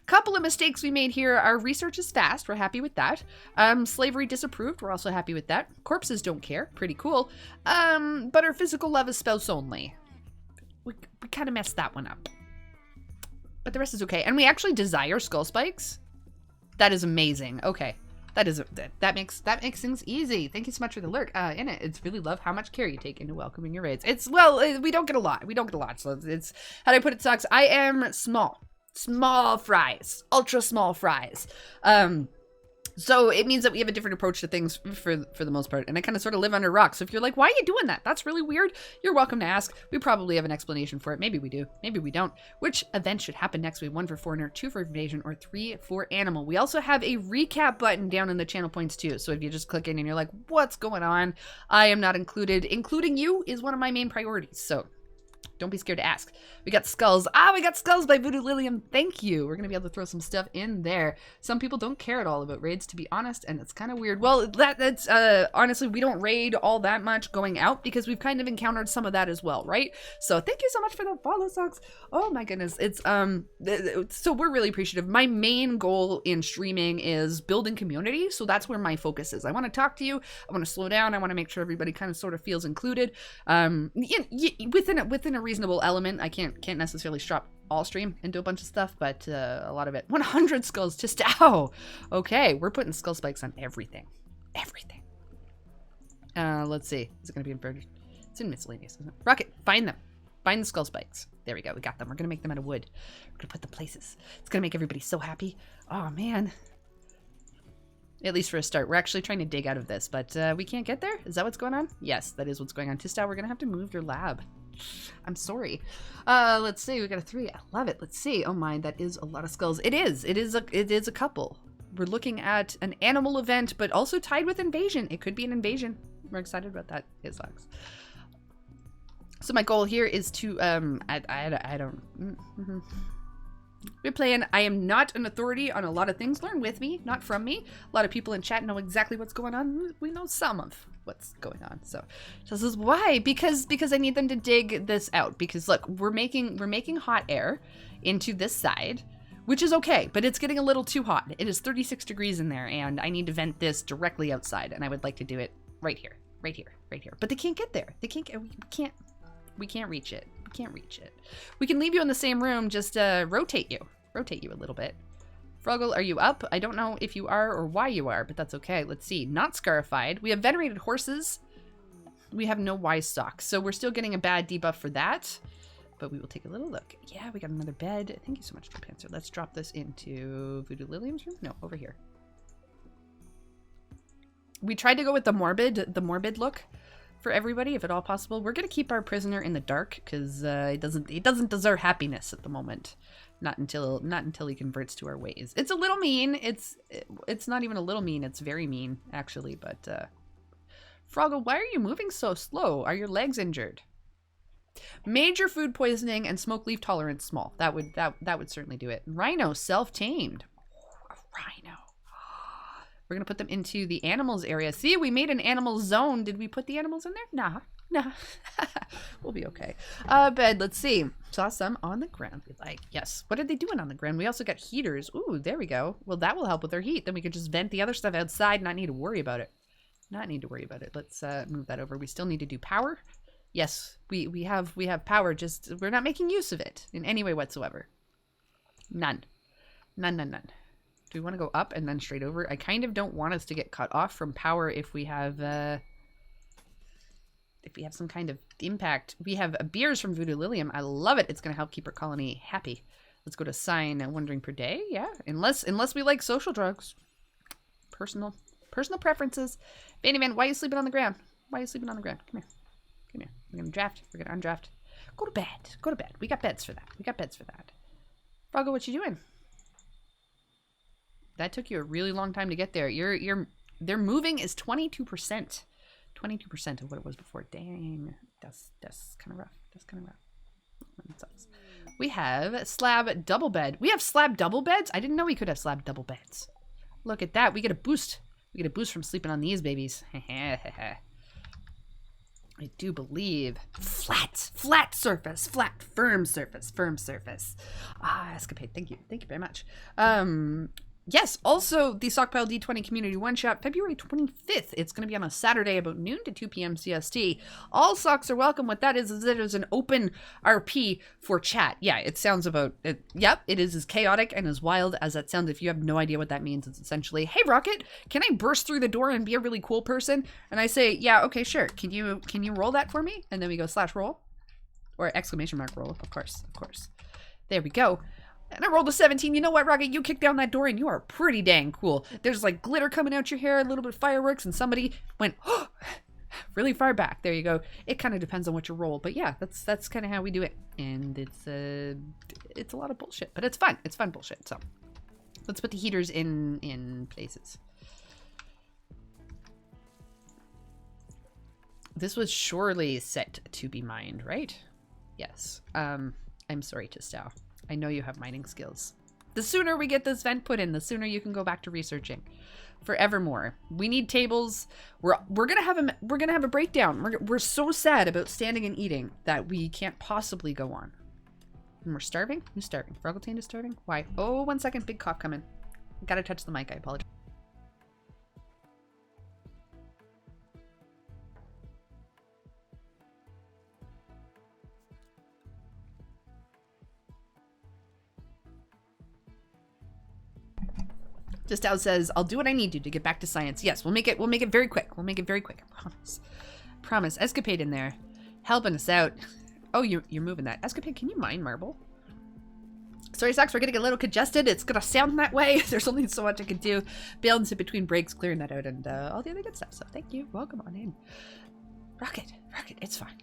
Couple of mistakes we made here. Our research is fast. We're happy with that. Slavery disapproved. We're also happy with that. Corpses don't care. Pretty cool. But our physical love is spouse only. We kind of messed that one up. But the rest is okay. And we actually desire skull spikes. That is amazing. Okay. That makes things easy. Thank you so much for the lurk. In it, it's really love how much care you take into welcoming your raids. We don't get a lot. So it's how do I put it, Socks? I am small fries, ultra small fries. So it means that we have a different approach to things for the most part. And I kind of sort of live under rocks. So if you're like, why are you doing that? That's really weird. You're welcome to ask. We probably have an explanation for it. Maybe we do. Maybe we don't. Which event should happen next week? 1 for foreigner, 2 for invasion, or 3 for animal. We also have a recap button down in the channel points too. So if you just click in and you're like, what's going on? I am not included. Including you is one of my main priorities. So don't be scared to ask. We got skulls. We got skulls by Voodoolilium. Thank you. We're going to be able to throw some stuff in there. Some people don't care at all about raids, to be honest, and it's kind of weird. Well, that's honestly, we don't raid all that much going out because we've kind of encountered some of that as well, right? So thank you so much for the follow, Socks. Oh my goodness. It's so we're really appreciative. My main goal in streaming is building community, so that's where my focus is. I want to talk to you. I want to slow down. I want to make sure everybody kind of sort of feels included. Within a reasonable element. I can't necessarily strap all stream into a bunch of stuff, but a lot of it. 100 skulls, just ow. Okay, we're putting skull spikes on everything. Let's see. Is it gonna be inverted? It's in miscellaneous, isn't it? Rocket, find them. Find the skull spikes. There we go. We got them. We're gonna make them out of wood. We're gonna put them places. It's gonna make everybody so happy. Oh man. At least for a start. We're actually trying to dig out of this, but we can't get there? Is that what's going on? Yes, that is what's going on. Tistau, we're gonna have to move your lab. I'm sorry. Let's see. We got a 3. I love it. Let's see. Oh my, that is a lot of skulls. It is a couple. We're looking at an animal event, but also tied with invasion. It could be an invasion. We're excited about that. It sucks. So my goal here is to I don't. We're playing I am not an authority on a lot of things. Learn with me, not from me. A lot of people in chat know exactly what's going on. We know some of what's going on. So this is why, because I need them to dig this out. Because look, we're making hot air into this side, which is okay, but it's getting a little too hot. It is 36 degrees in there, and I need to vent this directly outside, and I would like to do it right here. But they can't get there. We can't reach it. We can leave you in the same room, just rotate you a little bit. Froggle, are you up? I don't know if you are or why you are, but that's okay. Let's see. Not scarified. We have venerated horses. We have no wise socks, so we're still getting a bad debuff for that, but we will take a little look. Yeah, we got another bed. Thank you so much, Panther. Let's drop this into Voodoolilium's room. No, over here. We tried to go with the morbid look for everybody, if at all possible. We're gonna keep our prisoner in the dark because he doesn't deserve happiness at the moment. Not until he converts to our ways. It's a little mean. It's not even a little mean. It's very mean actually. But Froggle, why are you moving so slow? Are your legs injured? Major food poisoning and smoke leaf tolerance small. That would certainly do it. Rhino self-tamed. Oh, a rhino. We're going to put them into the animals area. See, we made an animal zone. Did we put the animals in there? Nah. We'll be okay. Bed, let's see. Saw some on the ground. We like, yes. What are they doing on the ground? We also got heaters. Ooh, there we go. Well, that will help with our heat. Then we could just vent the other stuff outside and not need to worry about it. Let's move that over. We still need to do power. Yes, we have power. Just we're not making use of it in any way whatsoever. None. Do we want to go up and then straight over? I kind of don't want us to get cut off from power if we have if we have some kind of impact. We have beers from Voodoolilium. I love it. It's going to help keep our colony happy. Let's go to sign wondering per day. Yeah, unless we like social drugs. Personal preferences. Vandyman, why are you sleeping on the ground? Why are you sleeping on the ground? Come here. Come here. We're going to draft. We're going to undraft. Go to bed. Go to bed. We got beds for that. We got beds for that. Froggo, what you doing? That took you a really long time to get there. Their moving is 22%. 22% of what it was before. Dang. That's kind of rough. That's kind of rough. That sucks. We have slab double bed. We have slab double beds? I didn't know we could have slab double beds. Look at that. We get a boost. We get a boost from sleeping on these babies. I do believe flat surface, firm surface. Escapade. Thank you very much. Yes, also the Stockpile D20 Community One-Shot, February 25th. It's going to be on a Saturday about noon to 2 p.m. CST. All socks are welcome. What that is it is an open RP for chat. Yeah, it sounds about it. Yep, it is as chaotic and as wild as that sounds. If you have no idea what that means, it's essentially, hey, Rocket, can I burst through the door and be a really cool person? And I say, yeah, okay, sure. Can you roll that for me? And then we go /roll or exclamation mark roll. Of course. There we go. And I rolled a 17. You know what, Rocket? You kicked down that door and you are pretty dang cool. There's like glitter coming out your hair, a little bit of fireworks, and somebody went really far back. There you go. It kind of depends on what you roll. But yeah, that's kind of how we do it. And it's a lot of bullshit, but it's fun. It's fun bullshit. So let's put the heaters in places. This was surely set to be mined, right? Yes. I'm sorry to Stow. I know you have mining skills. The sooner we get this vent put in, the sooner you can go back to researching. Forevermore. We need tables. We're gonna have a breakdown. We're so sad about standing and eating that we can't possibly go on. And we're starving? Who's starving? Froggletaine is starving? Why? Oh, 1 second. Big cough coming. Gotta touch the mic. I apologize. Just out says, I'll do what I need to get back to science. Yes, we'll make it very quick. We'll make it very quick. I promise. Escapade in there. Helping us out. Oh, you're moving that. Escapade, can you mine marble? Sorry, Socks, we're gonna get a little congested. It's gonna sound that way. There's only so much I can do. Balancing between breaks, clearing that out, and all the other good stuff. So thank you. Welcome on in. Rocket, it's fine.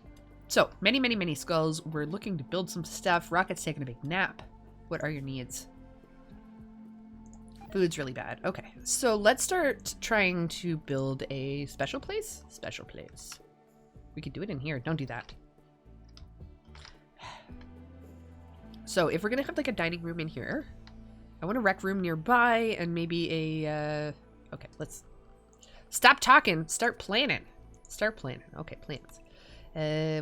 So, many skulls. We're looking to build some stuff. Rocket's taking a big nap. What are your needs? Food's really bad. Okay, so let's start trying to build a special place. We could do it in here. Don't do that. So if we're gonna have like a dining room in here, I want a rec room nearby and maybe a, okay, let's stop talking. Start planning. Okay, plans.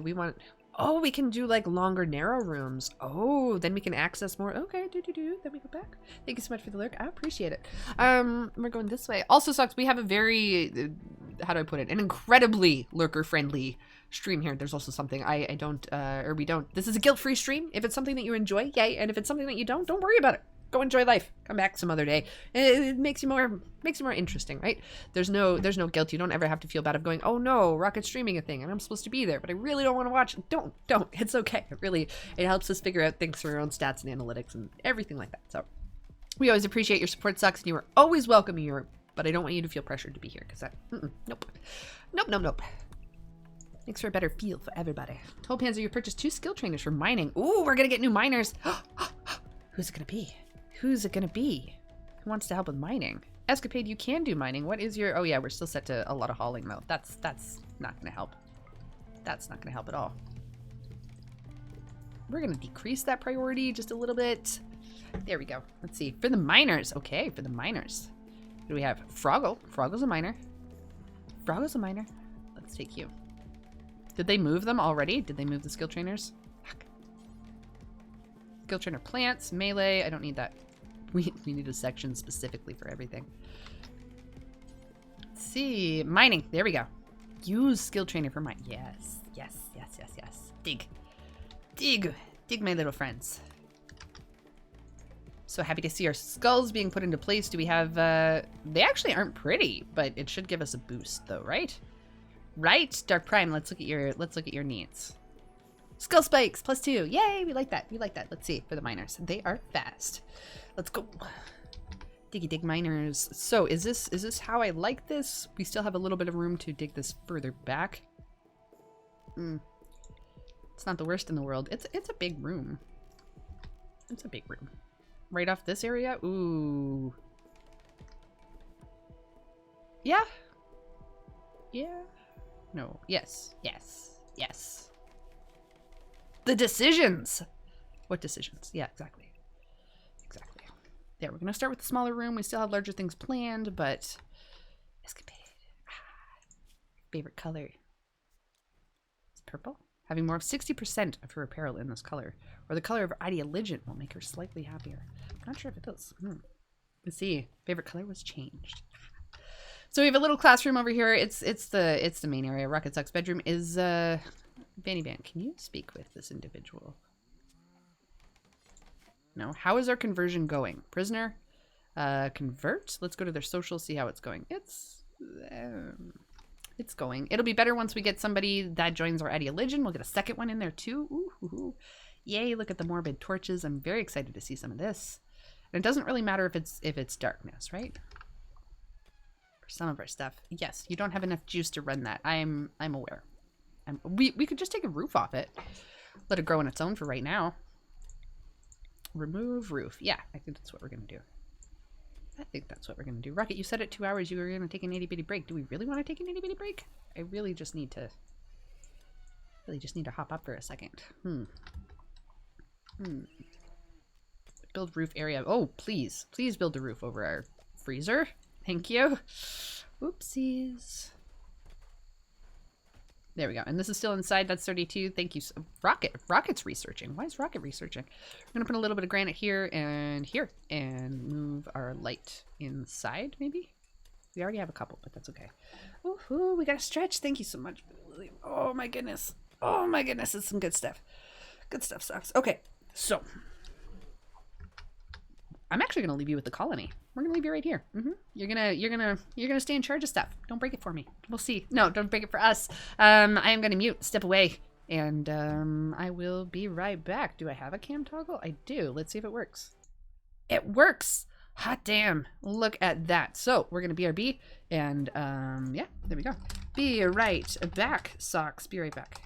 We want, oh, we can do like longer narrow rooms. Oh, then we can access more. Okay, then we go back. Thank you so much for the lurk. I appreciate it. We're going this way. Also sucks, we have a very, how do I put it? An incredibly lurker friendly stream here. There's also something I don't, or we don't. This is a guilt-free stream. If it's something that you enjoy, yay. And if it's something that you don't worry about it. Go enjoy life. Come back some other day. It makes you more interesting, right? There's no guilt. You don't ever have to feel bad of going, oh no, Rocket's streaming a thing and I'm supposed to be there, but I really don't want to watch. Don't. It's okay. It helps us figure out things for our own stats and analytics and everything like that. So we always appreciate your support, Sucks, and you are always welcome here, but I don't want you to feel pressured to be here because nope. Makes for a better feel for everybody. Told Panzer, you purchased 2 skill trainers for mining. Ooh, we're gonna get new miners. Who's it gonna be? Who wants to help with mining? Escapade, you can do mining. What is your... Oh yeah, we're still set to a lot of hauling though. That's not gonna help. That's not gonna help at all. We're gonna decrease that priority just a little bit. There we go. Let's see. For the miners. Okay, for the miners. Who do we have? Froggle. Froggle's a miner. Let's take you. Did they move them already? Did they move the skill trainers? Fuck. Skill trainer plants, melee. I don't need that. We need a section specifically for everything. Let's see. Mining. There we go. Use skill trainer for mine. Yes. Dig, my little friends. So happy to see our skulls being put into place. Do we have, they actually aren't pretty, but it should give us a boost though, right? Right? Dark Prime, let's look at your needs. Skull spikes, +2. Yay, we like that. We like that. Let's see for the miners. They are fast. Let's go. Diggy dig miners. So is this how I like this? We still have a little bit of room to dig this further back. It's not the worst in the world. It's a big room. It's a big room. Right off this area? Ooh. Yeah. Yeah. No. Yes. Yes. Yes. The decisions. What decisions? Yeah, exactly. Exactly. Yeah, we're going to start with the smaller room. We still have larger things planned, but escapade. Favorite color. It's purple. Having more of 60% of her apparel in this color, or the color of her ideologian, will make her slightly happier. I'm not sure if it does. Let's see. Favorite color was changed. So we have a little classroom over here. It's the main area. Rocket Sock's bedroom is Vanny Van. Can you speak with this individual? No. How is our conversion going? Prisoner, convert. Let's go to their social, see how it's going. It's going. It'll be better once we get somebody that joins our ideologian. We'll get a second one in there too. Ooh. Yay! Look at the morbid torches. I'm very excited to see some of this. And it doesn't really matter if it's darkness, right? For some of our stuff, yes. You don't have enough juice to run that. I'm aware. We could just take a roof off it. Let it grow on its own for right now. Remove roof. Yeah, I think that's what we're gonna do. Rocket, you said at 2 hours you were gonna take an itty bitty break. Do we really want to take an itty bitty break? I really just need to hop up for a second. Build roof area. Oh, please build a roof over our freezer. Thank you. Oopsies. There we go. And this is still inside. That's 32. Thank you. Rocket's researching. Why is Rocket researching? I'm going to put a little bit of granite here and move our light inside, maybe? We already have a couple, but that's okay. Woohoo, we got a stretch. Thank you so much. Oh my goodness. Oh my goodness. It's some good stuff. Good stuff, Socks. Okay, so I'm actually going to leave you with the colony. We're going to leave you right here. You're going to stay in charge of stuff. Don't break it for me. We'll see. No, don't break it for us. I am going to mute, step away, and I will be right back. Do I have a cam toggle? I do. Let's see if it works. It works. Hot damn. Look at that. So we're going to BRB, and yeah, there we go. Be right back, Socks. Be right back.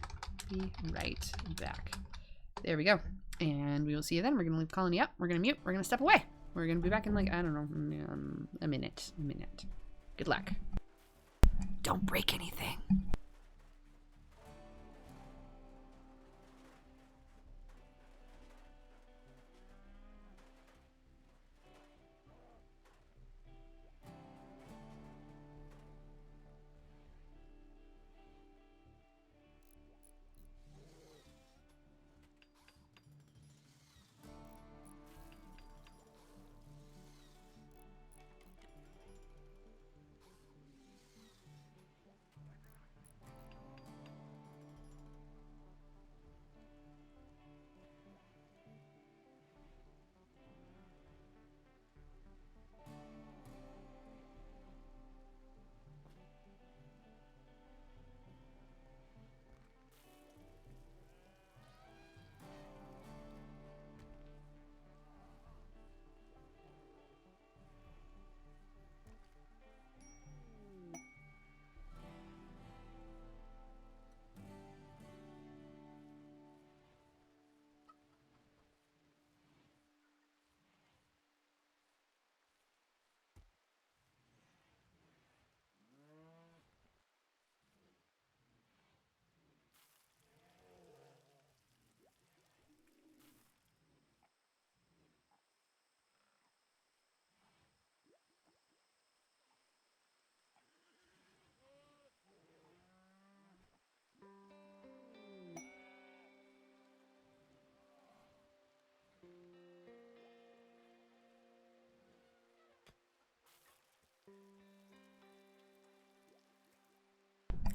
Be right back. There we go. And we will see you then. We're going to leave the colony up. We're going to mute. We're going to step away. We're going to be back in, like, I don't know, a minute. Good luck. Don't break anything.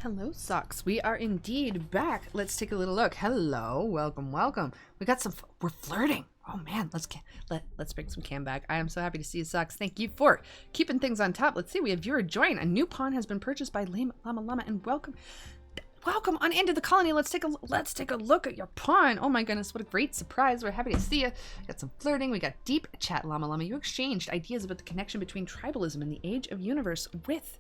Hello, Socks. We are indeed back. Let's take a little look. Hello. Welcome. We got some... We're flirting. Oh man, let's bring some cam back. I am so happy to see you, Socks. Thank you for keeping things on top. Let's see, we have viewer join. A new pawn has been purchased by Llama Llama, and welcome on into the colony. Let's take a look at your pawn. Oh my goodness, what a great surprise. We're happy to see you. Got some flirting. We got deep chat, Llama Llama. You exchanged ideas about the connection between tribalism and the age of universe with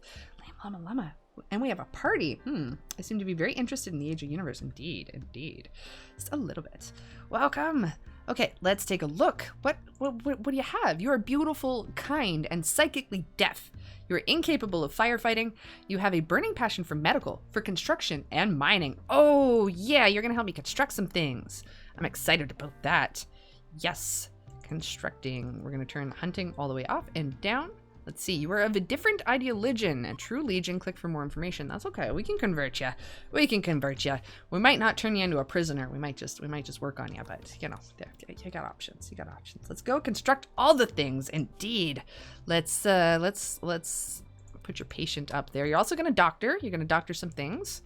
Llama Llama. And we have a party. I seem to be very interested in the age of universe. Indeed. Just a little bit. Welcome. Okay, let's take a look. What do you have? You are beautiful, kind, and psychically deaf. You are incapable of firefighting. You have a burning passion for medical, for construction, and mining. Oh, yeah, you're going to help me construct some things. I'm excited about that. Yes, constructing. We're going to turn hunting all the way off and down. Let's see, you are of a different ideologian. A true legion, click for more information. That's okay, we can convert you. We might not turn you into a prisoner. We might just work on you, but you know, you got options. Let's go construct all the things. Indeed. Let's put your patient up there. You're also gonna doctor. You're gonna doctor some things.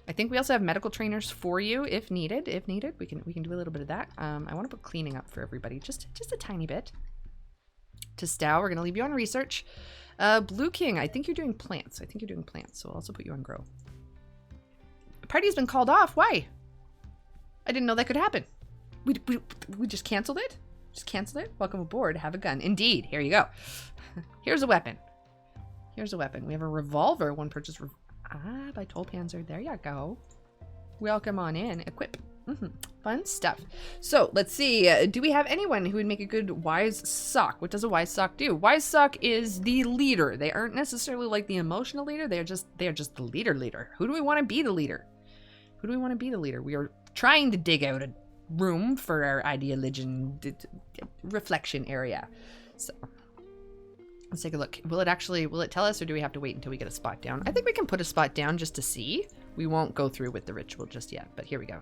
I think we also have medical trainers for you if needed. We can do a little bit of that. I want to put cleaning up for everybody, just a tiny bit. To Stow, we're going to leave you on research. Blue King, I think you're doing plants. So I'll also put you on grow. The party's been called off. Why? I didn't know that could happen. We just canceled it? Welcome aboard. Have a gun. Indeed. Here you go. Here's a weapon. We have a revolver. One purchase. By Tolpanzer. There you go. Welcome on in. Equip. Fun stuff. So let's see. Do we have anyone who would make a good wise sock? What does a wise sock do? Wise sock is the leader. They aren't necessarily like the emotional leader. They are just the leader. Who do we want to be the leader? We are trying to dig out a room for our ideologian reflection area. So let's take a look. Will it tell us, or do we have to wait until we get a spot down? I think we can put a spot down just to see. We won't go through with the ritual just yet, but here we go.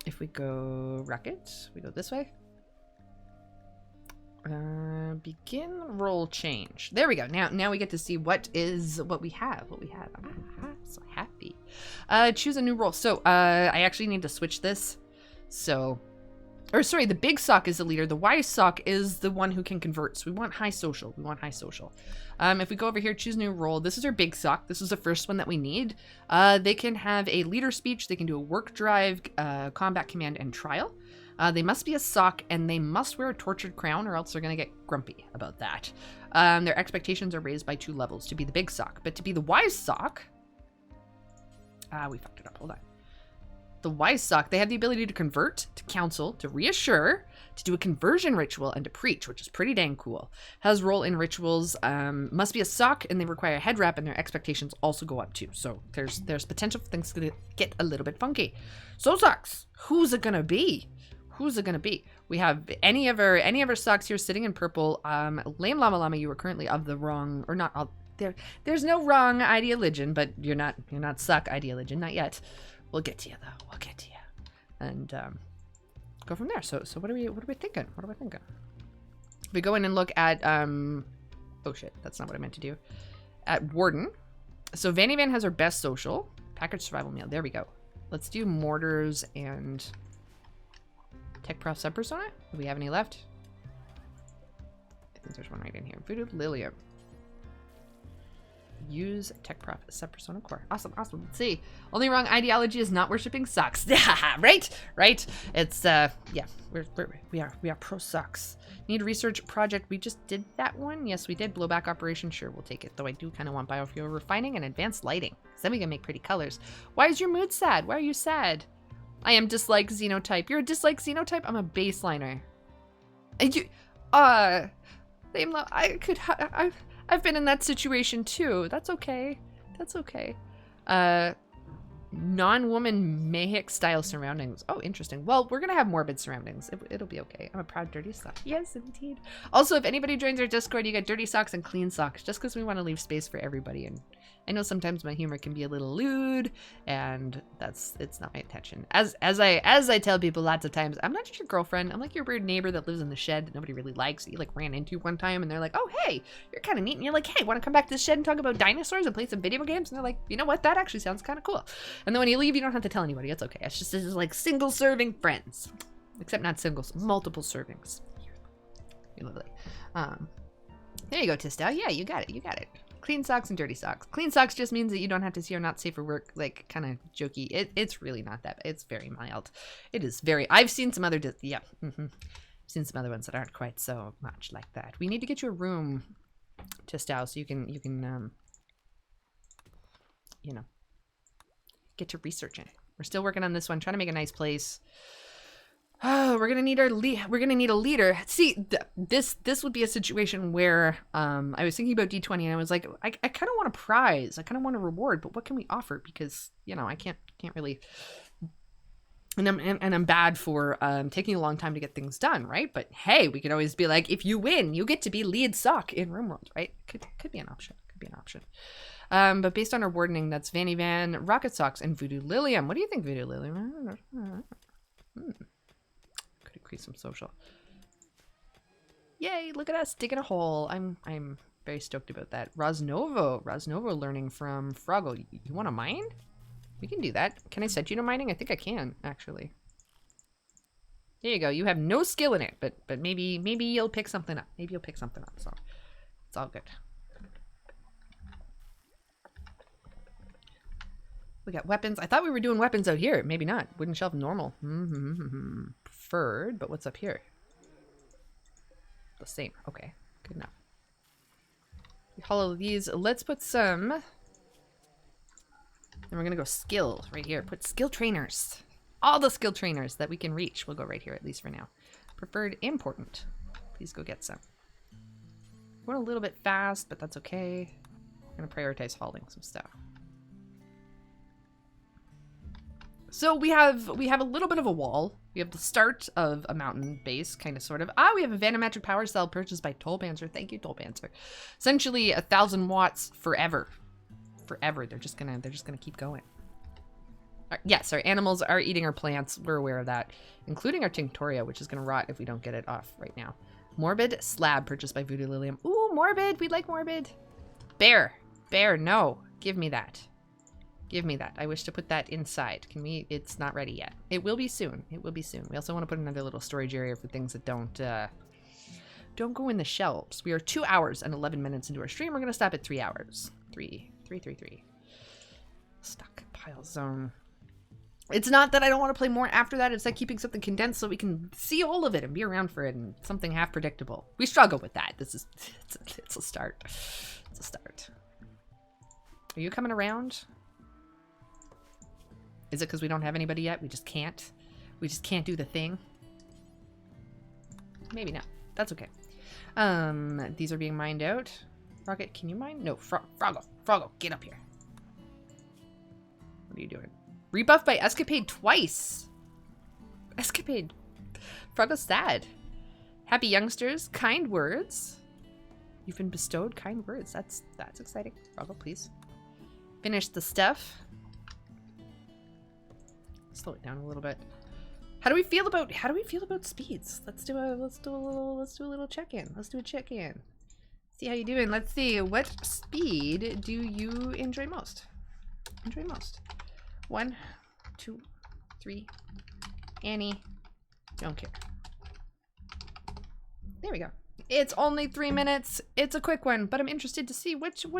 If we go rocket, we go this way. Begin roll change. There we go. Now we get to see what we have. I'm so happy. Choose a new role. So I actually need to switch this. The big sock is the leader. The wise sock is the one who can convert. So we want high social. If we go over here, choose new role. This is our big sock. This is the first one that we need. They can have a leader speech. They can do a work drive, combat command, and trial. They must be a sock, and they must wear a tortured crown, or else they're going to get grumpy about that. Their expectations are raised by 2 levels to be the big sock. But to be the wise sock... we fucked it up. Hold on. The wise sock, they have the ability to convert, to counsel, to reassure, to do a conversion ritual, and to preach, which is pretty dang cool. Has role in rituals, must be a sock, and they require a head wrap, and their expectations also go up too. So there's potential for things to get a little bit funky. So socks, who's it gonna be? We have any of our socks here sitting in purple. Lame Llama Llama, you are currently of the wrong, or not. There's no wrong ideologian, but you're not suck ideologian, not yet. We'll get to you though. And go from there. So what are we thinking? We go in and look at oh shit, that's not what I meant to do. At Warden. So Vanny Van has her best social. Package survival meal. There we go. Let's do mortars and tech prof sub persona. Do we have any left? I think there's one right in here. Voodoolilium. Use tech prof sub persona core. Awesome. Let's see. Only wrong ideology is not worshipping socks. right. It's yeah. We are pro socks. Need research project. We just did that one. Yes, we did. Blowback operation. Sure, we'll take it. Though I do kind of want biofuel refining and advanced lighting. So then we can make pretty colors. Why is your mood sad? Why are you sad? I am dislike xenotype. You're a dislike xenotype. I'm a baseliner. And you, I've been in that situation too. That's okay. Non-woman Mayhick style surroundings. Oh, interesting. Well, we're gonna have morbid surroundings. It'll be okay. I'm a proud dirty sock. Yes, indeed. Also, if anybody joins our Discord, you get dirty socks and clean socks, just because we want to leave space for everybody. And I know sometimes my humor can be a little lewd, and it's not my intention. As I tell people lots of times, I'm not just your girlfriend. I'm like your weird neighbor that lives in the shed that nobody really likes, that you like ran into one time, and they're like, oh hey, you're kind of neat, and you're like, hey, want to come back to the shed and talk about dinosaurs and play some video games? And they're like, you know what, that actually sounds kind of cool. And then when you leave, you don't have to tell anybody. It's okay. It's just like single serving friends. Except not singles, multiple servings. You're lovely. There you go, Tistow. Yeah, you got it. You got it. Clean socks and dirty socks. Clean socks just means that you don't have to see or not safe for work, like kind of jokey. It's really not that. It's very mild. It is very. I've seen some other. Yeah. Seen some other ones that aren't quite so much like that. We need to get you a room, Tistow, so you can you know, get to researching. We're still working on this one, trying to make a nice place. Oh, we're gonna need a leader. See, this would be a situation where I was thinking about D20 and I was like, I kind of want a prize. I kind of want a reward, but what can we offer? Because you know, I can't really. And I'm bad for taking a long time to get things done, right? But hey, we could always be like, if you win, you get to be lead sock in Rimworld, right? Could be an option. Could be an option. But based on our wardening, that's Vanny Van, Rocket Socks, and Voodoolilium. What do you think, Voodoolilium? Could increase some social. Yay! Look at us digging a hole. I'm very stoked about that. Roznovo learning from Froggle. You want to mine? We can do that. Can I set you to mining? I think I can, actually. There you go. You have no skill in it, but maybe you'll pick something up. Maybe you'll pick something up. So it's all good. We got weapons. I thought we were doing weapons out here. Maybe not. Wooden shelf normal. Preferred, but what's up here? The same. Okay, good enough. We hollow these. Let's put some. And we're gonna go skill right here. Put skill trainers. All the skill trainers that we can reach. We'll go right here, at least for now. Preferred, important. Please go get some. We're a little bit fast, but that's okay. I'm gonna prioritize hauling some stuff. So we have a little bit of a wall. We have the start of a mountain base, kind of, sort of. We have a Vanometric power cell purchased by Tollpanzer. Thank you, Tollpanzer. Essentially 1,000 watts forever. Forever. They're just gonna keep going. Yes, our animals are eating our plants. We're aware of that, including our Tinctoria, which is gonna rot if we don't get it off right now. Morbid slab purchased by Voodoolilium. Ooh, morbid. We'd like morbid. Bear, no. Give me that. Give me that. I wish to put that inside. Can we? It's not ready yet. It will be soon. It will be soon. We also want to put another little storage area for things that don't go in the shelves. We are 2 hours and 11 minutes into our stream. We're gonna stop at 3 hours. 3. Stockpile zone. It's not that I don't want to play more after that. It's like keeping something condensed so we can see all of it and be around for it and something half predictable. We struggle with that. It's a start. It's a start. Are you coming around? Is it because we don't have anybody yet? We just can't? We just can't do the thing? Maybe not. That's okay. These are being mined out. Rocket, can you mine? No, Froggle, get up here. What are you doing? Rebuffed by Escapade twice. Escapade. Froggle's sad. Happy youngsters, kind words. You've been bestowed kind words. That's exciting. Froggle, please. Finish the stuff. Slow it down a little bit. How do we feel about speeds? Let's do a little check-in. Let's do a check-in. See how you doing. Let's see. What speed do you enjoy most? 1, 2, 3. Annie. Don't care. There we go. It's only 3 minutes. It's a quick one, but I'm interested to see what you're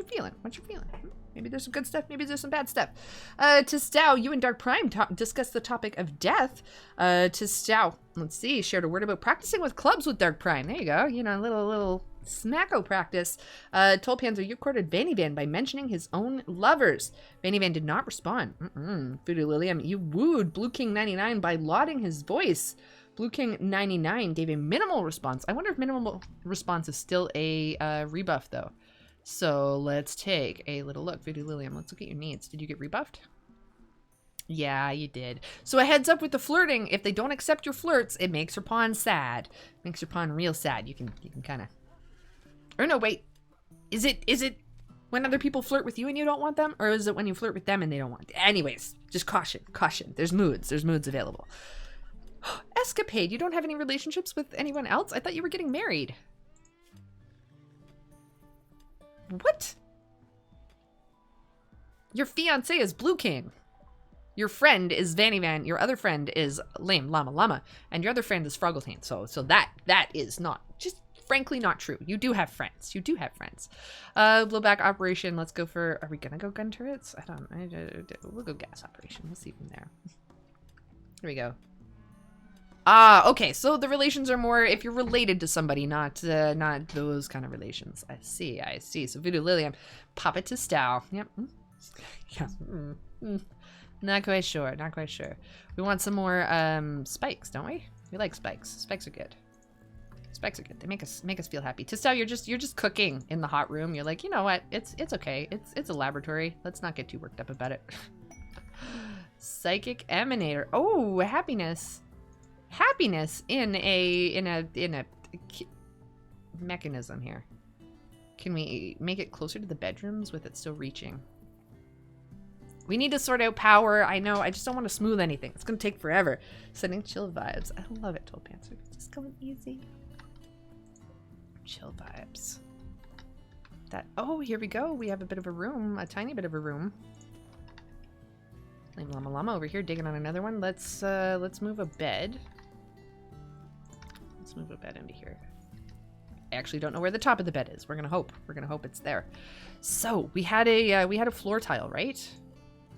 feeling. Maybe there's some good stuff. Maybe there's some bad stuff. Tistow, you and Dark Prime discussed the topic of death. Tistow, let's see. Shared a word about practicing with clubs with Dark Prime. There you go. You know, a little smacko practice. Tollpanzer, you courted Vanny Van by mentioning his own lovers. Vanny Van did not respond. Voodoolilium, you wooed Blue King 99 by lauding his voice. Blue King 99 gave a minimal response. I wonder if minimal response is still a rebuff, though. So let's take a little look. Voodoolilium, let's look at your needs. Did you get rebuffed? Yeah, you did. So a heads up with the flirting. If they don't accept your flirts, it makes your pawn sad. Makes your pawn real sad. You can kind of... Or no, wait. Is it when other people flirt with you and you don't want them? Or is it when you flirt with them and they don't want... Anyways, just caution. There's moods available. Escapade, you don't have any relationships with anyone else? I thought you were getting married. What? Your fiance is Blue King. Your friend is Vanny Van, your other friend is Lame Llama Llama, and your other friend is Froggletaine. So that is not, just frankly not true. You do have friends. You do have friends. Blowback operation. Let's go for, are we gonna go gun turrets? We'll go gas operation. We'll see from there. Here we go. Ah, okay. So the relations are more if you're related to somebody, not those kind of relations. I see. I see. So Voodoolilium, pop it to Stow. Yep. Yeah. Not quite sure. Not quite sure. We want some more spikes, don't we? We like spikes. Spikes are good. Spikes are good. They make us feel happy. To Stow, you're just cooking in the hot room. You're like, you know what? It's okay. It's a laboratory. Let's not get too worked up about it. Psychic emanator. Oh, happiness. Happiness in a mechanism here. Can we make it closer to the bedrooms with it still reaching? We need to sort out power. I know. I just don't want to smooth anything. It's going to take forever. Sending chill vibes. I love it, Toll Panther. Just going easy. Chill vibes. That. Oh, here we go. We have a bit of a room. A tiny bit of a room. Lame Llama Llama over here digging on another one. Let's move a bed. Let's move a bed into here. I actually don't know where the top of the bed is. We're gonna hope. We're gonna hope it's there. So we had a floor tile, right?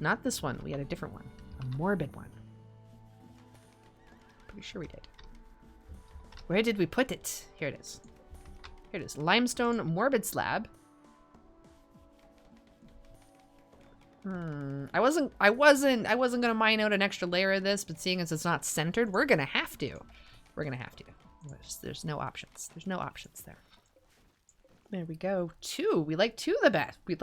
Not this one. We had a different one. A morbid one. Pretty sure we did. Where did we put it? Here it is. Here it is. Limestone morbid slab. I wasn't gonna mine out an extra layer of this, but seeing as it's not centered, we're gonna have to. We're gonna have to. There's no options. There's no options there. There we go. 2. We like 2 the best. We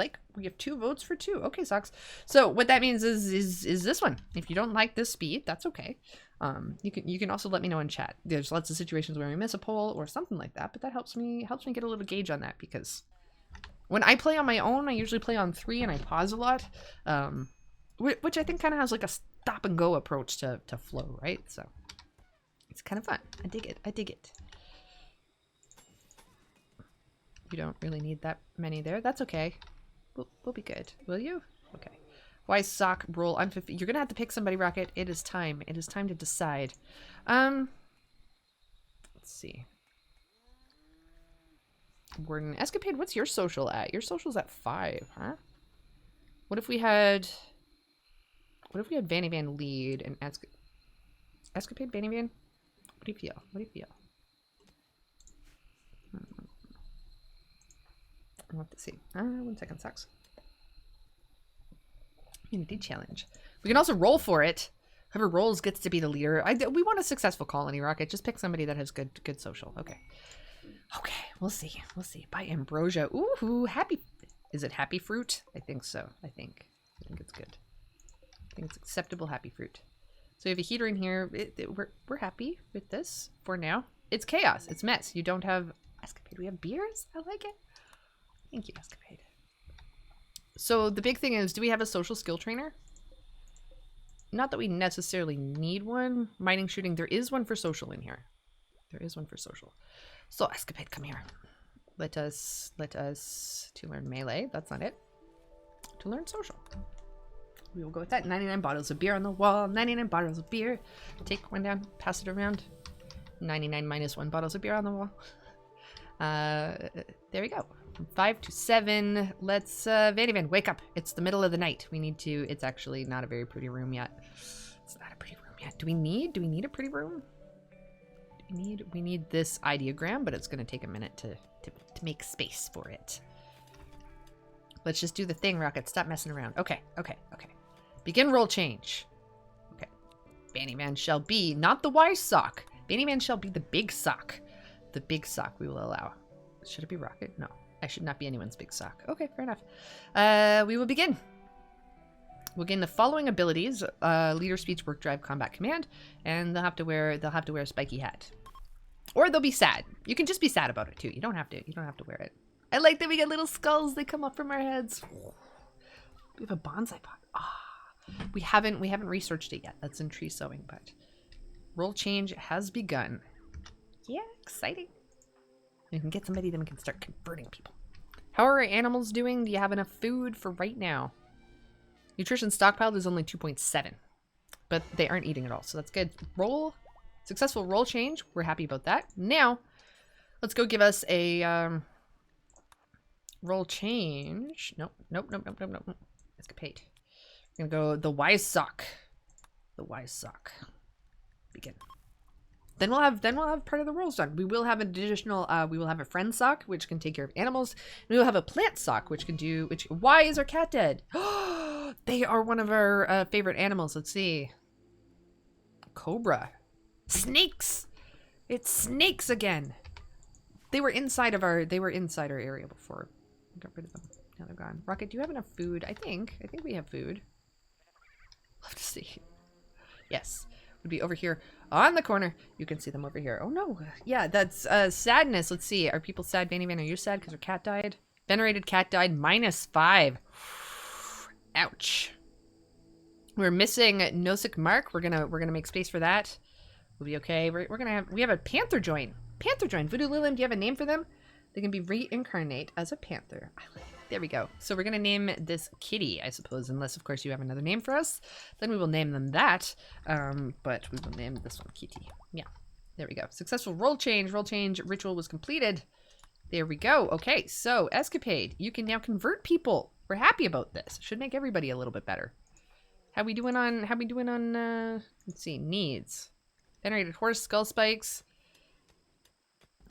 have 2 votes for 2. Okay, Socks. So what that means is this one. If you don't like this speed, that's okay. You can also let me know in chat. There's lots of situations where we miss a poll or something like that, but that helps me get a little gauge on that, because when I play on my own, I usually play on 3 and I pause a lot, which I think kind of has like a stop and go approach to flow, right? So it's kind of fun. I dig it. I dig it. You don't really need that many there. That's okay. We'll be good. Will you? Okay. Why sock roll? I'm 50. You're gonna have to pick somebody, Rocket. It is time. It is time to decide. Let's see. Warden Escapade, what's your social at? Your social's at 5, huh? What if we had Vanny Van lead and Escapade Vanny Van? What do you feel? What do you feel? I'll have to see. 1 second, Sucks. Unity challenge. We can also roll for it. Whoever rolls gets to be the leader. We want a successful colony, Rocket. Just pick somebody that has good social. Okay. Okay, we'll see. We'll see. By Ambrosia. Ooh, happy. Is it happy fruit? I think so. I think it's good. I think it's acceptable happy fruit. So we have a heater in here. We're happy with this for now. It's chaos. It's mess. You don't have Escapade. We have beers? I like it. Thank you, Escapade. So the big thing is, do we have a social skill trainer? Not that we necessarily need one. Mining, shooting. There is one for social in here. There is one for social. So Escapade, come here. Let us to learn melee. That's not it. To learn social. We will go with that. 99 bottles of beer on the wall. 99 bottles of beer. Take one down. Pass it around. 99 minus 1 bottles of beer on the wall. There we go. From 5 to 7. Let's Vanny Van, wake up. It's the middle of the night. We need to. It's actually not a very pretty room yet. It's not a pretty room yet. Do we need a pretty room? We need this ideogram, but it's going to take a minute to make space for it. Let's just do the thing, Rocket. Stop messing around. Okay. Begin roll change. Okay. Vanny Van shall be not the wise sock. Vanny Van shall be the big sock. The big sock we will allow. Should it be Rocket? No. I should not be anyone's big sock. Okay, fair enough. We will begin. We'll gain the following abilities: leader, speech, work, drive, combat, command, and they'll have to wear a spiky hat, or they'll be sad. You can just be sad about it too. You don't have to wear it. I like that we get little skulls. They come up from our heads. We have a bonsai pot. We haven't researched it yet. That's in tree sewing, but roll change has begun. Yeah, exciting. We can get somebody, then we can start converting people. How are our animals doing? Do you have enough food for right now? Nutrition stockpiled is only 2.7. but they aren't eating at all, so that's good. Successful roll change. We're happy about that. Now, let's go give us a roll change. Nope. Escapade. We're gonna go the wise sock. The wise sock. Begin. Then we'll have part of the rolls done. We will have an additional, we will have a friend sock, which can take care of animals. And we will have a plant sock, which can do, why is our cat dead? They are one of our favorite animals. Let's see. Cobra. Snakes. It's snakes again. They were inside our area before. We got rid of them. Now they're gone. Rocket, do you have enough food? I think we have food. Love to see. Yes. Would be over here on the corner. You can see them over here. Oh no. Yeah, that's sadness. Let's see. Are people sad? Vanny Van, are you sad because her cat died? Venerated cat died. -5. Ouch. We're missing Nosik Mark. We're gonna make space for that. We'll be okay. We have a panther join. Panther join. Voodoolilium, do you have a name for them? They can be reincarnate as a panther. I like it. There we go. So we're going to name this kitty, I suppose, unless, of course, you have another name for us. Then we will name them that. But we will name this one Kitty. Yeah. There we go. Successful roll change. Roll change ritual was completed. There we go. Okay, so Escapade. You can now convert people. We're happy about this. Should make everybody a little bit better. How we doing on, let's see, needs. Venerated horse, skull spikes.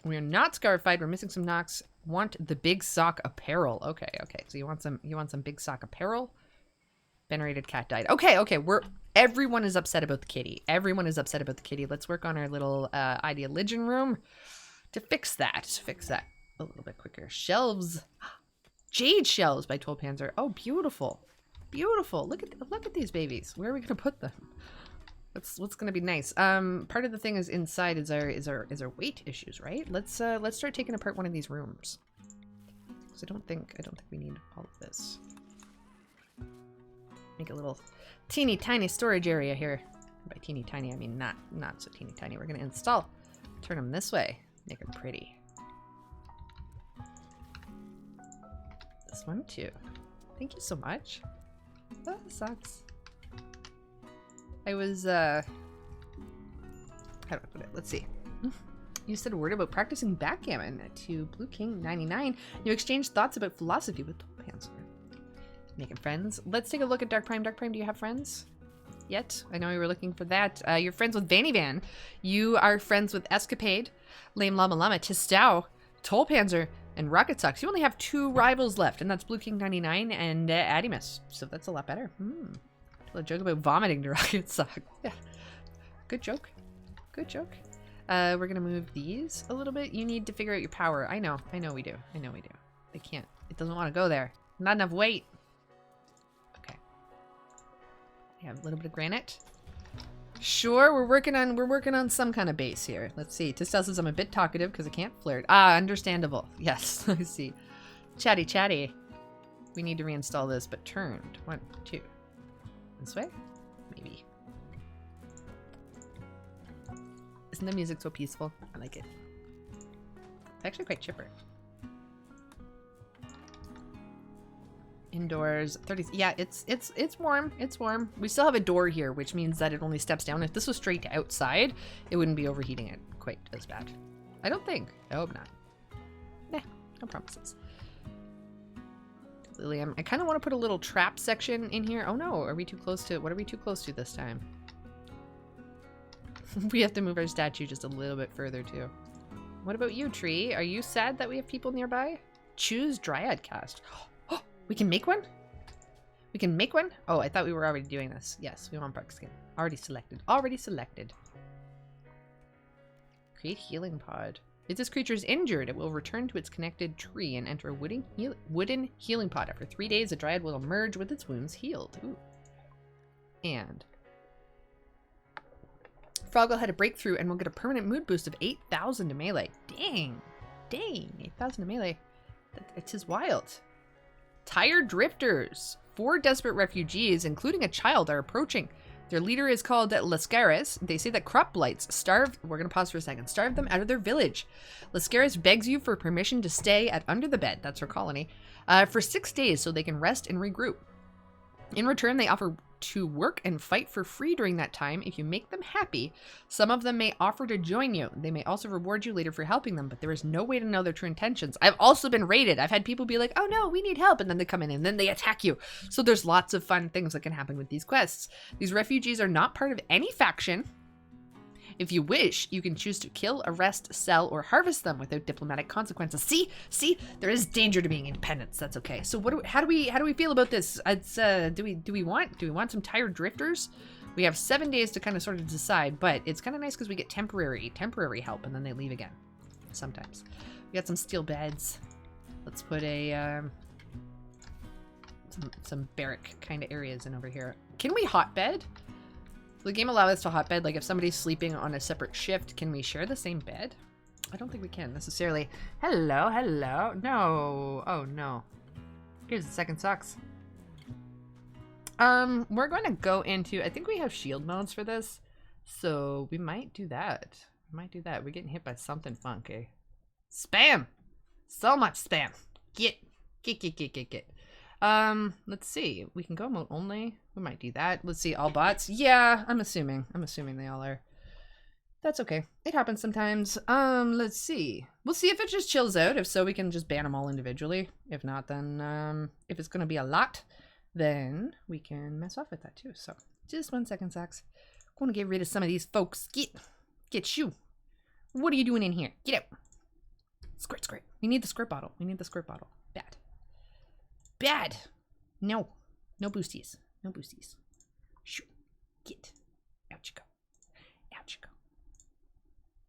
We're not scarified. We're missing some knocks. Want the big sock apparel. Okay. So you want some big sock apparel. Venerated cat died. Okay. Everyone is upset about the kitty. Let's work on our little ideologian room to fix that. A little bit quicker. Shelves. Jade shelves by Tollpanzer. Oh, beautiful. Look at these babies. Where are we gonna put them? What's gonna be nice? Part of the thing is inside is our weight issues, right? Let's start taking apart one of these rooms. Because I don't think we need all of this. Make a little teeny tiny storage area here. By teeny tiny, I mean not so teeny tiny. We're gonna install. Turn them this way. Make them pretty. This one too. Thank you so much. That sucks. I was, how do I put it? Let's see. You said a word about practicing backgammon to Blue King 99. You exchanged thoughts about philosophy with Panzer. Making friends. Let's take a look at Dark Prime. Dark Prime, do you have friends yet? I know you were looking for that. You're friends with Vanny Van. You are friends with Escapade, Lame Llama Llama, Tistau, Tollpanzer, and Rocket Socks. You only have 2 rivals left, and that's Blue King 99 and Adimus. So that's a lot better. A joke about vomiting to Rocket Sock. Yeah. Good joke. We're gonna move these a little bit. You need to figure out your power. I know we do. They can't. It doesn't want to go there. Not enough weight. Okay. We have a little bit of granite. Sure, we're working on some kind of base here. Let's see. Tistel says I'm a bit talkative because I can't flirt. Understandable. Yes, I see. Chatty. We need to reinstall this, but turned. 1, 2. This way? Maybe. Isn't the music so peaceful? I like it. It's actually quite chipper. Indoors, 30. Yeah, it's warm. It's warm. We still have a door here, which means that it only steps down. If this was straight to outside, it wouldn't be overheating it quite as bad. I don't think. I hope not. Nah, no promises. Lilium. I kind of want to put a little trap section in here. Oh no, are we too close to, what are we too close to this time? We have to move our statue just a little bit further too. What about you, Tree? Are you sad that we have people nearby? Choose Dryad cast. Oh, we can make one? We can make one? Oh, I thought we were already doing this. Yes, we want Barkskin. Already selected. Create healing pod. If this creature is injured, it will return to its connected tree and enter a wooden healing pod. After 3 days, the Dryad will emerge with its wounds healed. Ooh. And Froggle had a breakthrough and will get a permanent mood boost of 8,000 to melee. Dang, 8,000 to melee. It is wild. Tired drifters. 4 desperate refugees, including a child, are approaching. Their leader is called Lascaris. They say that crop blights we're going to pause for a second, starve them out of their village. Lascaris begs you for permission to stay at Under the Bed, that's her colony, for 6 days so they can rest and regroup. In return, they offer to work and fight for free during that time. If you make them happy, some of them may offer to join you. They may also reward you later for helping them, but there is no way to know their true intentions. I've also been raided. I've had people be like, oh no, we need help, and then they come in and then they attack you. So there's lots of fun things that can happen with these quests. These refugees are not part of any faction. If you wish, you can choose to kill, arrest, sell, or harvest them without diplomatic consequences. See, there is danger to being independent. So that's okay. So how do we feel about this? It's do we want some tired drifters? We have 7 days to kind of sort of decide, but it's kind of nice because we get temporary help, and then they leave again. Sometimes we got some steel beds. Let's put a some barrack kind of areas in over here. Can we hotbed? Will the game allow us to hotbed? Like if somebody's sleeping on a separate shift, can we share the same bed? I don't think we can necessarily. Hello. No. Oh no. Here's the second socks. We're going to go into, I think we have shield modes for this. So we might do that. We're getting hit by something funky. Spam! So much spam. Get. Let's see. We can go mode only. We might do that. Let's see. All bots. Yeah, I'm assuming they all are. That's okay. It happens sometimes. Let's see. We'll see if it just chills out. If so, we can just ban them all individually. If not, then, if it's going to be a lot, then we can mess off with that too. So, just 1 second, Sax. Going to get rid of some of these folks. Get you. What are you doing in here? Get out. Squirt. We need the squirt bottle. Bad. No boosties. Shoo. Get. Out you go.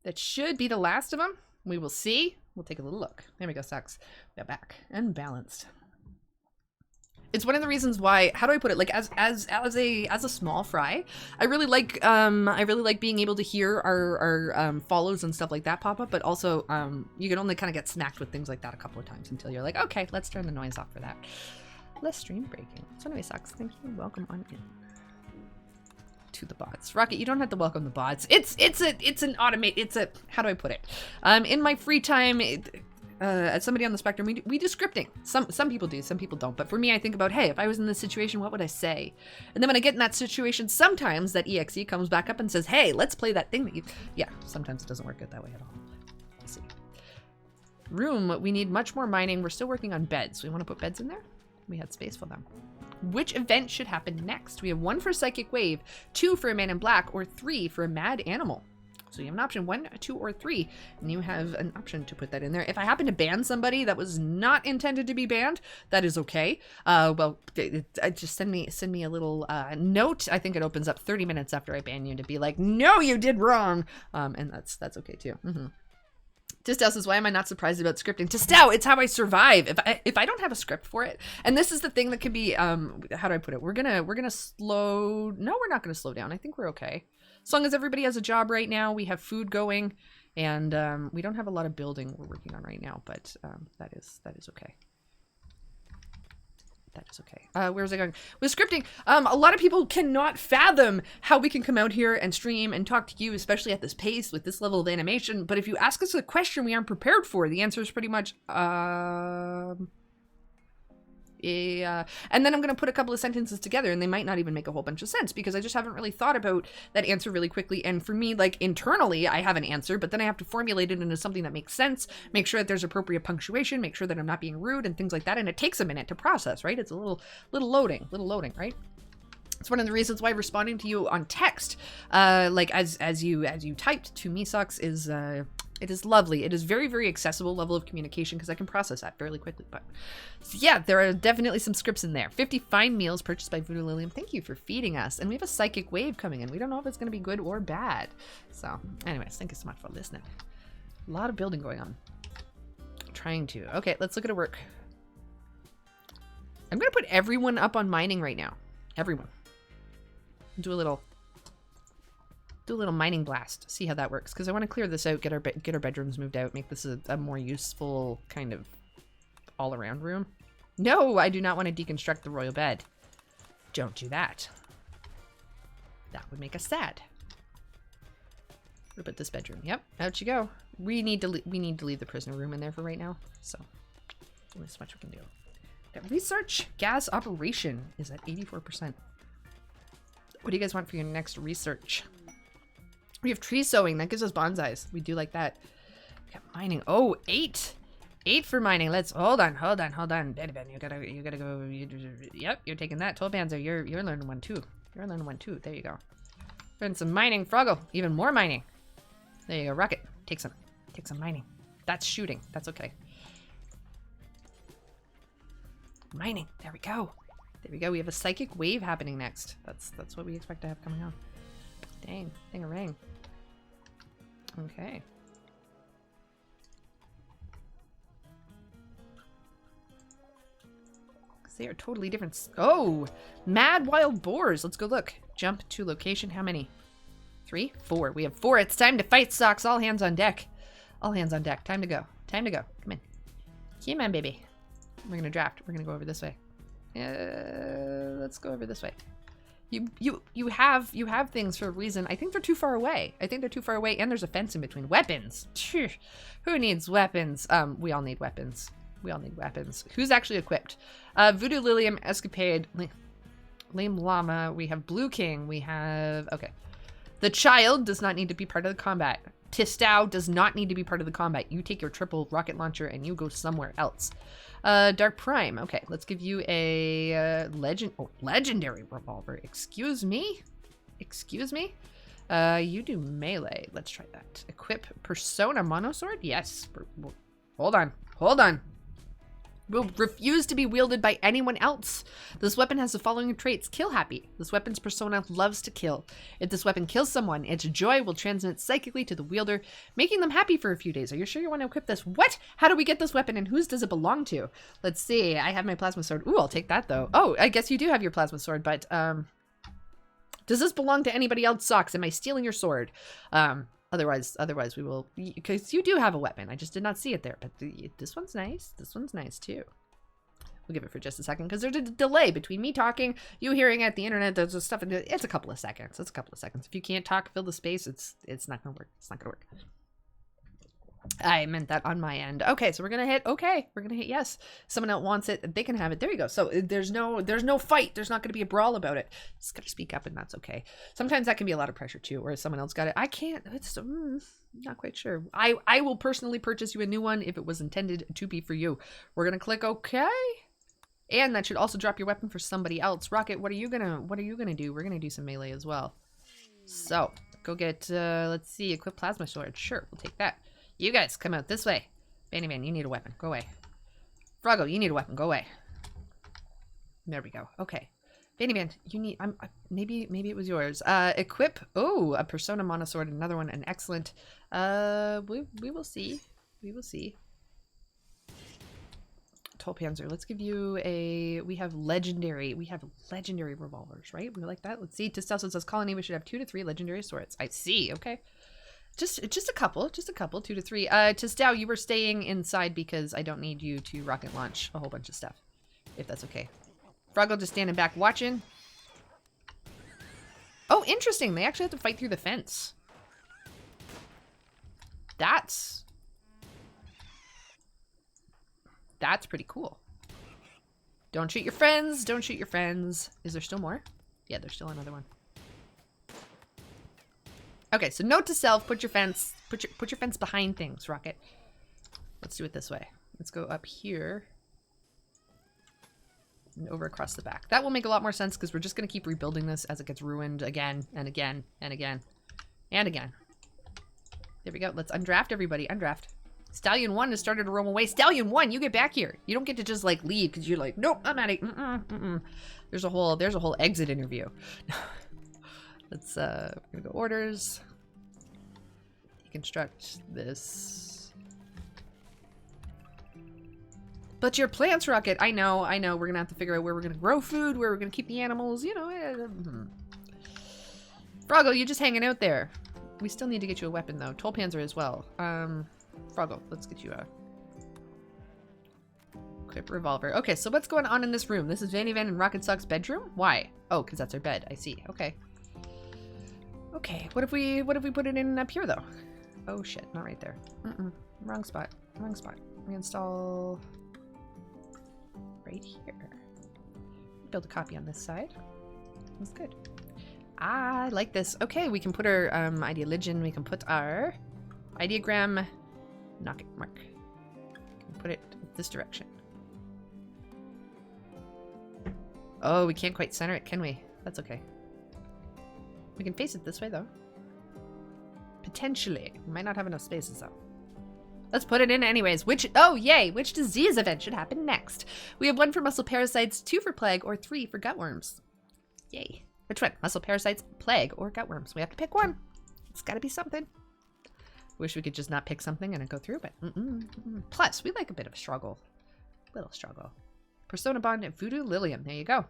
That should be the last of them. We will see. We'll take a little look. There we go, Sucks. We're back and balanced. It's one of the reasons why, how do I put it? Like as a small fry, I really like being able to hear our follows and stuff like that pop up, but also you can only kind of get smacked with things like that a couple of times until you're like, okay, let's turn the noise off for that. Less stream breaking. So anyway, Sucks, thank you. Welcome on in to the bots. Rocket, you don't have to welcome the bots. It's a how do I put it? In my free time, as somebody on the spectrum, we do scripting. Some people do, some people don't. But for me, I think about, hey, if I was in this situation, what would I say? And then when I get in that situation, sometimes that EXE comes back up and says, hey, let's play that thing that you... Yeah, sometimes it doesn't work out that way at all. Let's see. Room, we need much more mining. We're still working on beds. We want to put beds in there? We had space for them. Which event should happen next? We have 1 for Psychic Wave, 2 for a Man in Black, or 3 for a Mad Animal. So you have an option 1, 2, or 3, and you have an option to put that in there. If I happen to ban somebody that was not intended to be banned, that is okay. Well, just send me a little note. I think it opens up 30 minutes after I ban you to be like, no, you did wrong. And that's okay too. Tistel says, why am I not surprised about scripting? Tistel, it's how I survive. If I don't have a script for it, and this is the thing that can be, how do I put it? We're gonna slow. No, we're not gonna slow down. I think we're okay. As long as everybody has a job right now, we have food going, and we don't have a lot of building we're working on right now, but that is okay. That is okay. Where's I going? With scripting, a lot of people cannot fathom how we can come out here and stream and talk to you, especially at this pace with this level of animation. But if you ask us a question we aren't prepared for, the answer is pretty much, yeah. And then I'm going to put a couple of sentences together and they might not even make a whole bunch of sense because I just haven't really thought about that answer really quickly. And for me, like internally, I have an answer, but then I have to formulate it into something that makes sense, make sure that there's appropriate punctuation, make sure that I'm not being rude and things like that. And it takes a minute to process, right? It's a little loading, right? It's one of the reasons why responding to you on text, like as you typed to me, Sucks, is it is lovely. It is very, very accessible level of communication because I can process that fairly quickly. But so yeah, there are definitely some scripts in there. 50 fine meals purchased by Voodoolilium. Thank you for feeding us. And we have a psychic wave coming in. We don't know if it's going to be good or bad. So anyways, thank you so much for listening. A lot of building going on. Trying to. Okay, let's look at a work. I'm going to put everyone up on mining right now. Everyone. Do a little mining blast, see how that works, because I want to clear this out, get our bedrooms moved out, make this a more useful kind of all-around room. No, I do not want to deconstruct the royal bed. Don't do that. That would make us sad. What about this bedroom? Yep, out you go. We need to leave the prisoner room in there for right now, so this much we can do. Got research gas operation is at 84%. What do you guys want for your next research? We have tree sowing. That gives us bonsais. We do like that. We got mining. Oh, 8. 8 for mining. Let's hold on. Ben, you gotta go. Yep, you're taking that. Tollpanzer, you're learning one too. You're learning one too. There you go. Learn some mining. Froggle, even more mining. There you go. Rocket, take some mining. That's shooting. That's okay. Mining. There we go. There we go. We have a psychic wave happening next. That's what we expect to have coming on. Dang, ding-a-ring. Okay. They are totally different. Oh, mad wild boars. Let's go look. Jump to location. How many? 3? 4. We have 4. It's time to fight, Socks. All hands on deck. All hands on deck. Time to go. Time to go. Come in. Come on, baby. We're gonna draft. We're gonna go over this way. Let's go over this way. You have things for a reason. I think they're too far away. And there's a fence in between. Weapons. Who needs weapons? We all need weapons. Who's actually equipped? Voodoolilium, Escapade, Lame Llama. We have Blue King. We have... Okay. The Child does not need to be part of the combat. Tistau does not need to be part of the combat. You take your triple rocket launcher and you go somewhere else. Dark Prime. Okay, let's give you a legendary revolver. Excuse me? You do melee. Let's try that. Equip Persona Monosword? Yes. Hold on. Will refuse to be wielded by anyone else. This weapon has the following traits. Kill happy. This weapon's persona loves to kill. If this weapon kills someone, its joy will transmit psychically to the wielder, making them happy for a few days. Are you sure you want to equip this? What? How do we get this weapon and whose does it belong to? Let's see. I have my plasma sword. Ooh, I'll take that though. Oh, I guess you do have your plasma sword, but does this belong to anybody else? Socks? Am I stealing your sword? Otherwise we will, because you do have a weapon. I just did not see it there, but this one's nice. This one's nice too. We'll give it for just a second because there's a delay between me talking, you hearing it, the internet, there's just stuff. It's a couple of seconds. If you can't talk, fill the space. It's not gonna work. I meant that on my end. Okay, so we're gonna hit okay. We're gonna hit yes. Someone else wants it, they can have it. There you go. So there's no fight. There's not gonna be a brawl about it. Just gotta speak up, and that's okay. Sometimes that can be a lot of pressure too, where someone else got it. I can't. It's not quite sure. I will personally purchase you a new one if it was intended to be for you. We're gonna click okay, and that should also drop your weapon for somebody else. Rocket, what are you gonna do? We're gonna do some melee as well. So go get let's see, equip plasma sword. Sure, we'll take that. You guys, come out this way. Bandy Man, you need a weapon. Go away. Froggo, you need a weapon. Go away. There we go. Okay. Bandy Man, you need... maybe it was yours. Equip... Oh, a Persona Monosword. Another one. An excellent... We will see. Tollpanzer. Let's give you a... We have legendary revolvers, right? We like that. Let's see. Testosterone says colony. We should have 2 to 3 legendary swords. I see. Okay. Just a couple, 2 to 3. Tistau, you were staying inside because I don't need you to rocket launch a whole bunch of stuff, if that's okay. Froggle just standing back watching. Oh, interesting. They actually have to fight through the fence. That's pretty cool. Don't shoot your friends. Don't shoot your friends. Is there still more? Yeah, there's still another one. Okay, so note to self, put your fence behind things, Rocket. Let's do it this way. Let's go up here and over across the back. That will make a lot more sense because we're just going to keep rebuilding this as it gets ruined again and again and again and again. There we go. Let's undraft everybody. Undraft. Stallion 1 has started to roam away. Stallion 1, you get back here. You don't get to just like leave because you're like, nope, I'm out of There's a whole exit interview. Let's we're gonna go orders. Deconstruct this. But your plants, Rocket, I know. We're gonna have to figure out where we're gonna grow food, where we're gonna keep the animals, you know. Froggle, you're just hanging out there. We still need to get you a weapon though. Tollpanzer as well. Froggle, let's get you a equip revolver. Okay, so what's going on in this room? This is Vanny Van and Rocket Sock's bedroom? Why? Oh, because that's our bed. I see. Okay. Okay, what if we put it in up here though? Oh shit, not right there. Wrong spot. Reinstall right here. Build a copy on this side. That's good. I like this. Okay, we can put our ideologian. We can put our ideogram. Knock it, mark. Put it this direction. Oh, we can't quite center it, can we? That's okay. We can face it this way, though. Potentially. We might not have enough spaces, though. Let's put it in anyways. Oh, yay! Which disease event should happen next? We have 1 for muscle parasites, 2 for plague, or 3 for gutworms. Yay. Which one? Muscle parasites, plague, or gutworms? We have to pick one. It's gotta be something. Wish we could just not pick something and it go through, but plus, we like a bit of a struggle. Little struggle. Persona Bond and Voodoolilium. There you go.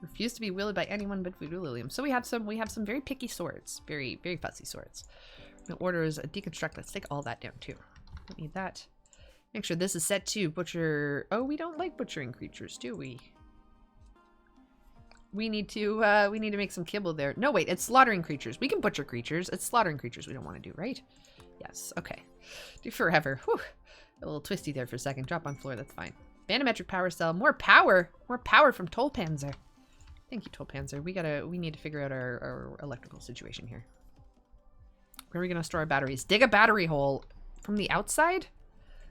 Refuse to be wielded by anyone but Voodoolilium. So we have some very picky swords. Very, very fussy swords. The order is a deconstruct. Let's take all that down too. Don't need that. Make sure this is set to butcher. Oh, we don't like butchering creatures, do we? We need to make some kibble there. No, wait, it's slaughtering creatures. We can butcher creatures. It's slaughtering creatures we don't want to do, right? Yes, okay. Do forever. Whew. A little twisty there for a second. Drop on floor, that's fine. Banometric power cell. More power! More power from Tollpanzer. Thank you, Tollpanzer. We need to figure out our electrical situation here. Where are we gonna store our batteries? Dig a battery hole from the outside?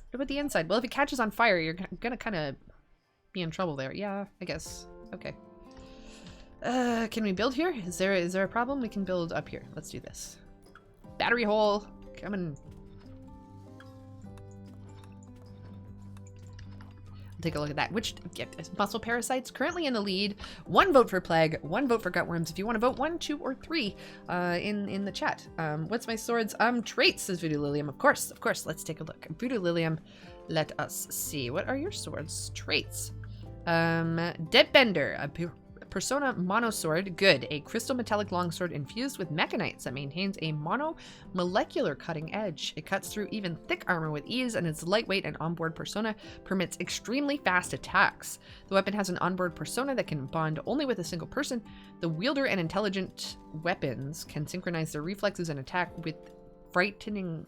What about the inside? Well, if it catches on fire, you're gonna kind of be in trouble there. Yeah, I guess. Okay. Can we build here? Is there a problem? We can build up here. Let's do this. Battery hole. Come on. Take a look at that. Which muscle parasites currently in the lead? 1 vote for plague, 1 vote for gutworms. If you want to vote 1, 2, or 3 in the chat. What's my sword's traits? Says Voodoolilium. Of course. Let's take a look. Voodoolilium, let us see. What are your sword's traits? Deadbender, a Persona monosword, good. A crystal metallic longsword infused with mechanites that maintains a monomolecular cutting edge. It cuts through even thick armor with ease, and its lightweight and onboard persona permits extremely fast attacks. The weapon has an onboard persona that can bond only with a single person. The wielder and intelligent weapons can synchronize their reflexes and attack with frightening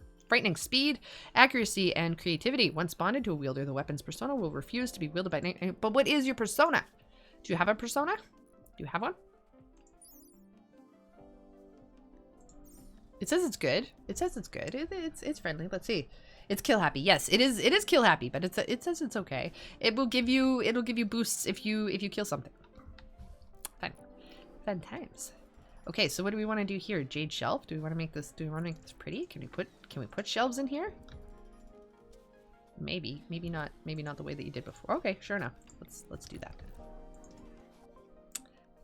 speed, accuracy, and creativity. Once bonded to a wielder, the weapon's persona will refuse to be wielded by... But what is your persona? Do you have a persona? Do you have one? It says it's good. It's friendly. Let's see. It's kill happy. Yes, it is kill happy, but it says it's okay. It'll give you boosts if you kill something. Fun times. Okay, so what do we want to do here? Jade shelf? Do we want to make this pretty? Can we put shelves in here? Maybe not the way that you did before. Okay, sure enough. Let's do that.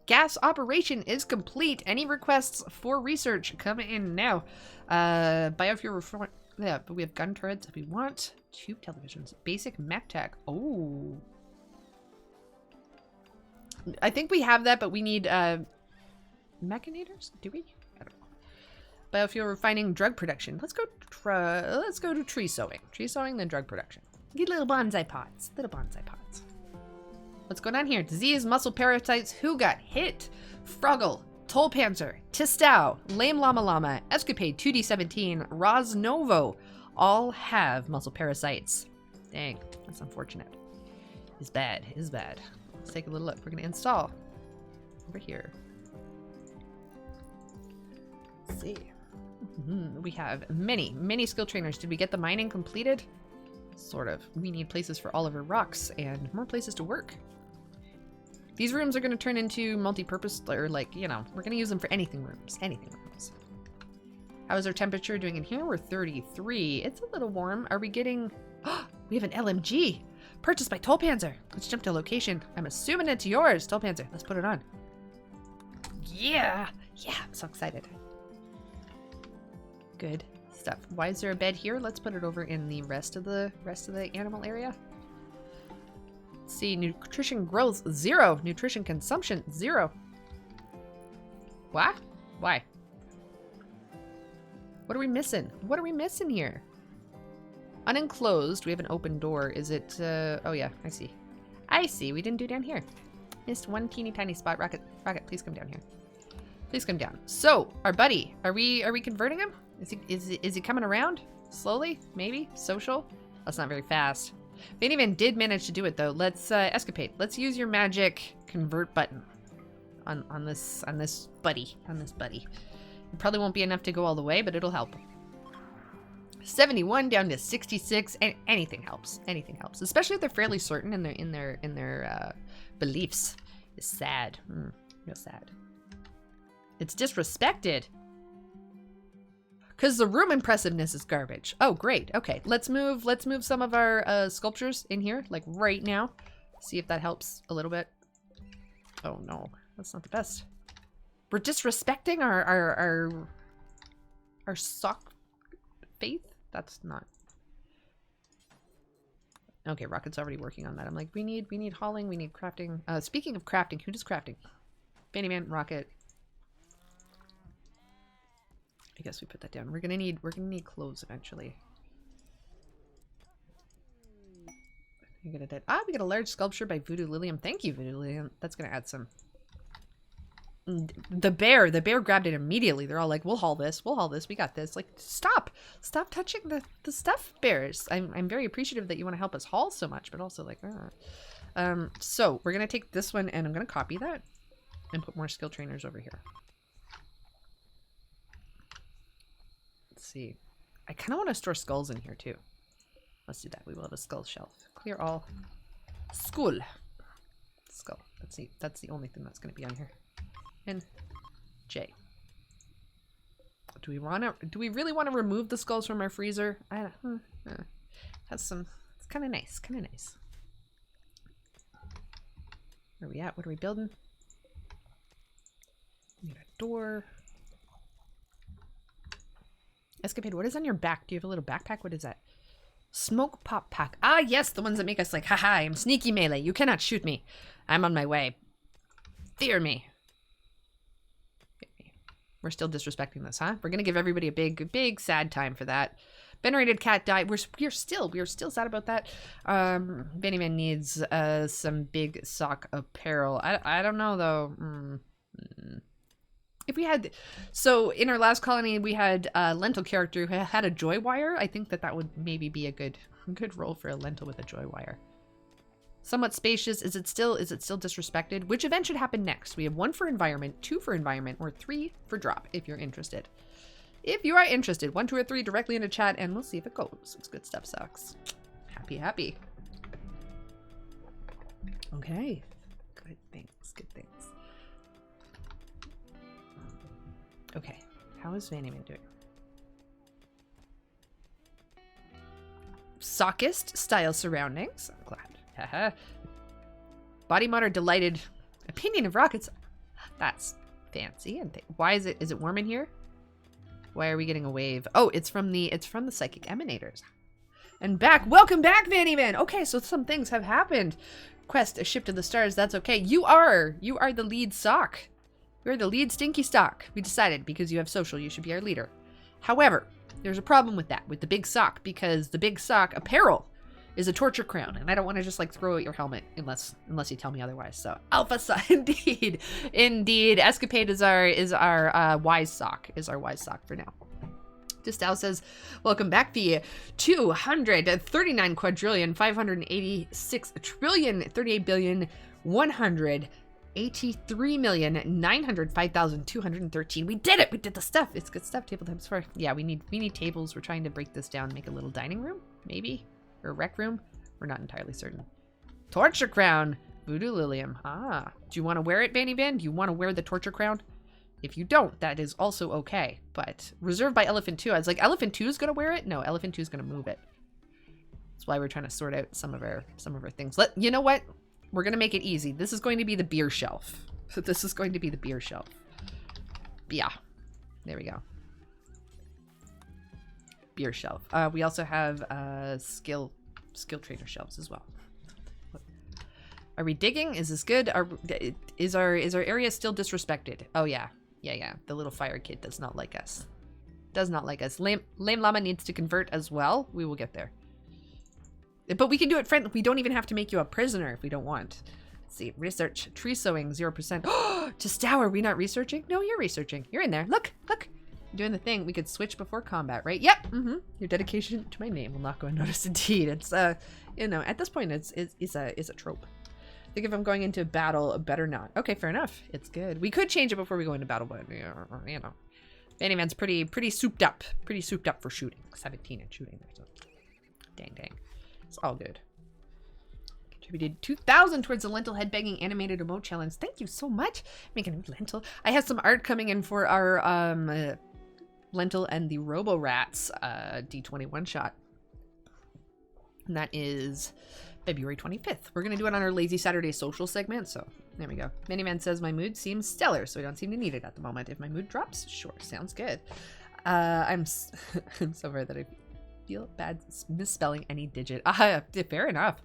Gas operation is complete. Any requests for research come in now. Biofuel yeah, but we have gun turrets if we want. Tube televisions. Basic mech tech. Oh. I think we have that, but we need mechanators? Do we? I don't know. Biofuel refining, drug production. Let's go to tree sowing. Tree sowing, then drug production. Get little bonsai pots. What's going on here? Disease, muscle parasites, who got hit? Fruggle, Tollpanzer, Tistau, Lame Llama Llama, Escapade 2D17, Roznovo all have muscle parasites. Dang, that's unfortunate. It's bad. Let's take a little look. We're going to install over here. Let's see. We have many skill trainers. Did we get the mining completed? Sort of. We need places for all of our rocks and more places to work. These rooms are going to turn into multi-purpose, or like, you know, we're going to use them for anything rooms. How is our temperature doing in here? We're 33. It's a little warm. Are we getting... we have an LMG. Purchased by Tollpanzer. Let's jump to location. I'm assuming it's yours, Tollpanzer. Let's put it on. Yeah, I'm so excited. Good stuff. Why is there a bed here? Let's put it over in the rest of the animal area. Let's see, nutrition growth 0, nutrition consumption 0. What? Why? What are we missing? What are we missing here? Unenclosed. We have an open door. Is it? Oh yeah, I see. We didn't do down here. Missed one teeny tiny spot. Rocket, please come down here. Please come down. So, our buddy, are we converting him? Is he coming around? Slowly? Maybe? Social? That's not very fast. Vanivan did manage to do it though. Let's escapade. Let's use your magic convert button on this buddy. It probably won't be enough to go all the way, but it'll help. 71 down to 66. And anything helps. Anything helps, especially if they're fairly certain in their beliefs. It's sad. Real sad. It's disrespected. Because the room impressiveness is garbage. Oh, great. Okay, let's move some of our sculptures in here, like right now. See if that helps a little bit. Oh no, that's not the best. We're disrespecting our sock faith. That's not. Okay, Rocket's already working on that. I'm like, we need hauling, we need crafting. Speaking of crafting, who does crafting? Bandyman, Rocket. I guess we put that down. We're gonna need clothes eventually. We got a large sculpture by Voodoolilium. Thank you, Voodoolilium. That's gonna add some. The bear grabbed it immediately. They're all like, we'll haul this, we got this. Like, stop touching the stuff, bears. I'm very appreciative that you want to help us haul so much, but also like, so we're gonna take this one and I'm gonna copy that and put more skill trainers over here. See, I kind of want to store skulls in here too. Let's do that. We will have a skull shelf. Clear all. Skull. That's the only thing that's going to be on here. And J. Do we really want to remove the skulls from our freezer? Has some. It's kind of nice. Where are we at? What are we building? We need a door. Escapade, what is on your back? Do you have a little backpack? What is that? Smoke pop pack. Ah, yes, the ones that make us like, haha, I'm sneaky melee. You cannot shoot me. I'm on my way. Fear me. We're still disrespecting this, huh? We're gonna give everybody a big sad time for that. Venerated cat died. We're still sad about that. Bennyman needs some big sock apparel. I don't know though. If we had, so in our last colony, we had a lentil character who had a joy wire. I think that would maybe be a good role for a lentil with a joy wire. Somewhat spacious. Is it still disrespected? Which event should happen next? We have 1 for environment, 2 for environment, or 3 for drop if you're interested. If you are interested, 1, 2, or 3 directly into chat and we'll see if it goes. It's good stuff, sucks. Happy. Okay. Good things. Okay, how is Vannyman doing? Sockist style surroundings. I'm glad. Haha. Body mod or delighted. Opinion of rockets. That's fancy. And why is it warm in here? Why are we getting a wave? Oh, it's from the psychic emanators. And back. Welcome back, Vannyman. Okay, so some things have happened. Quest, a ship to the stars. That's okay. You are the lead sock. You're the lead stinky stock. We decided because you have social, you should be our leader. However, there's a problem with that, with the big sock, because the big sock apparel is a torture crown, and I don't want to just like throw at your helmet unless you tell me otherwise. So alpha sock, indeed. Escapade is our wise sock, for now. Distal says, welcome back via 239 quadrillion 586 trillion 38 billion 183,905,213. We did it! We did the stuff. It's good stuff. Table times 4. Yeah, we need tables. We're trying to break this down, make a little dining room, maybe? Or rec room? We're not entirely certain. Torture crown. Voodoolilium. Ah. Do you want to wear it, Banny Ben? Do you want to wear the torture crown? If you don't, that is also okay. But reserved by Elephant 2. I was like, Elephant 2 is going to wear it? No, Elephant 2 is going to move it. That's why we're trying to sort out some of our things. You know what? We're going to make it easy. This is going to be the beer shelf. So this is going to be the beer shelf. Yeah. There we go. Beer shelf. We also have skill trainer shelves as well. Are we digging? Is this good? Is our area still disrespected? Oh yeah. Yeah. The little fire kid does not like us. Lame llama needs to convert as well. We will get there. But we can do it friendly. We don't even have to make you a prisoner if we don't want. Let's see. Research. Tree sowing, 0%. Oh, just Tower. We not researching? No, you're researching. You're in there. Look. You're doing the thing. We could switch before combat, right? Yep. Your dedication to my name will not go unnoticed indeed. It's, at this point, it's a trope. think if I'm going into battle, better not. Okay, fair enough. It's good. We could change it before we go into battle, but, you know. Vanny-Van's pretty souped up. Pretty souped up for shooting. 17 in shooting. So. Dang. It's all good. Contributed 2,000 towards the lentil head begging animated emote challenge. Thank you so much. Making a lentil. I have some art coming in for our lentil and the Robo Rats D20 one shot. And that is February 25th. We're gonna do it on our Lazy Saturday social segment. So there we go. Miniman says my mood seems stellar, so we don't seem to need it at the moment. If my mood drops, sure, sounds good. I'm so aware that I feel bad misspelling any digit. Fair enough.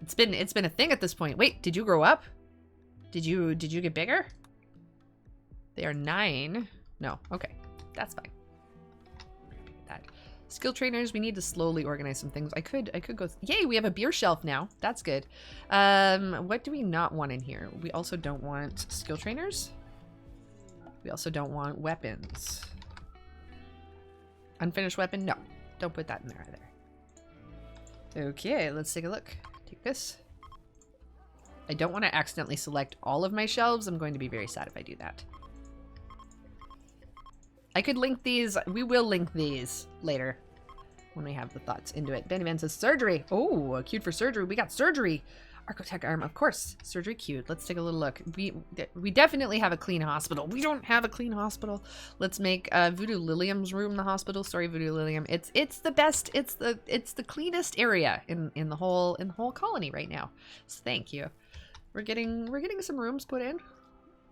It's been a thing at this point. Wait, did you grow up? Did you get bigger? They are 9. No, okay, that's fine. That skill trainers. We need to slowly organize some things. I could go. Yay, we have a beer shelf now. That's good. What do we not want in here? We also don't want skill trainers. We also don't want weapons. Unfinished weapon? No, don't put that in there either. Okay, let's take a look. This. I don't want to accidentally select all of my shelves. I'm going to be very sad if I do that. I could link these. We will link these later when we have the thoughts into it. Benny Van says surgery. Oh, cute for surgery. We got surgery. Architect arm, of course. Surgery cute. Let's take a little look. We definitely have a clean hospital. We don't have a clean hospital. Let's make Voodoolilium's room the hospital. Sorry, Voodoolilium. It's the best. It's the cleanest area in the whole colony right now. So thank you. We're getting some rooms put in.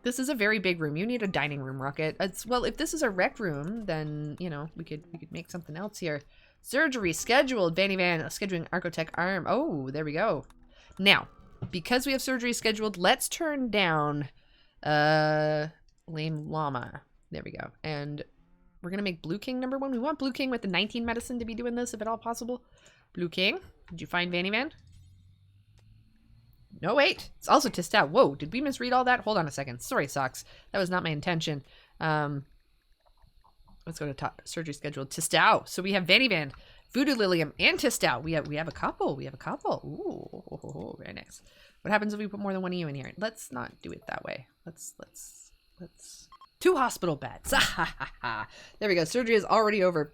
This is a very big room. You need a dining room, Rocket. Well, if this is a rec room, then you know we could make something else here. Surgery scheduled. Vanny Van scheduling Architect arm. Oh, there we go. Now, because we have surgery scheduled, let's turn down Lame Llama. There we go. And we're going to make Blue King number 1. We want Blue King with the 19 medicine to be doing this, if at all possible. Blue King. Did you find Vanny Van? No, wait. It's also Tistau. Whoa, did we misread all that? Hold on a second. Sorry, Socks. That was not my intention. Let's go to top surgery scheduled. Tistau. So we have Vanny Van, Voodoolilium, and Tistau. We have a couple. We have a couple. Ooh, very nice. What happens if we put more than one of you in here? Let's not do it that way. Let's 2 hospital beds. There we go. Surgery is already over.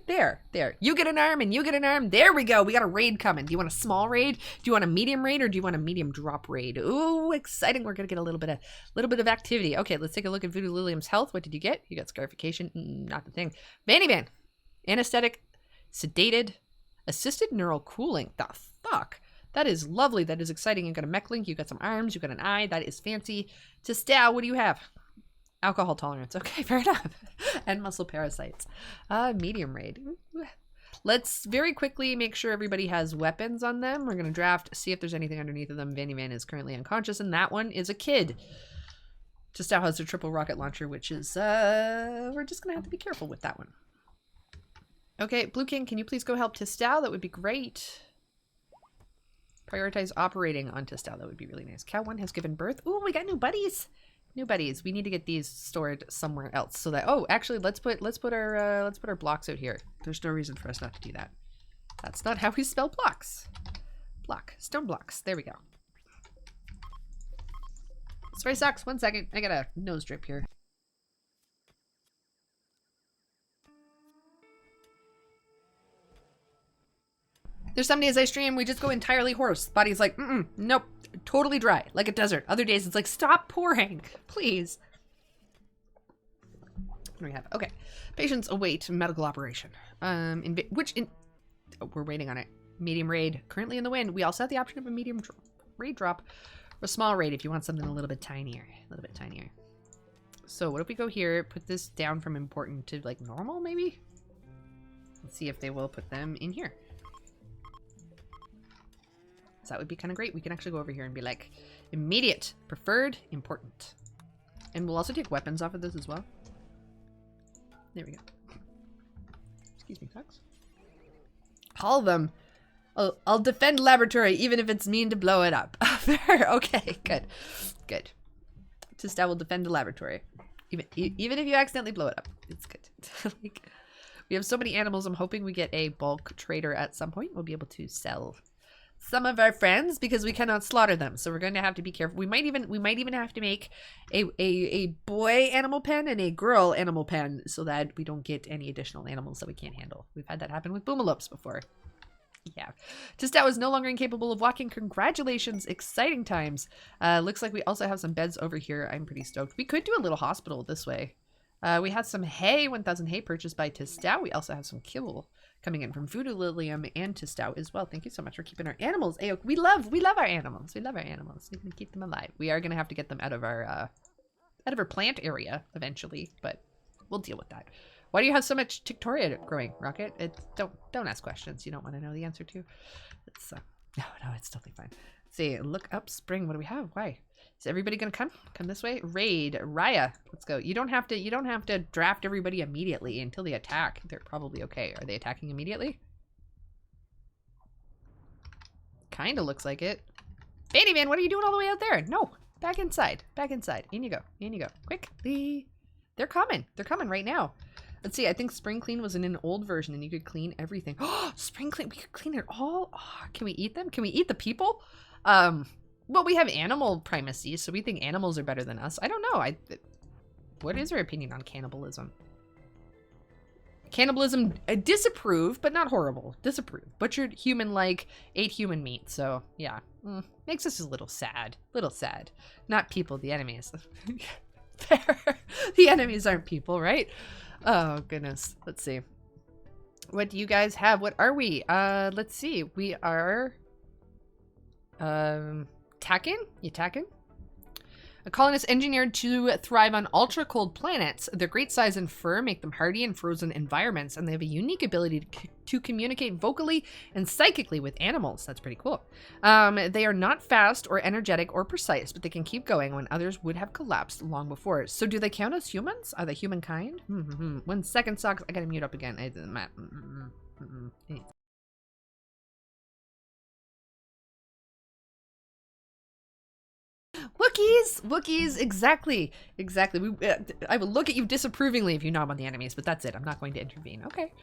There. You get an arm and you get an arm. There we go. We got a raid coming. Do you want a small raid? Do you want a medium raid, or do you want a medium drop raid? Ooh, exciting. We're gonna get a little bit of activity. Okay, let's take a look at Voodoolilium's health. What did you get? You got scarification. Not the thing. Vanny Van. Anesthetic. Sedated. Assisted neural cooling. The fuck? That is lovely. That is exciting. You got a mech link. You got some arms. You got an eye. That is fancy. Tistau, what do you have? Alcohol tolerance. Okay, fair enough. And muscle parasites. Medium raid. Let's very quickly make sure everybody has weapons on them. We're going to draft, see if there's anything underneath of them. Vanny Van is currently unconscious, and that one is a kid. Tistau has a triple rocket launcher, which is, we're just going to have to be careful with that one. Okay, Blue King, can you please go help Tistau? That would be great. Prioritize operating on Tistau. That would be really nice. Cow 1 has given birth. Ooh, we got new buddies. New buddies. We need to get these stored somewhere else so that, oh, actually, let's put our blocks out here. There's no reason for us not to do that. That's not how we spell blocks. Block. Stone blocks. There we go. Sorry, Socks. 1 second. I got a nose drip here. There's some days I stream, we just go entirely hoarse. Body's like, nope, totally dry, like a desert. Other days it's like, stop pouring, please. What do we have? Okay, patients await medical operation. We're waiting on it. Medium raid, currently in the wind. We also have the option of a medium raid drop, or a small raid if you want something a little bit tinier. So what if we go here, put this down from important to like normal, maybe? Let's see if they will put them in here. So that would be kind of great. We can actually go over here and be like, immediate, preferred, important. And we'll also take weapons off of this as well. There we go. Excuse me, Fox. All of them. I'll defend laboratory, even if it's mean to blow it up. Fair. Okay, good. Good. Tistau will defend the laboratory. Even if you accidentally blow it up. It's good. Like, we have so many animals, I'm hoping we get a bulk trader at some point. We'll be able to sell some of our friends because we cannot slaughter them. So we're going to have to be careful. We might even have to make a boy animal pen and a girl animal pen so that we don't get any additional animals that we can't handle. We've had that happen with boomalopes before. Yeah. Tisdale is no longer incapable of walking. Congratulations. Exciting times. Looks like we also have some beds over here. I'm pretty stoked. We could do a little hospital this way. We had some hay, 1,000 hay purchased by Tisdale. We also have some kibble coming in from Voodoolilium and Tisdale as well. Thank you so much for keeping our animals. Ayo, we love our animals. We love our animals. We can keep them alive. We are going to have to get them out of our plant area eventually, but we'll deal with that. Why do you have so much Tictoria growing, Rocket? Don't ask questions you don't want to know the answer to. It's no, it's totally fine. Let's see, look up spring. What do we have? Why? Is everybody gonna come this way? Raid Raya. Let's go. You don't have to draft everybody immediately until they attack. They're probably okay. Are they attacking immediately? Kinda looks like it. Fanny Man, what are you doing all the way out there? No, back inside. Back inside. In you go. In you go. Quickly. They're coming. They're coming right now. Let's see. I think Spring Clean was in an old version and you could clean everything. Oh, Spring Clean. We could clean it all. Oh, can we eat them? Can we eat the people? Well, we have animal primacy, so we think animals are better than us. I don't know. What is your opinion on cannibalism? Cannibalism, disapprove, but not horrible. Disapprove. Butchered human-like, ate human meat. So, yeah. Makes us a little sad. Little sad. Not people, the enemies. Fair. The enemies aren't people, right? Oh, goodness. Let's see. What do you guys have? What are we? Let's see. We are... Takken? You Takken? A colonist engineered to thrive on ultra-cold planets. Their great size and fur make them hardy in frozen environments, and they have a unique ability to communicate vocally and psychically with animals. That's pretty cool. They are not fast or energetic or precise, but they can keep going when others would have collapsed long before. So do they count as humans? Are they humankind? 1 second, Socks. I gotta mute up again. It doesn't matter. Wookiees, exactly. I will look at you disapprovingly if you knob on the enemies, but that's it. I'm not going to intervene. Okay,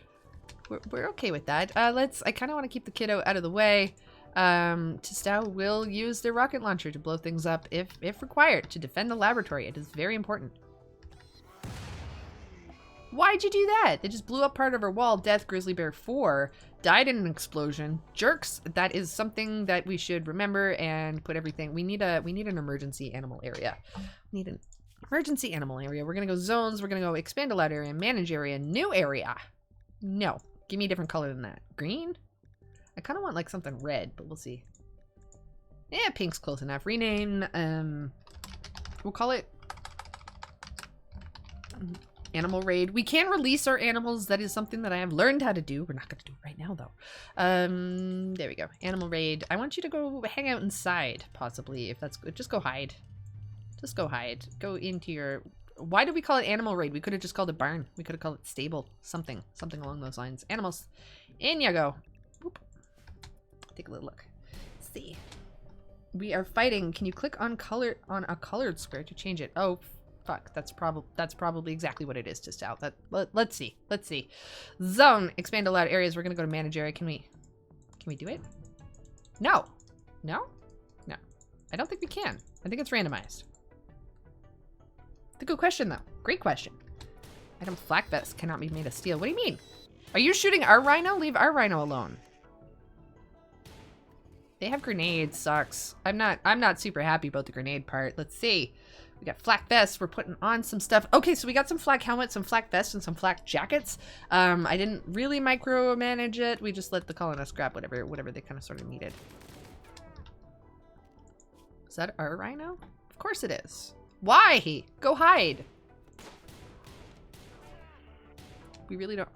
we're okay with that. I kind of want to keep the kiddo out of the way. Tisdale will use their rocket launcher to blow things up if required to defend the laboratory. It is very important. Why'd you do that? They just blew up part of our wall. Death, Grizzly Bear 4 died in an explosion. Jerks. That is something that we should remember and put everything. We need an emergency animal area. We need an emergency animal area. We're gonna go zones. We're gonna go expand allowed area, manage area, new area. No, give me a different color than that. Green. I kind of want like something red, but we'll see. Yeah, pink's close enough. Rename. We'll call it. Animal raid. We can release our animals. That is something that I have learned how to do. We're not going to do it right now, though. There we go. Animal raid. I want you to go hang out inside, possibly, if that's good. Just go hide. Just go hide. Go into your... Why did we call it animal raid? We could have just called it barn. We could have called it stable. Something along those lines. Animals. In you go. Boop. Take a little look. Let's see. We are fighting. Can you click on a colored square to change it? Oh, fuck, that's probably exactly what it is. Just out. Let's see. Zone. Expand allowed areas. We're gonna go to manage area. Can we do it? No. I don't think we can. I think it's randomized. It's a good question though. Great question. Item flak vest cannot be made of steel. What do you mean? Are you shooting our rhino? Leave our rhino alone. They have grenades. Sucks. I'm not super happy about the grenade part. Let's see. We got flak vests. We're putting on some stuff. Okay, so we got some flak helmets, some flak vests, and some flak jackets. I didn't really micromanage it. We just let the colonists grab whatever they kind of sort of needed. Is that our rhino? Of course it is. Why? Go hide. We really don't.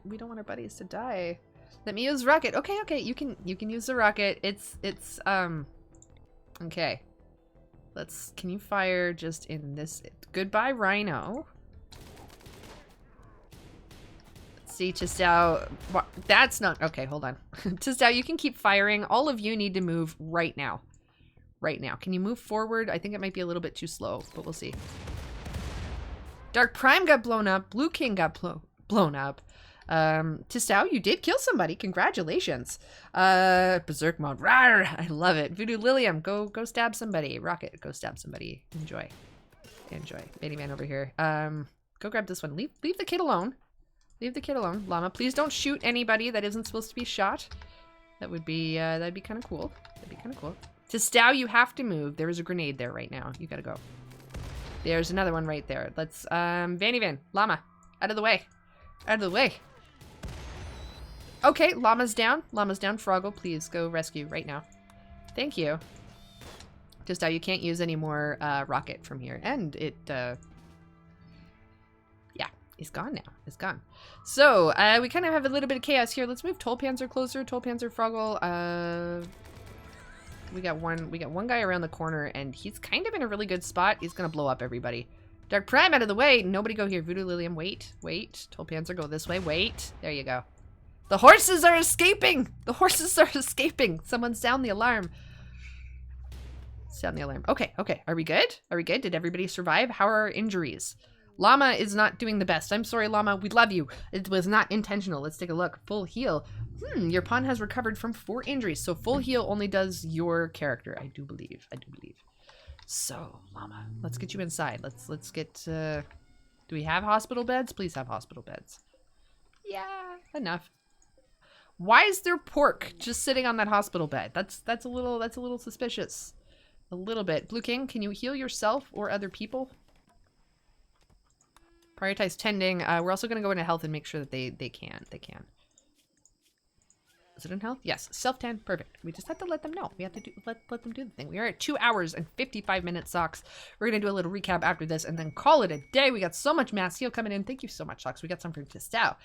We don't want our buddies to die. Let me use rocket. Okay. You can use the rocket. It's okay. Can you fire just in this? Goodbye, rhino. Let's see, Tisdale. That's not, okay, hold on. Tisdale, you can keep firing. All of you need to move right now. Can you move forward? I think it might be a little bit too slow, but we'll see. Dark Prime got blown up. Blue King got blown up. Tistau, you did kill somebody. Congratulations. Berserk mode. Rawr! I love it. Voodoolilium, go stab somebody. Rocket, go stab somebody. Enjoy. Enjoy. Baby man over here. Go grab this one. Leave the kid alone. Leave the kid alone. Llama, please don't shoot anybody that isn't supposed to be shot. That would be, that'd be kind of cool. That'd be kind of cool. Tistau, you have to move. There is a grenade there right now. You gotta go. There's another one right there. Let's, Vanny Van, Llama, out of the way. Out of the way. Okay, Llama's down. Llama's down. Froggle, please go rescue right now. Thank you. Tistau, you can't use any more, rocket from here. And it, yeah, it's gone now. It's gone. So, we kind of have a little bit of chaos here. Let's move Tollpanzer closer. Tollpanzer, Froggle, we got one guy around the corner, and he's kind of in a really good spot. He's gonna blow up everybody. Dark Prime, out of the way. Nobody go here. Voodoolilium, wait. Tollpanzer, go this way. Wait. There you go. The horses are escaping! The horses are escaping! Someone sound the alarm. Sound the alarm. Okay. Are we good? Are we good? Did everybody survive? How are our injuries? Llama is not doing the best. I'm sorry, Llama. We love you. It was not intentional. Let's take a look. Full heal. Your pawn has recovered from 4 injuries. So full heal only does your character. I do believe. So, Llama, let's get you inside. Let's get, do we have hospital beds? Please have hospital beds. Yeah, enough. Why is there pork just sitting on that hospital bed? That's a little suspicious. A little bit. Blue King, can you heal yourself or other people? Prioritize tending. We're also going to go into health and make sure that they can. Is it in health? Yes. Self-tend. Perfect. We just have to let them know. We have to let them do the thing. We are at 2 hours and 55 minutes, Socks. We're going to do a little recap after this and then call it a day. We got so much mass heal coming in. Thank you so much, Socks. We got some from Tistau.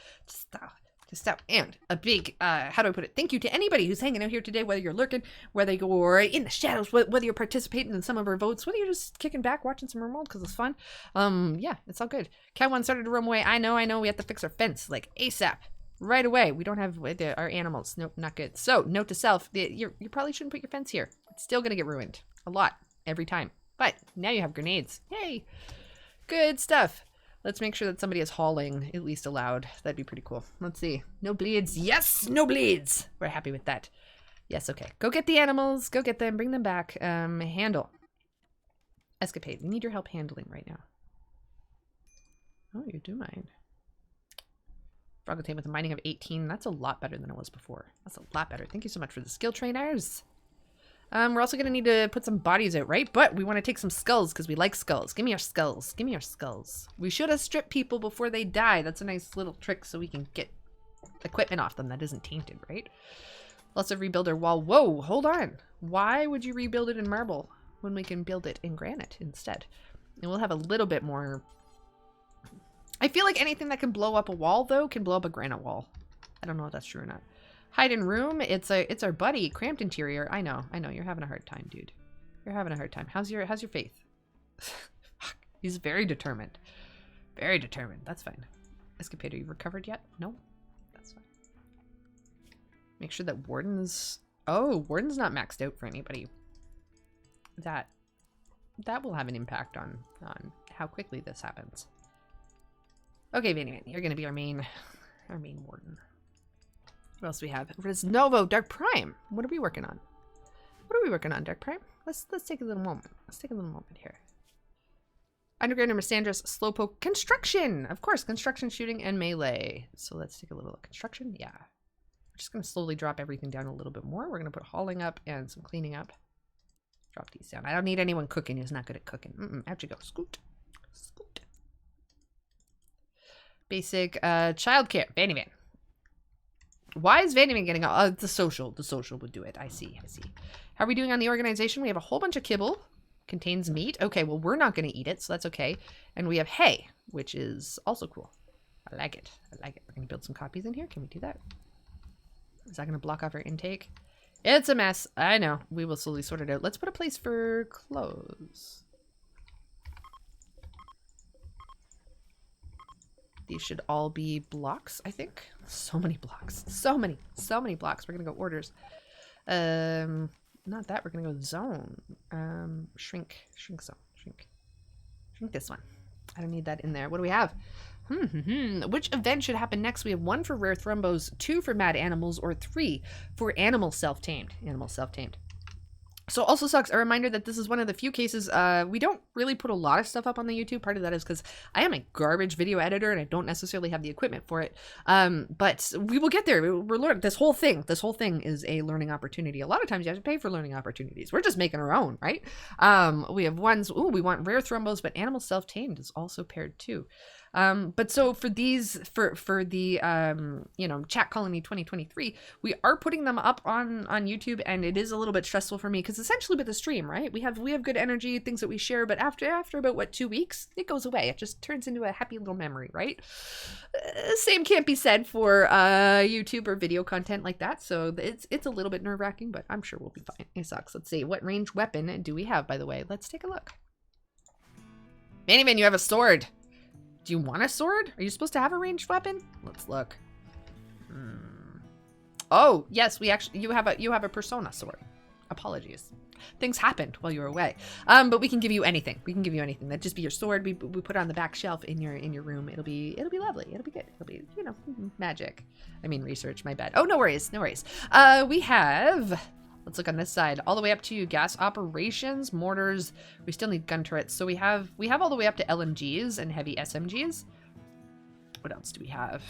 And a big, how do I put it? Thank you to anybody who's hanging out here today, whether you're lurking, whether you're in the shadows, whether you're participating in some of our votes, whether you're just kicking back, watching some Rimworld because it's fun. Yeah, it's all good. Cat 1 started to roam away. I know. We have to fix our fence, like ASAP. Right away. We don't have our animals. Nope, not good. So, note to self, you probably shouldn't put your fence here. It's still going to get ruined. A lot. Every time. But, now you have grenades. Yay! Good stuff. Let's make sure that somebody is hauling, at least allowed. That'd be pretty cool. Let's see. No bleeds. Yes! No bleeds! We're happy with that. Yes, okay. Go get the animals. Go get them. Bring them back. Handle. Escapade. We need your help handling right now. Oh, you do mind. Froggle Tame with a mining of 18. That's a lot better than it was before. That's a lot better. Thank you so much for the skill trainers. We're also going to need to put some bodies out, right? But we want to take some skulls because we like skulls. Give me your skulls. Give me your skulls. We should have stripped people before they die. That's a nice little trick so we can get equipment off them that isn't tainted, right? Let's rebuild our wall. Whoa, hold on. Why would you rebuild it in marble when we can build it in granite instead? And we'll have a little bit more... I feel like anything that can blow up a wall, though, can blow up a granite wall. I don't know if that's true or not. Hide in room. It's our buddy. Cramped interior. I know. You're having a hard time, dude. You're having a hard time. How's your faith? He's very determined. Very determined. That's fine. Escapade, are you recovered yet? No? That's fine. Make sure that Warden's... Oh, Warden's not maxed out for anybody. That will have an impact on how quickly this happens. Okay, Vanny, you're gonna be our main warden. What else do we have? Roznovo, Dark Prime. What are we working on? Dark Prime? Let's take a little moment. Here. Underground and Missandras, Slowpoke, Construction! Of course, Construction, Shooting, and Melee. So let's take a little look. Construction, yeah. We're just gonna slowly drop everything down a little bit more. We're gonna put hauling up and some cleaning up. Drop these down. I don't need anyone cooking who's not good at cooking. Out you go. Scoot. Basic childcare. Vanny Van. Why is Vanny Van getting the social? The social would do it. I see. How are we doing on the organization? We have a whole bunch of kibble. Contains meat. Okay, well, we're not going to eat it, so that's okay. And we have hay, which is also cool. I like it. We're going to build some copies in here. Can we do that? Is that going to block off our intake? It's a mess. I know. We will slowly sort it out. Let's put a place for clothes. These should all be blocks, I think. So many blocks. So many blocks. We're going to go orders. Not that. We're going to go zone. Shrink zone. Shrink this one. I don't need that in there. What do we have? Which event should happen next? We have 1 for rare thrumbos, 2 for mad animals, or 3 for animal self-tamed. Animal self-tamed. So also sucks, a reminder that this is one of the few cases, we don't really put a lot of stuff up on the YouTube. Part of that is because I am a garbage video editor and I don't necessarily have the equipment for it. But we will get there. We're learning this whole thing is a learning opportunity. A lot of times you have to pay for learning opportunities. We're just making our own, right? We have ones, we want rare thrumbos, but animal self-tamed is also paired too. But so for these, for the, Chat Colony 2023, we are putting them up on YouTube, and it is a little bit stressful for me because essentially with the stream, right? We have good energy, things that we share, but after about 2 weeks, it goes away. It just turns into a happy little memory, right? Same can't be said for, YouTube or video content like that. So it's a little bit nerve wracking, but I'm sure we'll be fine. It sucks. Let's see. What ranged weapon do we have, by the way? Let's take a look. Mannyman, you have a sword. Do you want a sword? Are you supposed to have a ranged weapon? Let's look. Oh, yes, you have a persona sword. Apologies. Things happened while you were away. But we can give you anything. We can give you anything. That'd just be your sword. We put it on the back shelf in your room. It'll be lovely. It'll be good. It'll be, magic. I mean research, my bad. Oh, no worries. No worries. We have, let's look on this side, all the way up to gas operations, mortars. We still need gun turrets. So we have all the way up to LMGs and heavy SMGs. What else do we have?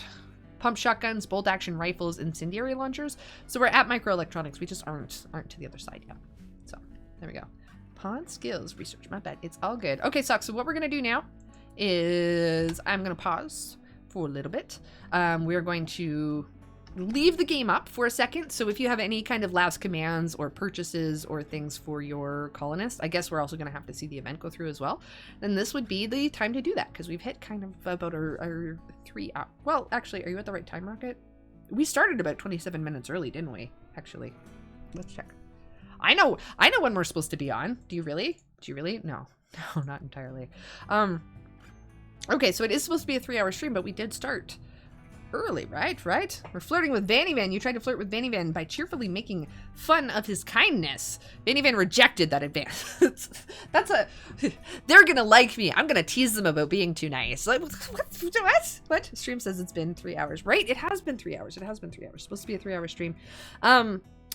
Pump shotguns, bolt action rifles, incendiary launchers. So we're at microelectronics. We just aren't to the other side yet. So there we go. Pawn skills research. My bad. It's all good. Okay, so what we're gonna do now is I'm gonna pause for a little bit. We're going to leave the game up for a second. So if you have any kind of last commands or purchases or things for your colonists, I guess we're also going to have to see the event go through as well. Then this would be the time to do that because we've hit kind of about our 3 hour. Well, actually, are you at the right time, Rocket? We started about 27 minutes early, didn't we? Actually, let's check. I know when we're supposed to be on. Do you really? No, not entirely. Okay, so it is supposed to be a 3 hour stream, but we did start early, right? We're flirting with Vannyvan. You tried to flirt with Vannyvan by cheerfully making fun of his kindness. Vannyvan rejected that advance. They're gonna like me. I'm gonna tease them about being too nice. Like, what? Stream says it's been 3 hours. Right? It has been 3 hours. It's supposed to be a 3 hour stream.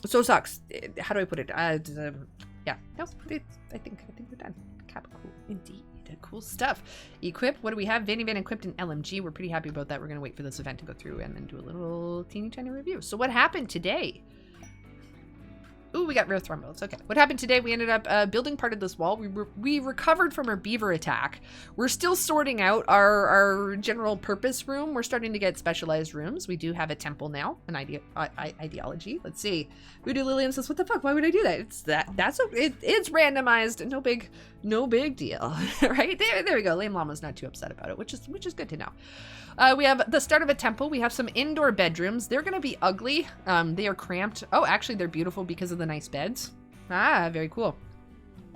So sucks. How do I put it? Yeah. No, I think we're done. Cool. Indeed. Cool stuff. Equip. What do we have? Vannyvan equipped an LMG. We're pretty happy about that. We're going to wait for this event to go through and then do a little teeny tiny review. So what happened today? Ooh, we got rare thrumbos. Okay. What happened today? We ended up building part of this wall. We recovered from our beaver attack. We're still sorting out our general purpose room. We're starting to get specialized rooms. We do have a temple now, an ideology. Let's see. Voodoolilium says, "What the fuck? Why would I do that?" It's randomized. No big deal, right? There we go. Lame Llama's not too upset about it, which is good to know. We have the start of a temple. We have some indoor bedrooms. They're going to be ugly. They are cramped. Oh, actually, they're beautiful because of the nice beds. Ah, very cool.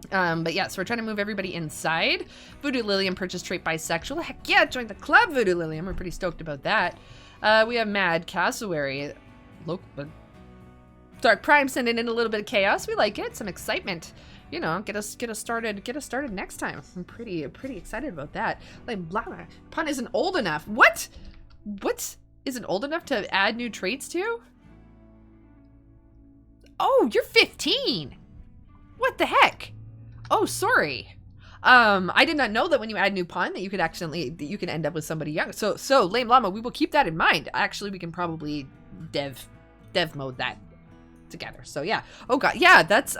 But yeah, so we're trying to move everybody inside. Voodoolilium purchased trait bisexual. Heck yeah, join the club, Voodoolilium. We're pretty stoked about that. We have Mad Cassowary. Dark Prime sending in a little bit of chaos. We like it. Some excitement. Get us started next time. I'm pretty excited about that. Like, blah, blah. Pun isn't old enough. What isn't old enough to add new traits to? Oh, you're 15. What the heck? Oh, sorry. I did not know that when you add new pun that you can end up with somebody young. So Lame Llama, we will keep that in mind. Actually, we can probably dev mode that together. So yeah. Oh god, yeah, that's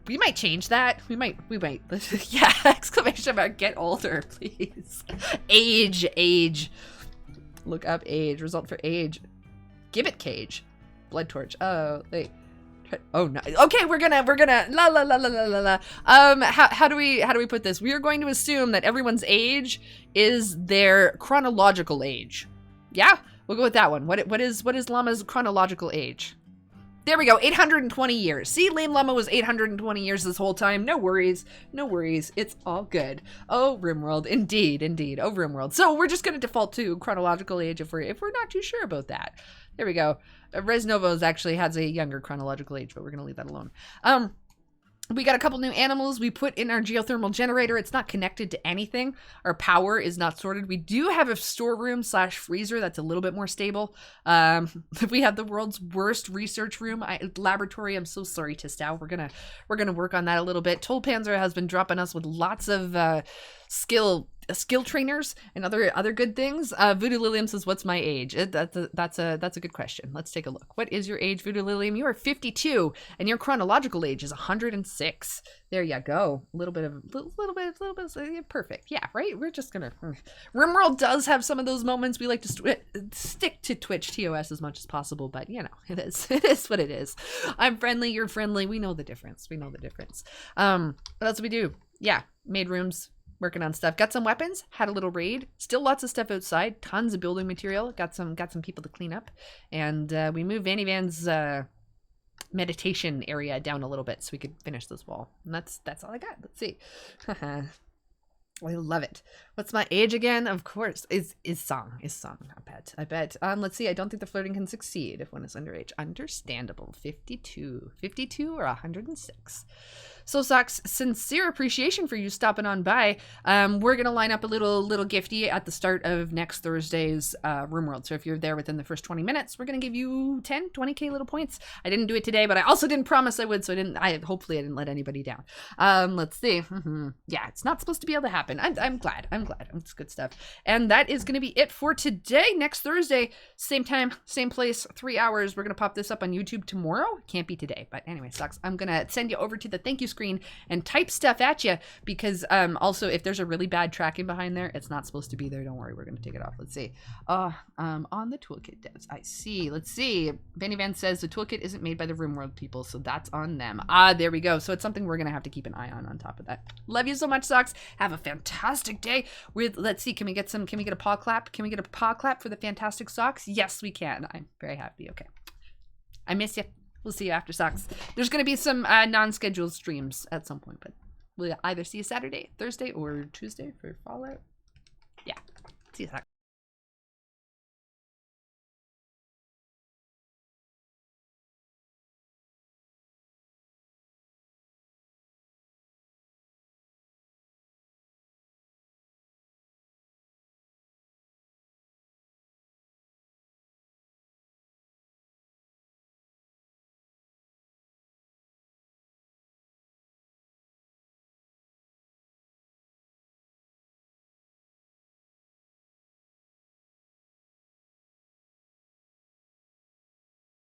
we might change that. We might. Yeah, exclamation mark, get older, please. Age. Look up age. Result for age. Gibbet cage. Blood torch. Oh, wait. Oh no. Okay, we're gonna la. How do we put this? We are going to assume that everyone's age is their chronological age. Yeah? We'll go with that one. What is Llama's chronological age? There we go, 820 years. See, Lame Llama was 820 years this whole time. No worries. It's all good. Oh, Rimworld. Indeed. Oh, Rimworld. So we're just going to default to chronological age if we're not too sure about that. There we go. Roznovo actually has a younger chronological age, but we're going to leave that alone. We got a couple new animals we put in our geothermal generator. It's not connected to anything. Our power is not sorted. We do have a storeroom / freezer that's a little bit more stable. We have the world's worst research room, laboratory. I'm so sorry, Tistow. We're gonna work on that a little bit. Tollpanzer has been dropping us with lots of skill trainers and other good things. Voodoolilium says, "What's my age?" That's a good question. Let's take a look. What is your age, Voodoolilium? You are 52, and your chronological age is 106. There you go. A little bit. Perfect. Yeah, right. We're just gonna. Rimworld does have some of those moments. We like to stick to Twitch TOS as much as possible, but you know, it is what it is. I'm friendly. You're friendly. We know the difference. What else do we do? Yeah, made rooms. Working on stuff. Got some weapons. Had a little raid. Still lots of stuff outside. Tons of building material. Got some people to clean up. And we moved Vanny Van's meditation area down a little bit so we could finish this wall. And that's all I got. Let's see. I love it. What's my age again? Of course, is song. I bet. Let's see. I don't think the flirting can succeed if one is underage. Understandable. 52 or 106. So Socks, sincere appreciation for you stopping on by. We're gonna line up a little gifty at the start of next Thursday's Rimworld. So if you're there within the first 20 minutes, we're gonna give you 10, 20k little points. I didn't do it today, but I also didn't promise I would, so hopefully I didn't let anybody down. Let's see. Yeah, it's not supposed to be able to happen. I'm glad. It's good stuff. And that is gonna be it for today. Next Thursday, same time, same place, 3 hours. We're gonna pop this up on YouTube tomorrow. Can't be today, but anyway, Socks. I'm gonna send you over to the thank you screen and type stuff at you because also if there's a really bad tracking behind there, it's not supposed to be there. Don't worry, we're going to take it off. Let's see. On the toolkit devs, I see. Let's see. Benny Van says the toolkit isn't made by the Rimworld people, so that's on them. There we go. So it's something we're going to have to keep an eye on top of that. Love you so much, Socks. Have a fantastic day. Let's see. Can we get a paw clap? Can we get a paw clap for the fantastic Socks? Yes, we can. I'm very happy. Okay. I miss you. We'll see you after Socks. There's going to be some non-scheduled streams at some point, but we'll either see you Saturday, Thursday, or Tuesday for Fallout. Yeah. See you, Socks.